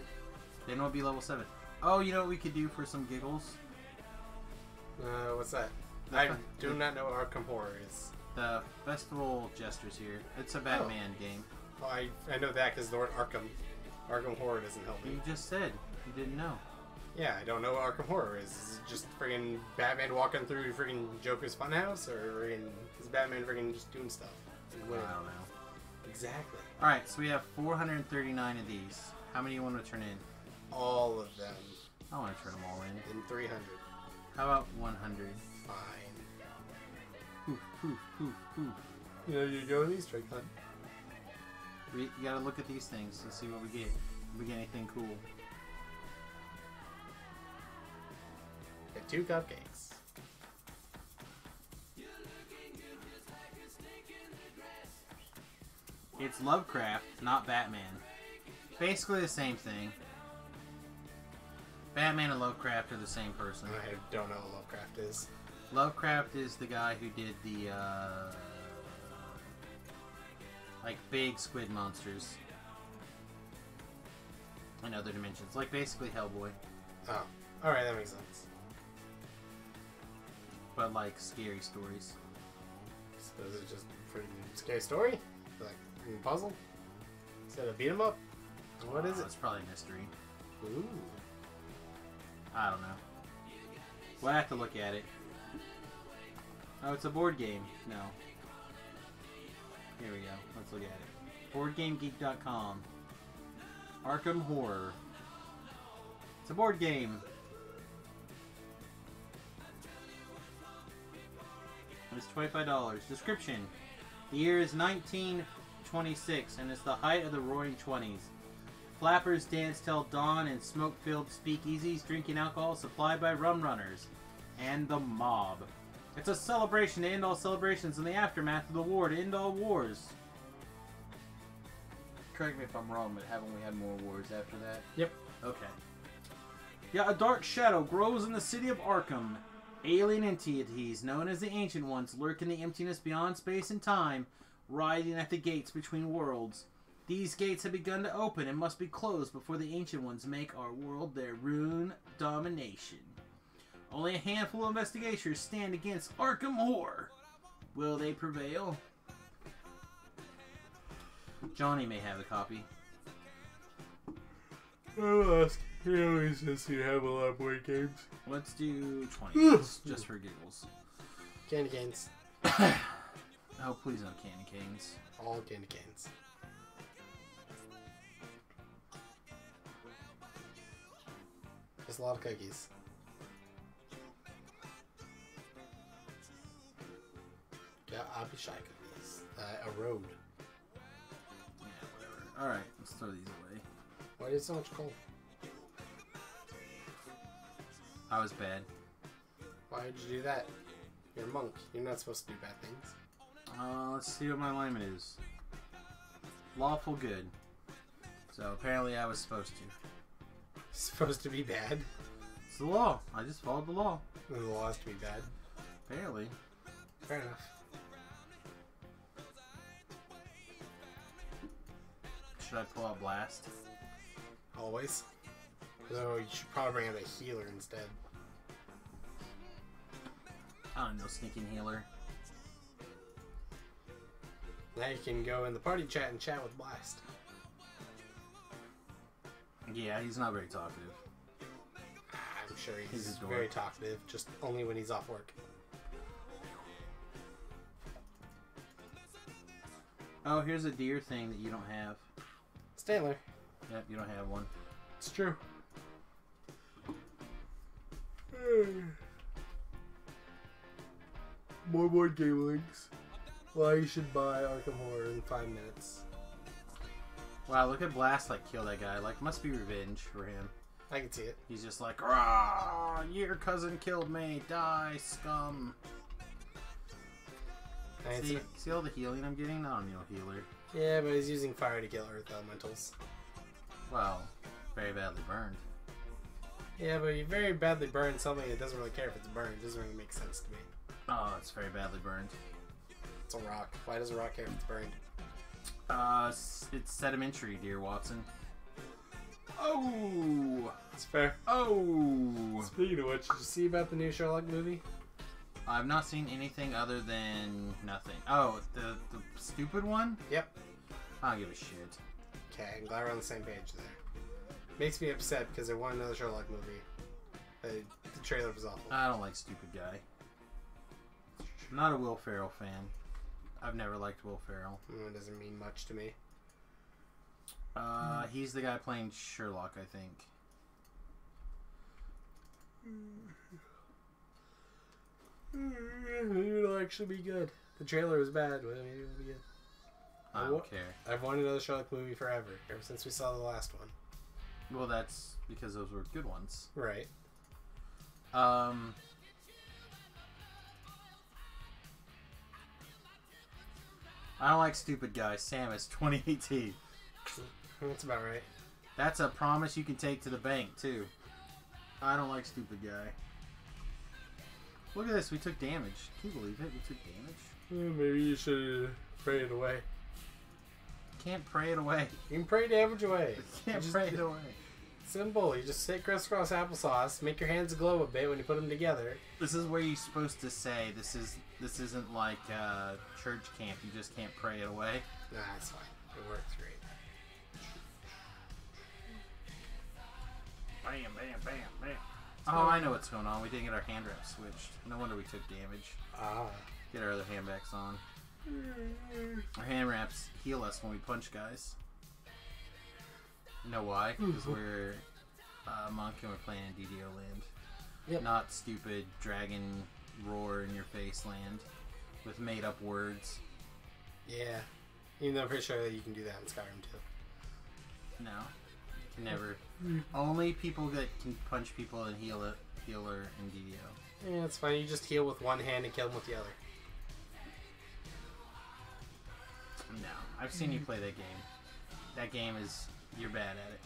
Then we'll be level 7. Oh, you know what we could do for some giggles? What's that? The I fe- do not know what Arkham Horror is. The Festival Jester's here. It's a Batman game. Oh, I know that because the word Arkham. Arkham Horror doesn't help me. You just said you didn't know. Yeah, I don't know what Arkham Horror is. Is it just friggin' Batman walking through friggin' Joker's funhouse? Or is Batman friggin' just doing stuff? I don't know. Exactly. Alright, so we have 439 of these. How many do you want to turn in? All of them I want to turn them all in. in 300. How about 100? Fine. Poof, poof, poof, poof. Yeah, you go with Easter egg hunt. You gotta look at these things to see what we get. If we get anything cool. Get 2 cupcakes. It's Lovecraft, not Batman. Basically the same thing. Batman and Lovecraft are the same person. I don't know what Lovecraft is. Lovecraft is the guy who did the, like, big squid monsters in other dimensions. Like, basically Hellboy. Oh, alright, that makes sense. But, like, scary stories. So is it just a pretty scary story? Like, a puzzle? Instead of beat 'em up? What is it? It's probably a mystery. Ooh. I don't know. We'll have to look at it. Oh, it's a board game. No. Here we go. Let's look at it. BoardGameGeek.com. Arkham Horror. It's a board game. It's $25. Description. The year is 1926 and it's the height of the roaring 20s. Flappers dance till dawn in smoke-filled speakeasies, drinking alcohol supplied by rum runners and the mob. It's a celebration to end all celebrations in the aftermath of the war, to end all wars. Correct me if I'm wrong, but haven't we had more wars after that? Yep. Okay. Yeah, a dark shadow grows in the city of Arkham. Alien entities, known as the Ancient Ones, lurk in the emptiness beyond space and time, writhing at the gates between worlds. These gates have begun to open and must be closed before the Ancient Ones make our world their ruin domination. Only a handful of investigators stand against Arkham Horror. Will they prevail? Johnny may have a copy. I'll ask. He always says you have a lot of board games. Let's do 20 just for giggles. Candy canes. Oh, please no candy canes. All candy canes. There's a lot of cookies. Yeah, Abishai cookies. A road. Yeah, whatever. Alright, let's throw these away. Why is so much coal? I was bad. Why did you do that? You're a monk. You're not supposed to do bad things. Let's see what my alignment is. Lawful good. So apparently I was supposed to. Supposed to be bad? It's the law. I just followed the law. Then the law has to be bad. Apparently. Fair enough. Should I pull out Blast? Always. Though you should probably bring out a healer instead. I don't know, sneaking healer. Now you can go in the party chat and chat with Blast. Yeah, he's not very talkative. I'm sure He's he's a dork. very talkative, just only when he's off work. Oh, here's a deer thing that you don't have. It's Taylor. Yep, you don't have one. It's true. More board game links. Why you should buy Arkham Horror in 5 minutes. Wow, look at Blast like kill that guy. Like, must be revenge for him. I can see it. He's just like, "Rah! Your cousin killed me. Die, scum." See all the healing I'm getting? No, I'm no healer. Yeah, but he's using fire to kill Earth Elementals. Well, very badly burned. Yeah, but you very badly burned something that doesn't really care if it's burned. It doesn't really make sense to me. Oh, it's very badly burned. It's a rock. Why does a rock care if it's burned? It's sedimentary, dear Watson. Oh! It's fair. Oh! Speaking of which, did you see about the new Sherlock movie? I've not seen anything other than nothing. Oh, the stupid one? Yep. I don't give a shit. Okay, I'm glad we're on the same page there. Makes me upset because I want another Sherlock movie. The trailer was awful. I don't like stupid guy. I'm not a Will Ferrell fan. I've never liked Will Ferrell. It doesn't mean much to me. He's the guy playing Sherlock, I think. Maybe it'll actually be good. The trailer was bad, but maybe it'll be good. I don't care. I've wanted another Sherlock movie forever, ever since we saw the last one. Well, that's because those were good ones. Right. I don't like stupid guys. Samius 2018. That's about right. That's a promise you can take to the bank, too. I don't like stupid guy. Look at this. We took damage. Can you believe it? We took damage. Maybe you should pray it away. Can't pray it away. You can pray damage away. You can't pray it away. Simple. You just sit crisscross applesauce, make your hands glow a bit when you put them together. This is where you're supposed to say this isn't like church camp. You just can't pray it away. Nah, it's fine. It works great. Bam, bam, bam, bam. Oh, I know what's going on. We didn't get our hand wraps switched. No wonder we took damage. Get our other hand backs on. Our hand wraps heal us when we punch guys. You know why? Because we're monk and we're playing in DDO land. Yep. Not stupid dragon roar in your face land with made up words. Yeah. Even though I'm pretty sure that you can do that in Skyrim too. No. You can never. Only people that can punch people and healer in DDO. Yeah, it's fine. You just heal with one hand and kill them with the other. No. I've seen you play that game. That game is... You're bad at it.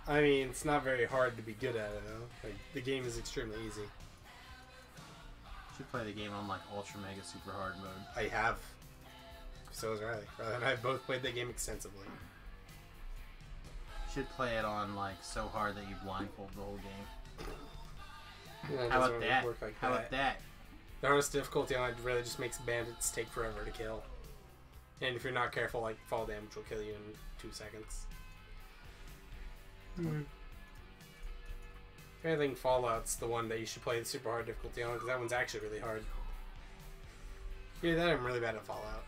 I mean, it's not very hard to be good at it, though. Like, the game is extremely easy. You should play the game on, like, ultra mega super hard mode. I have. So has Riley. Riley and I have both played that game extensively. You should play it on, like, so hard that you blindfold the whole game. Yeah, How about that? Like How about that? The hardest difficulty on it really just makes bandits take forever to kill. And if you're not careful, like, fall damage will kill you in 2 seconds. I think Fallout's the one that you should play the super hard difficulty on, because that one's actually really hard. Yeah, that I'm really bad at Fallout.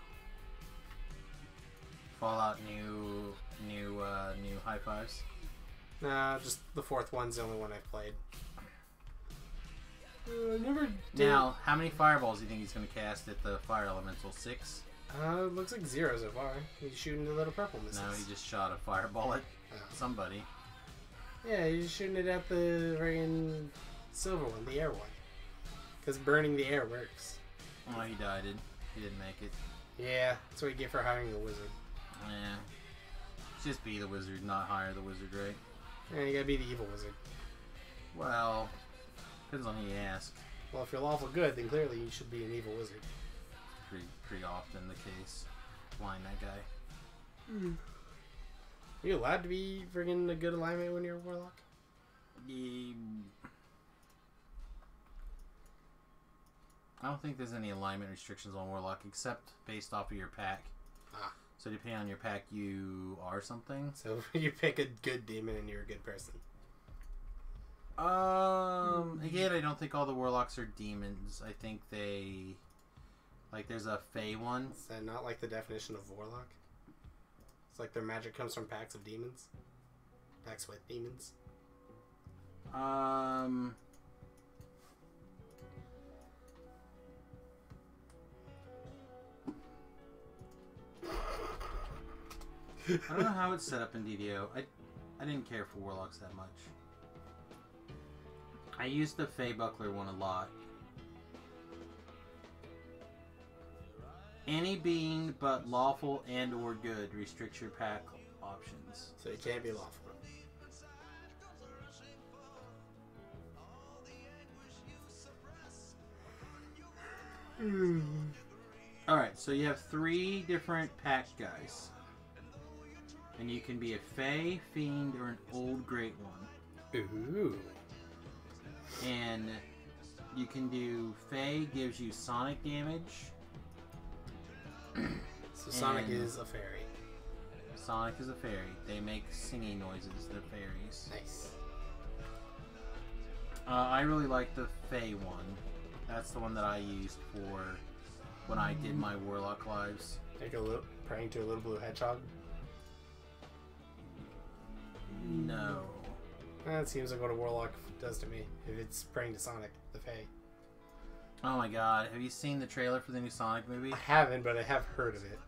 Fallout new high fives. Nah, just the 4th one's the only one I've played. Never did. Now, how many fireballs do you think he's going to cast at the fire elemental? 6? It looks like 0 so far. He's shooting the little purple missiles. No, he just shot a fireball at somebody. Yeah, he's shooting it at the friggin' silver one, the air one. Because burning the air works. Oh, he died. He didn't make it. Yeah, that's what you get for hiring the wizard. Yeah. Just be the wizard, not hire the wizard, right? Yeah, you gotta be the evil wizard. Well, depends on who you ask. Well, if you're lawful good, then clearly you should be an evil wizard. Pretty often the case. Blind that guy. Are you allowed to be friggin' a good alignment when you're a warlock? I don't think there's any alignment restrictions on warlock except based off of your pack. So depending on your pack, you are something. So you pick a good demon and you're a good person. Again, I don't think all the warlocks are demons. I think they Like there's a Fey one. Is that not like the definition of warlock? It's like their magic comes from packs of demons. Packs with demons. I don't know how it's set up in DDO. I didn't care for warlocks that much. I used the Fey Buckler one a lot. Any being but lawful and or good restricts your pack options. So it can't be lawful. Alright, so you have 3 different pack guys. And you can be a Fey, Fiend, or an Old Great One. Ooh. And you can do Fey gives you sonic damage. So Sonic And is a fairy. Sonic is a fairy. They make singing noises. They're fairies. Nice. I really like the Fey one. That's the one that I used for when I did my Warlock lives. Like a little praying to a little blue hedgehog. No. That seems like what a warlock does to me. If it's praying to Sonic, the Fae. Oh my god. Have you seen the trailer for the new Sonic movie? I haven't, but I have heard of it.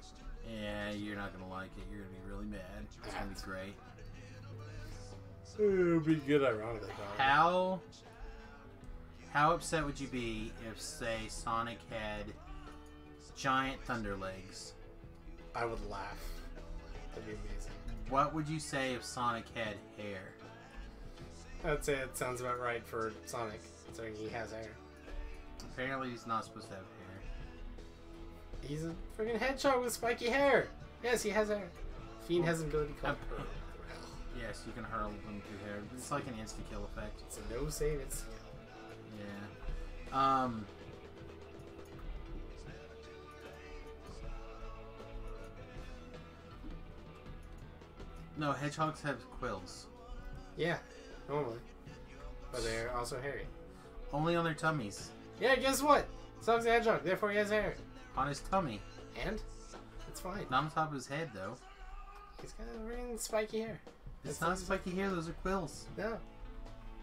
Yeah, you're not going to like it. You're going to be really mad. It's going to be great. It'll be good, ironically, probably. How upset would you be if, say, Sonic had giant thunder legs? I would laugh. That'd be amazing. What would you say if Sonic had hair? I'd say it sounds about right for Sonic, considering he has hair. Apparently he's not supposed to have hair. He's a freaking hedgehog with spiky hair! Yes, he has hair. Fiend has an ability called Hurl. Yes, you can hurl them through hair. It's like an insta-kill effect. It's a no save, it's Yeah. No, hedgehogs have quills. yeah, normally. But they're also hairy. Only on their tummies. Yeah, guess what? Sonic's a hedgehog, therefore he has hair. On his tummy. And? It's fine. Not on top of his head, though. He's got really spiky hair. It's not spiky hair, those are quills. No.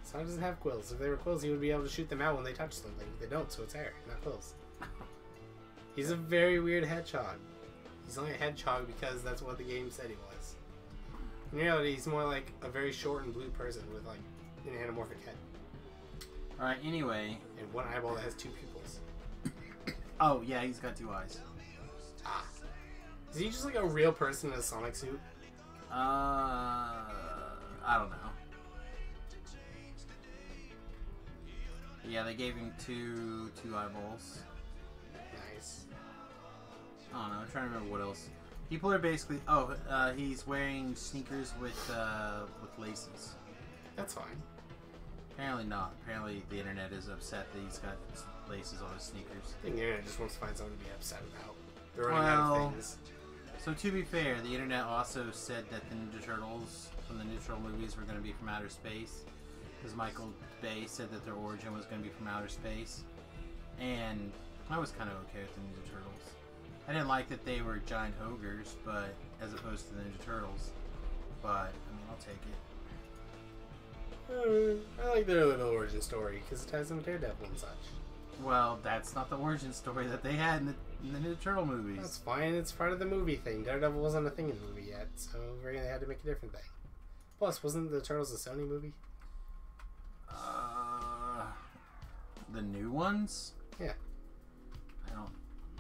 Sonic doesn't have quills. If they were quills, he would be able to shoot them out when they touch something. They don't, so it's hair, not quills. He's a very weird hedgehog. He's only a hedgehog because that's what the game said he was. In reality, he's more like a very short and blue person with like an anamorphic head. Alright, anyway. And one eyeball that has 2 pupils. Oh, yeah, he's got 2 eyes. Ah. Is he just like a real person in a Sonic suit? I don't know. Yeah, they gave him two eyeballs. Nice. I don't know. I'm trying to remember what else. People are basically. He's wearing sneakers with laces. That's fine. Apparently not. Apparently the internet is upset that he's got laces on his sneakers. I think the internet just wants to find something to be upset about. They're running out of things. So to be fair, the internet also said that the Ninja Turtles from the Ninja Turtle movies were going to be from outer space. Because Michael Bay said that their origin was going to be from outer space. And I was kind of okay with the Ninja Turtles. I didn't like that they were giant ogres, but as opposed to the Ninja Turtles. But, I mean, I'll take it. I like their little origin story because it ties them to Daredevil and such. Well, that's not the origin story that they had in the Ninja Turtle movies. That's fine. It's part of the movie thing. Daredevil wasn't a thing in the movie yet, so they had to make a different thing. Plus, wasn't the Turtles a Sony movie? The new ones? Yeah.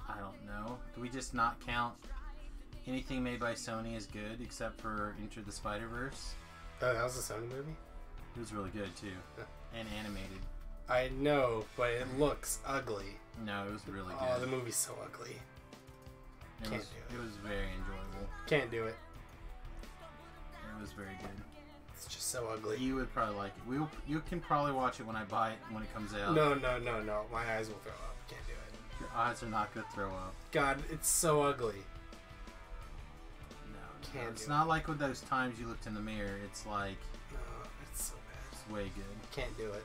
I don't know. Do we just not count anything made by Sony as good except for Into the Spider-Verse? Oh, that was a Sony movie? It was really good too. And animated. I know, but it looks ugly. No, it was really good. Oh, the movie's so ugly. It was very enjoyable. Can't do it. It was very good. It's just so ugly. You would probably like it. You can probably watch it when I buy it when it comes out. No. My eyes will throw up. Can't do it. Your eyes are not going to throw up. God, it's so ugly. No, Can't it's do not like with those times you looked in the mirror. It's like No, it's so bad. it's way good. Can't do it.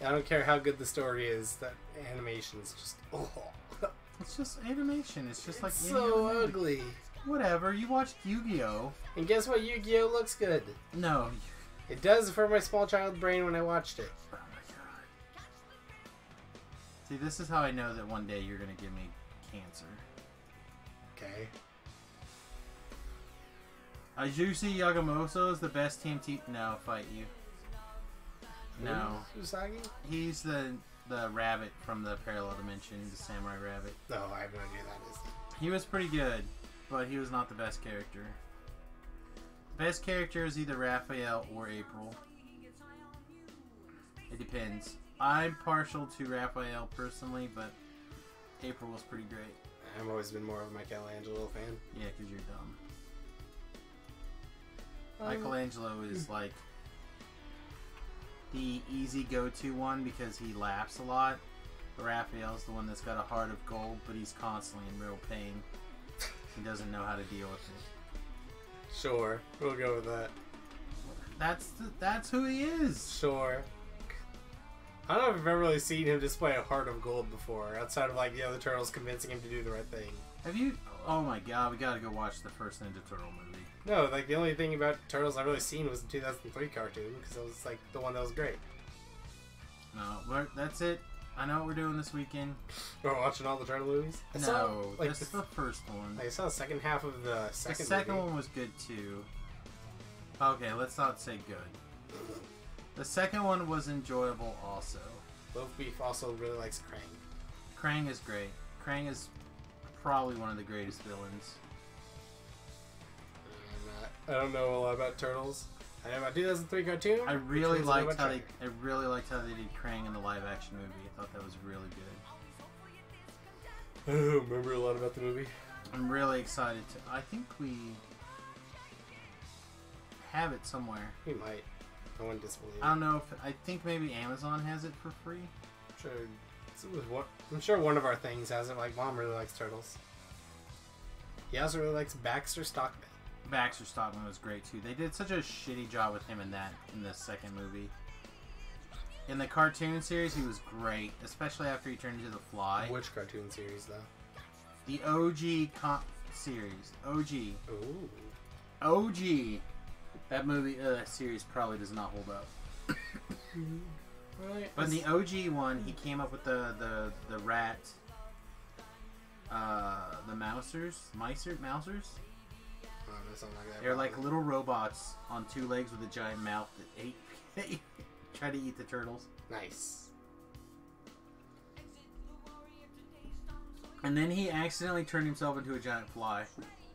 I don't care how good the story is. That animation's just It's just animation. It's just like It's any so other movie. ugly. Whatever. You watched Yu-Gi-Oh. And guess what? Yu-Gi-Oh looks good. No. It does for my small child brain when I watched it. Oh my god. See, this is how I know that one day you're gonna give me cancer. Okay. Ajusi Yagamoto is the best TMT. No, fight you. No. Usagi? He's the rabbit from the parallel dimension, the samurai rabbit. No, I have no idea who that is. He was pretty good, but he was not the best character. Best character is either Raphael or April. It depends. I'm partial to Raphael personally, but April was pretty great. I've always been more of a Michelangelo fan. Yeah, because you're dumb. Michelangelo is like the easy go-to one because he laughs a lot. Raphael's the one that's got a heart of gold, but he's constantly in real pain. He doesn't know how to deal with it. Sure, we'll go with that. That's who he is. Sure. I don't know if I've ever really seen him display a heart of gold before, outside of like the other turtles convincing him to do the right thing. Have you? Oh my god, we gotta go watch the first Ninja Turtle movie. No, like the only thing about Turtles I've really seen was the 2003 cartoon, because it was like the one that was great. No, that's it. I know what we're doing this weekend. We're watching all the Turtle movies? No, like, that's the first one. I saw the second half of the The second second movie. one was good too. Okay, let's not say good. The second one was enjoyable also. Love Beef also really likes Krang. Krang is great. Krang is probably one of the greatest villains. I don't know a lot about Turtles. I know about 2003 cartoon. I really liked how they. they did Krang in the live action movie. I thought that was really good. I don't remember a lot about the movie. I'm really excited to. I think we have it somewhere. We might. I wouldn't disbelieve it. I don't know if I think maybe Amazon has it for free. I'm sure one of our things has it. Like Mom really likes Turtles. He also really likes Baxter Stockman. Baxter Stockman was great too. They did such a shitty job with him in the second movie. In the cartoon series, he was great, especially after he turned into the Fly. Which cartoon series though? The OG series. OG. Ooh. OG. That movie, that series probably does not hold up. Right. But in the OG one, he came up with the rat, the mousers. Something like that. They're like little robots on two legs with a giant mouth that ate, try to eat the turtles. Nice. And then he accidentally turned himself into a giant fly,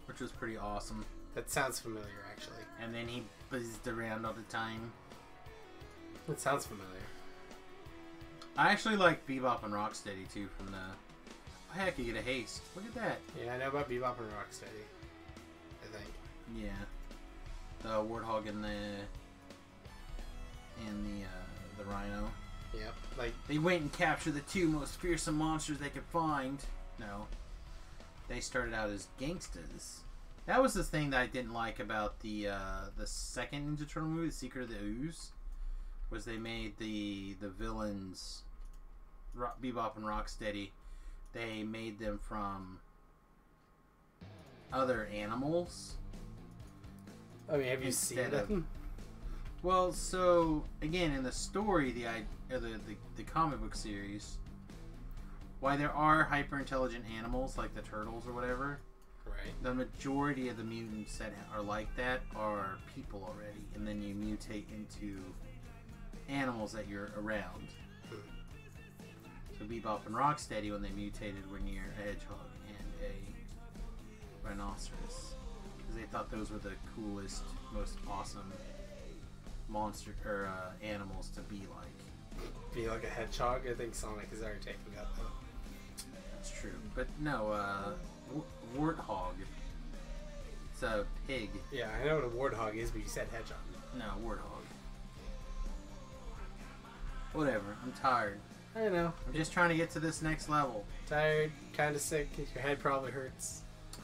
which was pretty awesome. That sounds familiar, actually. And then he buzzed around all the time. That sounds familiar. I actually like Bebop and Rocksteady too from the... Oh, heck, you get a haste. Look at that. Yeah, I know about Bebop and Rocksteady. I think. Yeah. The warthog and the rhino. Yep. Like, They went and captured the two most fearsome monsters they could find. No. They started out as gangsters. That was the thing that I didn't like about the second Ninja Turtle movie, The Secret of the Ooze, was they made the villains, Bebop and Rocksteady, they made them from other animals. I mean, have you seen Instead of- them? Well, so again, in the story, the comic book series, why there are hyper intelligent animals like the turtles or whatever, Right. the majority of the mutants that are like that are people already, and then you mutate into animals that you're around. So Bebop and Rocksteady, when they mutated, were near a hedgehog and a rhinoceros, because they thought those were the coolest, most awesome monster or animals to be like. Be like a hedgehog? I think Sonic is already taking that though. That's true, but no, warthog. It's a pig. Yeah, I know what a warthog is, but you said hedgehog. No, warthog. Whatever. I'm tired. I know. I'm just trying to get to this next level. Tired, kind of sick. Your head probably hurts.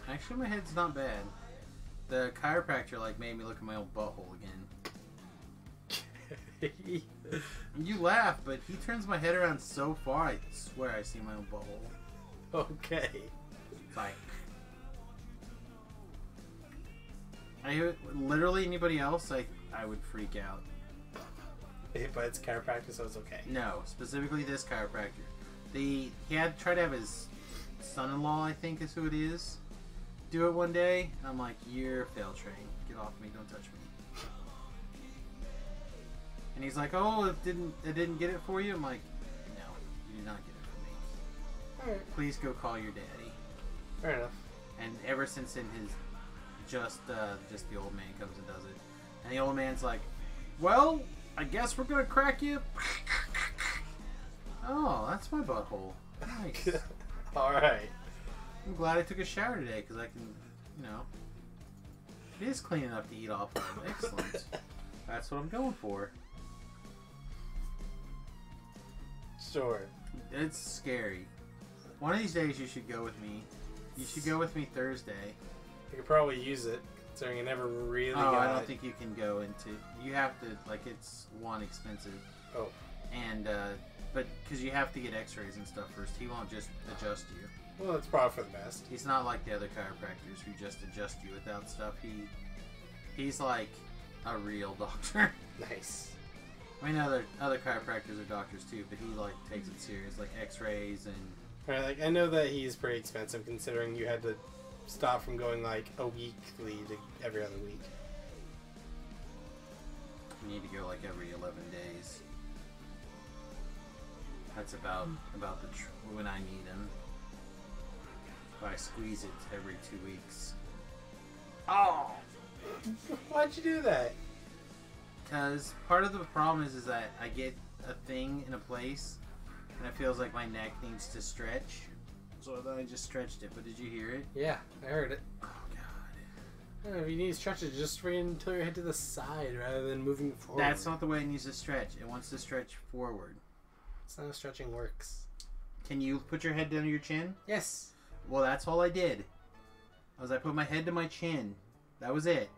Actually, my head's not bad. The chiropractor made me look at my old butthole again. You laugh, but he turns my head around so far, I swear I see my own butthole. Okay. Like, literally anybody else, I would freak out. But it's chiropractor, so it's okay. No, specifically this chiropractor. He had tried to have his son-in-law, I think is who it is, do it one day. And I'm like, you're fail train. Get off me. Don't touch me. And he's like, oh, it didn't get it for you? I'm like, no, you did not get it for me. Alright. Please go call your daddy. Fair enough. And ever since then, just the old man comes and does it. And the old man's like, well, I guess we're gonna crack you. Oh, that's my butthole. Nice. Alright. I'm glad I took a shower today because I can, you know, it is clean enough to eat off of. Excellent. That's what I'm going for. Sure. It's scary. One of these days you should go with me. You should go with me Thursday. You could probably use it, considering I never really Oh, got I don't it. think you can go into. You have to, like, it's one expensive. Oh. And but because you have to get X-rays and stuff first, he won't just adjust you. Well, it's probably for the best. He's not like the other chiropractors who just adjust you without stuff. He's like a real doctor. Nice. I mean, other chiropractors are doctors too, but he like takes it serious, like X-rays and. Right, like I know that he's pretty expensive, considering you had to stop from going like a weekly to every other week. You need to go like every 11 days. That's about when I need him. If I squeeze it every 2 weeks. Oh! Why'd you do that? Because part of the problem is that I get a thing in a place and it feels like my neck needs to stretch. So then I just stretched it. But did you hear it? Yeah, I heard it. Oh, God. If you need to stretch it, just bring it until your head to the side rather than moving forward. That's not the way it needs to stretch. It wants to stretch forward. That's not how stretching works. Can you put your head down to your chin? Yes. Well, that's all I did. I put my head to my chin. That was it.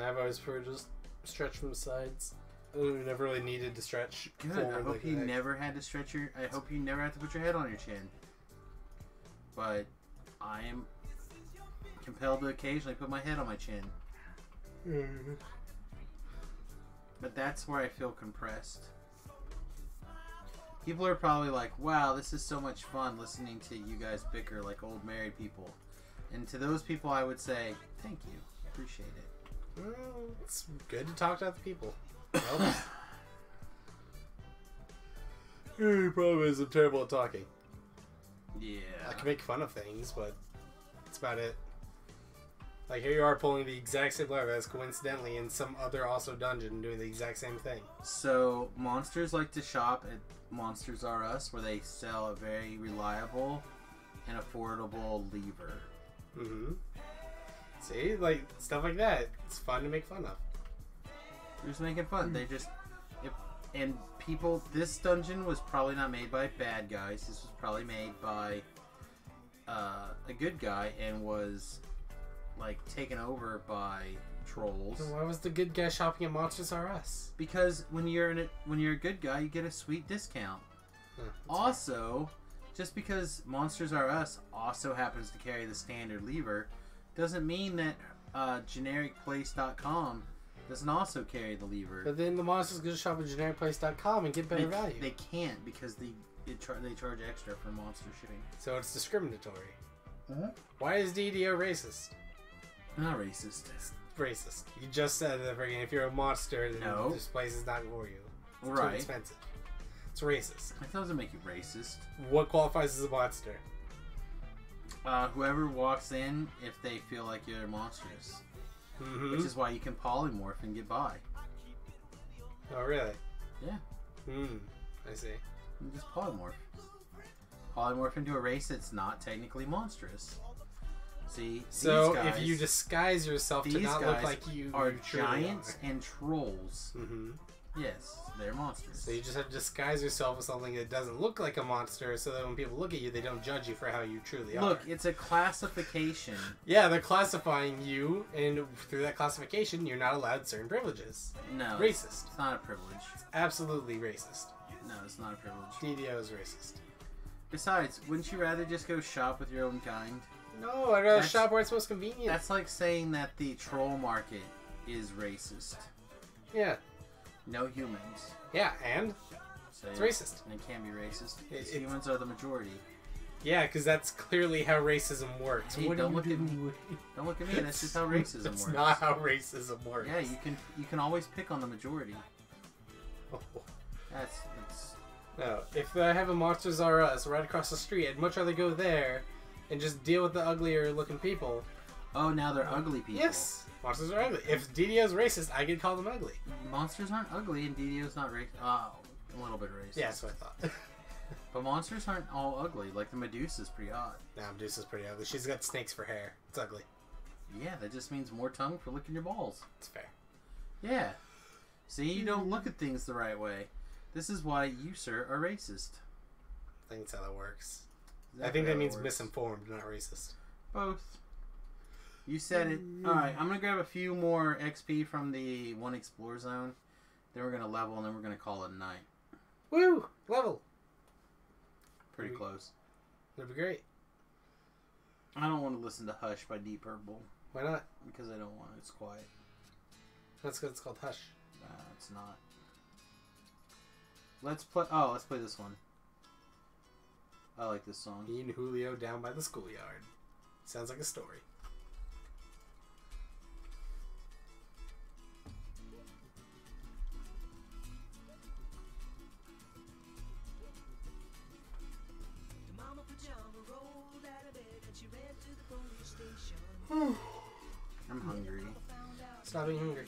I've always preferred just stretch from the sides. I never really needed to stretch Good. forward. I hope like you that. never had to stretch your. I hope you never have to put your head on your chin. But I am compelled to occasionally put my head on my chin. Mhm. But that's where I feel compressed. People are probably like, wow, this is so much fun listening to you guys bicker like old married people. And to those people, I would say, thank you. Appreciate it. Well, it's good to talk to other people. Helps. The problem is I'm terrible at talking. Yeah. I can make fun of things, but that's about it. Like, here you are pulling the exact same lever as coincidentally in some other also dungeon doing the exact same thing. So, monsters like to shop at Monsters R Us, where they sell a very reliable and affordable lever. Mm-hmm. See? Like, stuff like that. It's fun to make fun of. They're just making fun. They just... And people... This dungeon was probably not made by bad guys. This was probably made by a good guy and was, like, taken over by trolls. So why was the good guy shopping at Monsters R Us? Because when you're a good guy, you get a sweet discount. Also, just because Monsters R Us also happens to carry the standard lever, doesn't mean that genericplace.com doesn't also carry the lever. But then the monsters go shop at genericplace.com and get better value. They can't because they charge extra for monster shipping. So it's discriminatory. Mm-hmm. Why is DDO racist? Not racist. It's racist. You just said that if you're a monster, then No. this place is not for you. It's too Right. expensive. It's racist. That doesn't make you racist. What qualifies as a monster? Whoever walks in, if they feel like you're monstrous. Mm-hmm. Which is why you can polymorph and get by. Oh, really? Yeah. I see. You just polymorph. Polymorph into a race that's not technically monstrous. See, So these guys, if you disguise yourself to these not guys look like you are you truly giants and trolls. Mm-hmm. Yes, they're monsters. So you just have to disguise yourself with something that doesn't look like a monster, so that when people look at you, they don't judge you for how you truly are. Look, it's a classification. Yeah, they're classifying you, and through that classification, you're not allowed certain privileges. No. Racist. It's not a privilege. It's absolutely racist. No, it's not a privilege. DDO is racist. Besides, wouldn't you rather just go shop with your own kind? No, I'd rather shop where it's most convenient. That's like saying that the troll market is racist. Yeah. No humans. Yeah, and? So it's racist. It can be racist. Because humans are the majority. Yeah, because that's clearly how racism works. Hey, don't look at me. Don't look at me. That's just how racism works. That's not how racism works. Yeah, you can always pick on the majority. Oh. That's No, if I have a Monsters R Us right across the street, I'd much rather go there and just deal with the uglier looking people. Oh, now they're ugly people. Yes, monsters are ugly. If DDO's racist, I could call them ugly. Monsters aren't ugly and DDO's not racist. Oh, a little bit racist. Yeah, that's what I thought. But monsters aren't all ugly. Like the Medusa's pretty odd. Nah, Medusa's pretty ugly. She's got snakes for hair. It's ugly. Yeah, that just means more tongue for licking your balls. It's fair. Yeah. See, you don't look at things the right way. This is why you, sir, are racist. I think that's how that works. Exactly I think that how it means works. misinformed, not racist. Both. You said it. Alright, I'm going to grab a few more XP from the one explore zone. Then we're going to level, and then we're going to call it a night. Woo! Level! Pretty close. That'd be great. I don't want to listen to Hush by Deep Purple. Why not? Because I don't want it. It's quiet. That's because it's called Hush. It's not. Let's play this one. I like this song. Me and Julio down by the schoolyard. Sounds like a story. I'm hungry. Stop being hungry.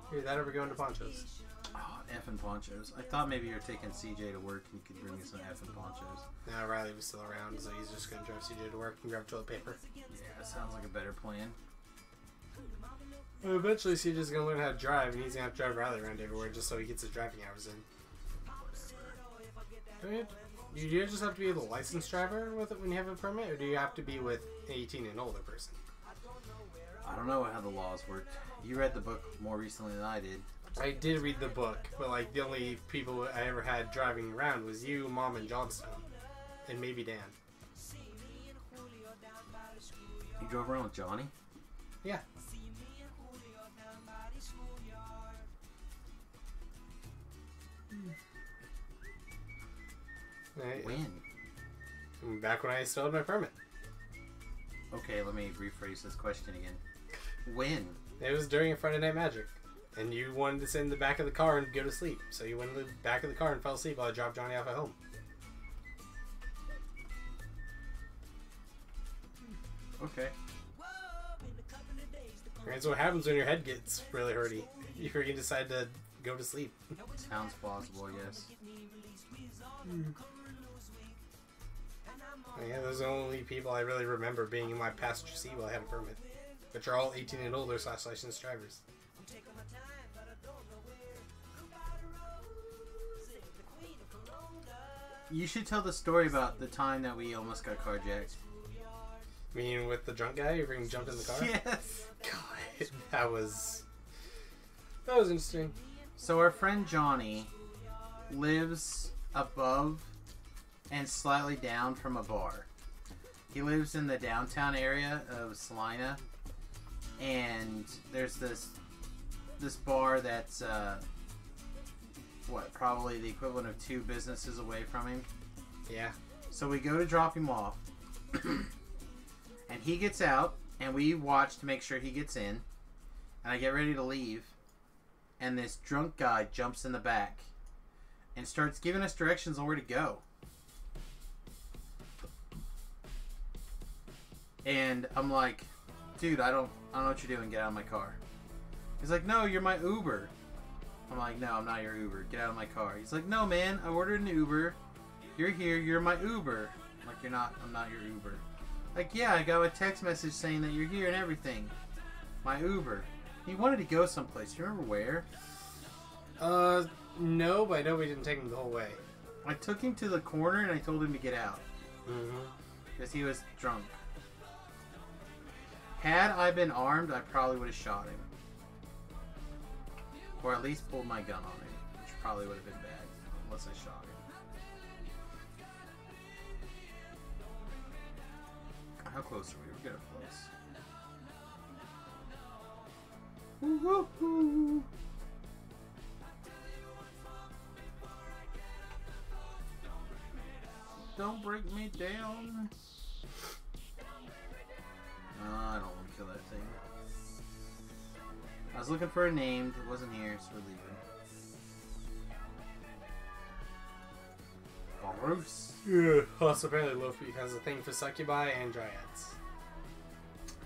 Here, that over going to Ponchos. Oh, effing ponchos. I thought maybe you were taking CJ to work and you could bring me some effing ponchos. Now Riley was still around, so he's just going to drive CJ to work and grab toilet paper. Yeah, that sounds like a better plan. Well, eventually CJ's going to learn how to drive, and he's going to have to drive Riley around everywhere just so he gets his driving hours in. Do you just have to be the licensed driver with it when you have a permit, or do you have to be with an 18 and older person? I don't know how the laws work. You read the book more recently than I did. I did read the book, but like the only people I ever had driving around was you, Mom, and Johnstone, and maybe Dan. You drove around with Johnny? Yeah. When? Back when I still had my permit. Okay, let me rephrase this question again. When? It was during a Friday Night Magic. And you wanted to sit in the back of the car and go to sleep. So you went in the back of the car and fell asleep while I dropped Johnny off at home. Okay. That's what happens when your head gets really hurty. You freaking decide to go to sleep. Sounds plausible, I guess. Yeah, those are the only people I really remember being in my passenger seat while I had a permit. Which are all 18 and older / licensed drivers. You should tell the story about the time that we almost got carjacked. Meaning with the drunk guy who freaking jumped in the car? Yes! God, that was interesting. So our friend Johnny lives above and slightly down from a bar. He lives in the downtown area of Salina, and there's this bar that's probably the equivalent of 2 businesses away from him. Yeah. So we go to drop him off, and he gets out, and we watch to make sure he gets in, and I get ready to leave, and this drunk guy jumps in the back and starts giving us directions on where to go. And I'm like, dude, I don't know what you're doing. Get out of my car. He's like, no, you're my Uber. I'm like, no, I'm not your Uber. Get out of my car. He's like, no, man, I ordered an Uber. You're here. You're my Uber. I'm like, you're not. I'm not your Uber. Like, yeah, I got a text message saying that you're here and everything. My Uber. He wanted to go someplace. Do you remember where? No, but I know we didn't take him the whole way. I took him to the corner and I told him to get out. Mm-hmm. Because he was drunk. Had I been armed, I probably would have shot him. Or at least pulled my gun on him. Which probably would have been bad. Unless I shot him. How close are we? We're getting close. Woo-hoo-hoo. Don't break me down. I don't want to kill that thing. I was looking for a name. It wasn't here, so we're leaving. Bruce. Yeah. Also, apparently Luffy has a thing for succubi and dryads.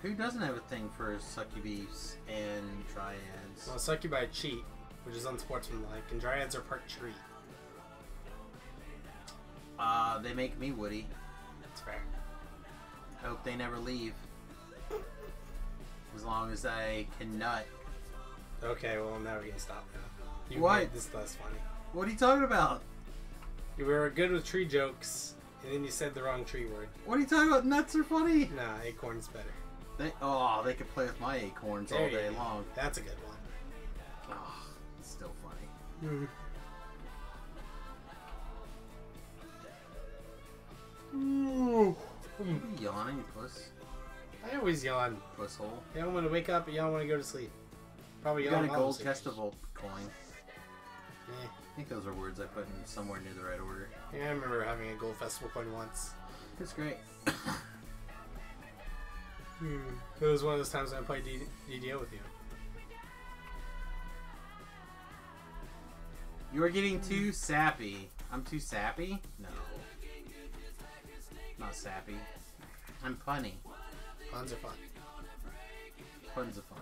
Who doesn't have a thing for succubes and dryads? Well, succubi cheat, which is unsportsmanlike, and dryads are part tree. They make me woody. That's fair. Hope they never leave. As long as I can nut. Okay, well now we can stop now. You What? made this less funny. What are you talking about? You were good with tree jokes, and then you said the wrong tree word. What are you talking about? Nuts are funny. Nah, acorn's better. They could play with my acorns There all you day go. long. That's a good one. Oh, it's still funny. Ooh. You yawning, you puss. I always yawn. Puss hole. You don't want to wake up, and you don't want to go to sleep. Probably You yawn got a while I'm gold sleeping. festival coin. Yeah. I think those are words I put in somewhere near the right order. Yeah, I remember having a gold festival coin once. It's great. It was one of those times when I played DDO with you. You are getting too sappy. I'm too sappy? No. Not sappy. I'm punny. Puns are fun. Puns are fun.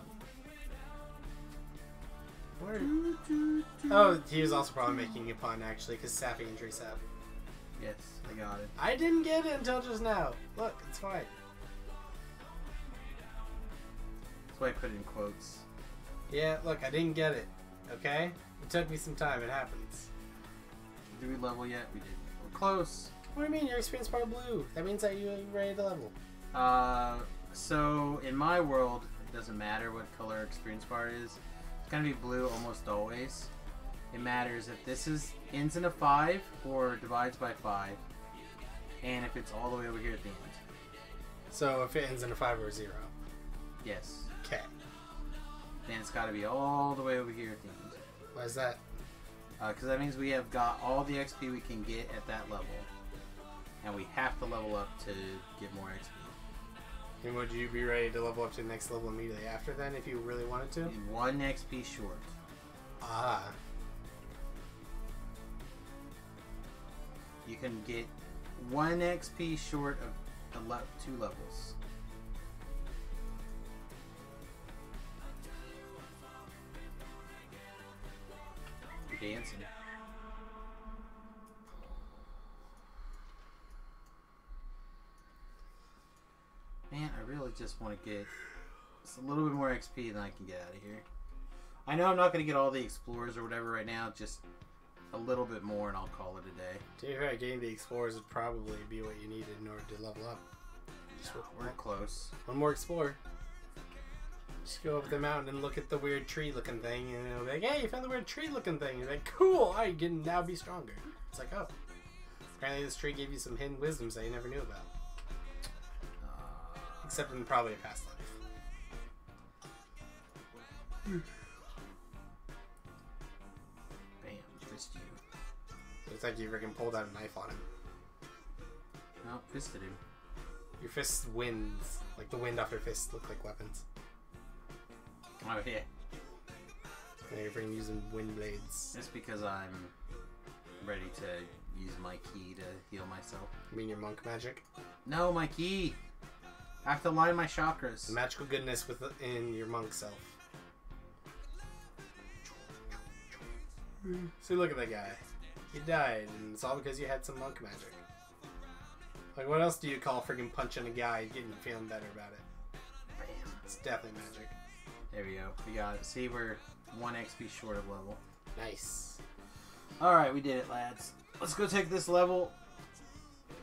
Where? Oh, he was also probably making a pun actually, because sappy and tree sap. Yes, I got it. I didn't get it until just now. Look, it's fine. That's why I put it in quotes. Yeah, look, I didn't get it. Okay? It took me some time. It happens. Did we level yet? We didn't. We're close. What do you mean? Your experience bar blue. That means that you're ready to level. So in my world, it doesn't matter what color experience bar is. It's gonna be blue almost always. It matters if this ends in a 5 or divides by 5, and if it's all the way over here at the end. So if it ends in a 5 or a 0. Yes. Okay. Then it's got to be all the way over here at the end. Why is that? Because that means we have got all the XP we can get at that level, and we have to level up to get more XP. And would you be ready to level up to the next level immediately after then if you really wanted to? 1 XP short. Ah. You can get 1 XP short of 2 levels. You're dancing. Man, I really just want to get just a little bit more XP than I can get out of here. I know I'm not going to get all the explorers or whatever right now, just a little bit more and I'll call it a day. To be fair, getting the explorers would probably be what you needed in order to level up. We're close. One more explorer. Just go up the mountain and look at the weird tree looking thing, and it'll be like, hey, you found the weird tree looking thing. You're like, cool, I can now be stronger. It's like, oh. Apparently this tree gave you some hidden wisdoms that you never knew about. Except in probably a past life. Bam, fist you. Looks like you freaking pulled out a knife on him. No, fisted him. Your fists winds, like the wind off your fists look like weapons. Oh yeah. And you're freaking using wind blades. That's because I'm ready to use my key to heal myself. You mean your monk magic? No, my key! I have to line my chakras. The magical goodness within your monk self. See, look at that guy. He died, and it's all because you had some monk magic. Like, what else do you call freaking punching a guy getting feeling better about it? Bam. It's definitely magic. There we go. We got it. See, we're 1 XP short of level. Nice. Alright, we did it, lads. Let's go take this level.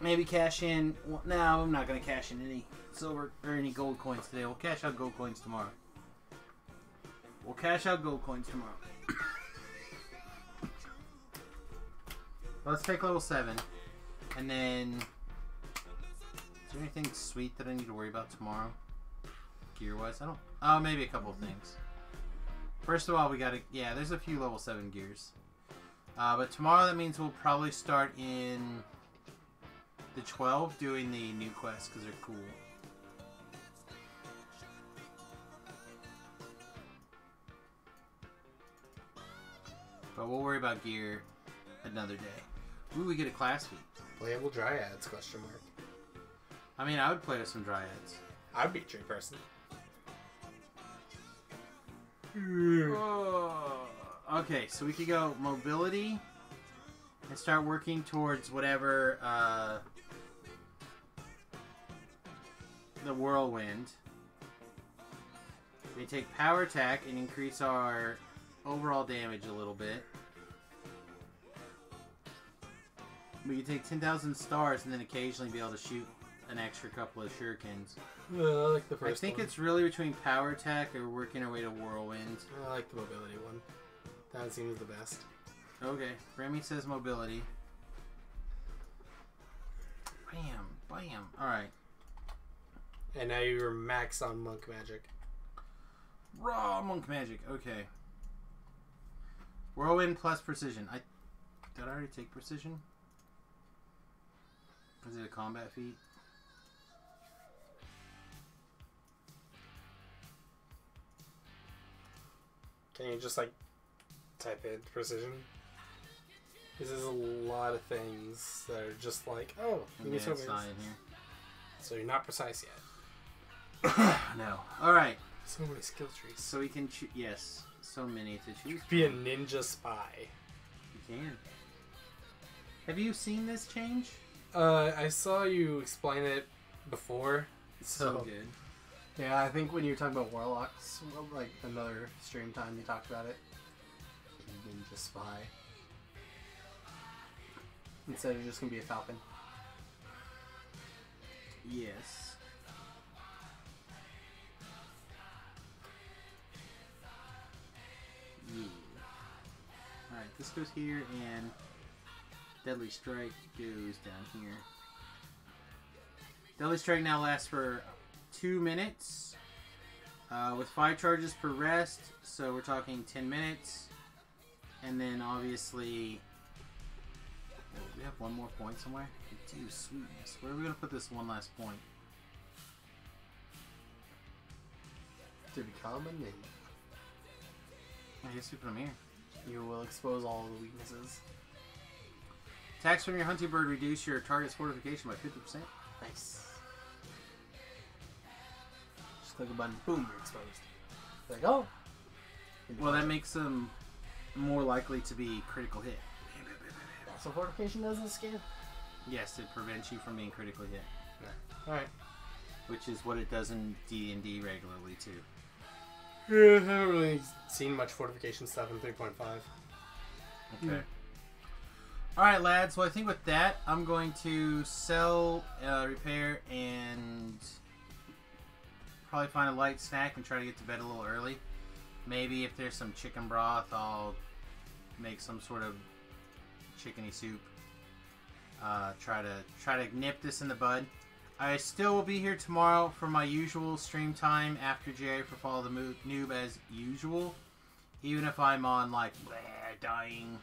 Maybe cash in. Well, no, I'm not going to cash in any silver or any gold coins today. We'll cash out gold coins tomorrow. Let's take level 7. And then... Is there anything sweet that I need to worry about tomorrow? Gear-wise? I don't... Oh, maybe a couple of things. First of all, we gotta... Yeah, there's a few level 7 gears. But tomorrow, that means we'll probably start in the 12 doing the new quests because they're cool. But we'll worry about gear another day. Ooh, we get a class feat. Playable dryads, question mark. I mean, I would play with some dryads. I'd be a tree person. Okay, so we could go mobility and start working towards whatever the whirlwind. We take power attack and increase our overall damage a little bit. We can take 10,000 stars and then occasionally be able to shoot an extra couple of shurikens. I like the first I think one. it's really between power attack or working our way to whirlwind. I like the mobility one. That one seems the best. Okay, Remy says mobility. Bam, bam. Alright. And now you're max on monk magic. Raw monk magic. Okay. Whirlwind plus precision. Did I already take precision? Is it a combat feat? Can you just like type in precision? This is a lot of things that are just like, oh, Yeah, it's not in here. So you're not precise yet. No. Alright. So many skill trees. So we can choose. Yes. So many to choose. Be a ninja spy. You can. Have you seen this change? I saw you explain it before. So good. Yeah, I think when you were talking about warlocks, like another stream time, you talked about it. Ninja spy. Instead of just gonna be a falcon. Yes. Yeah. Alright, this goes here and Deadly Strike goes down here. Deadly Strike now lasts for 2 minutes with 5 charges per rest, so we're talking 10 minutes. And then obviously, do we have one more point somewhere? We do, sweetness. Where are we going to put this one last point? To become a ninja, I guess we put them here. you will expose all the weaknesses. Attacks from your hunting bird reduce your target's fortification by 50%. Nice. Just click a button, boom, you're exposed. Like, oh. Well, that makes them more likely to be critical hit. That's what fortification does in this game? Yes, it prevents you from being critically hit. Alright. Which is what it does in D&D regularly, too. Yeah, I haven't really seen much fortification stuff in 3.5. Okay. Alright, lads. Well, I think with that, I'm going to sell, repair, and probably find a light snack and try to get to bed a little early. Maybe if there's some chicken broth, I'll make some sort of chickeny soup. Try to nip this in the bud. I still will be here tomorrow for my usual stream time after Jerry for Follow the Noob as usual. Even if I'm on, like, dying.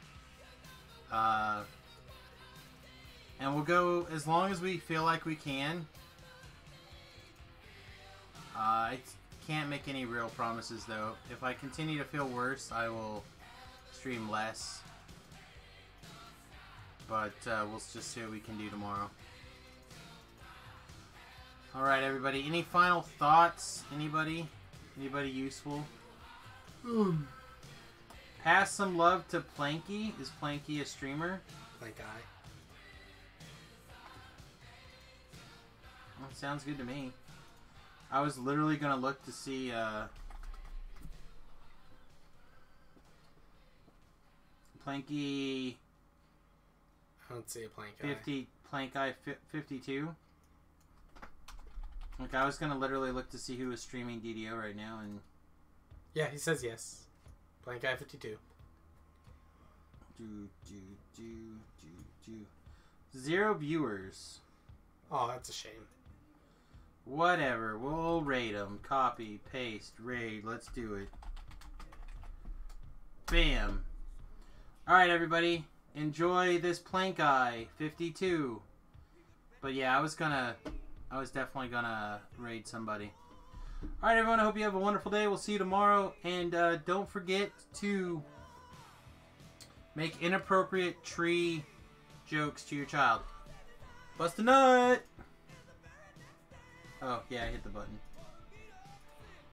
And we'll go as long as we feel like we can. I can't make any real promises, though. If I continue to feel worse, I will stream less. But we'll just see what we can do tomorrow. Alright, everybody. Any final thoughts? Anybody? Anybody useful? Pass some love to Planky. Is Planky a streamer? Like Well, sounds good to me. I was literally going to look to see... Planky I don't see a plank eye. 50, Plank Eye 52. Like, I was gonna literally look to see who is streaming DDO right now, and... Yeah, he says yes. Plank eye 52. Do. 0 viewers. Oh, that's a shame. Whatever, we'll raid them. Copy, paste, raid. Let's do it. Bam. Alright, everybody. Enjoy this Plank Eye 52. But yeah, I was definitely gonna raid somebody. Alright, everyone. I hope you have a wonderful day. We'll see you tomorrow. And don't forget to make inappropriate tree jokes to your child. Bust a nut! Oh, yeah, I hit the button.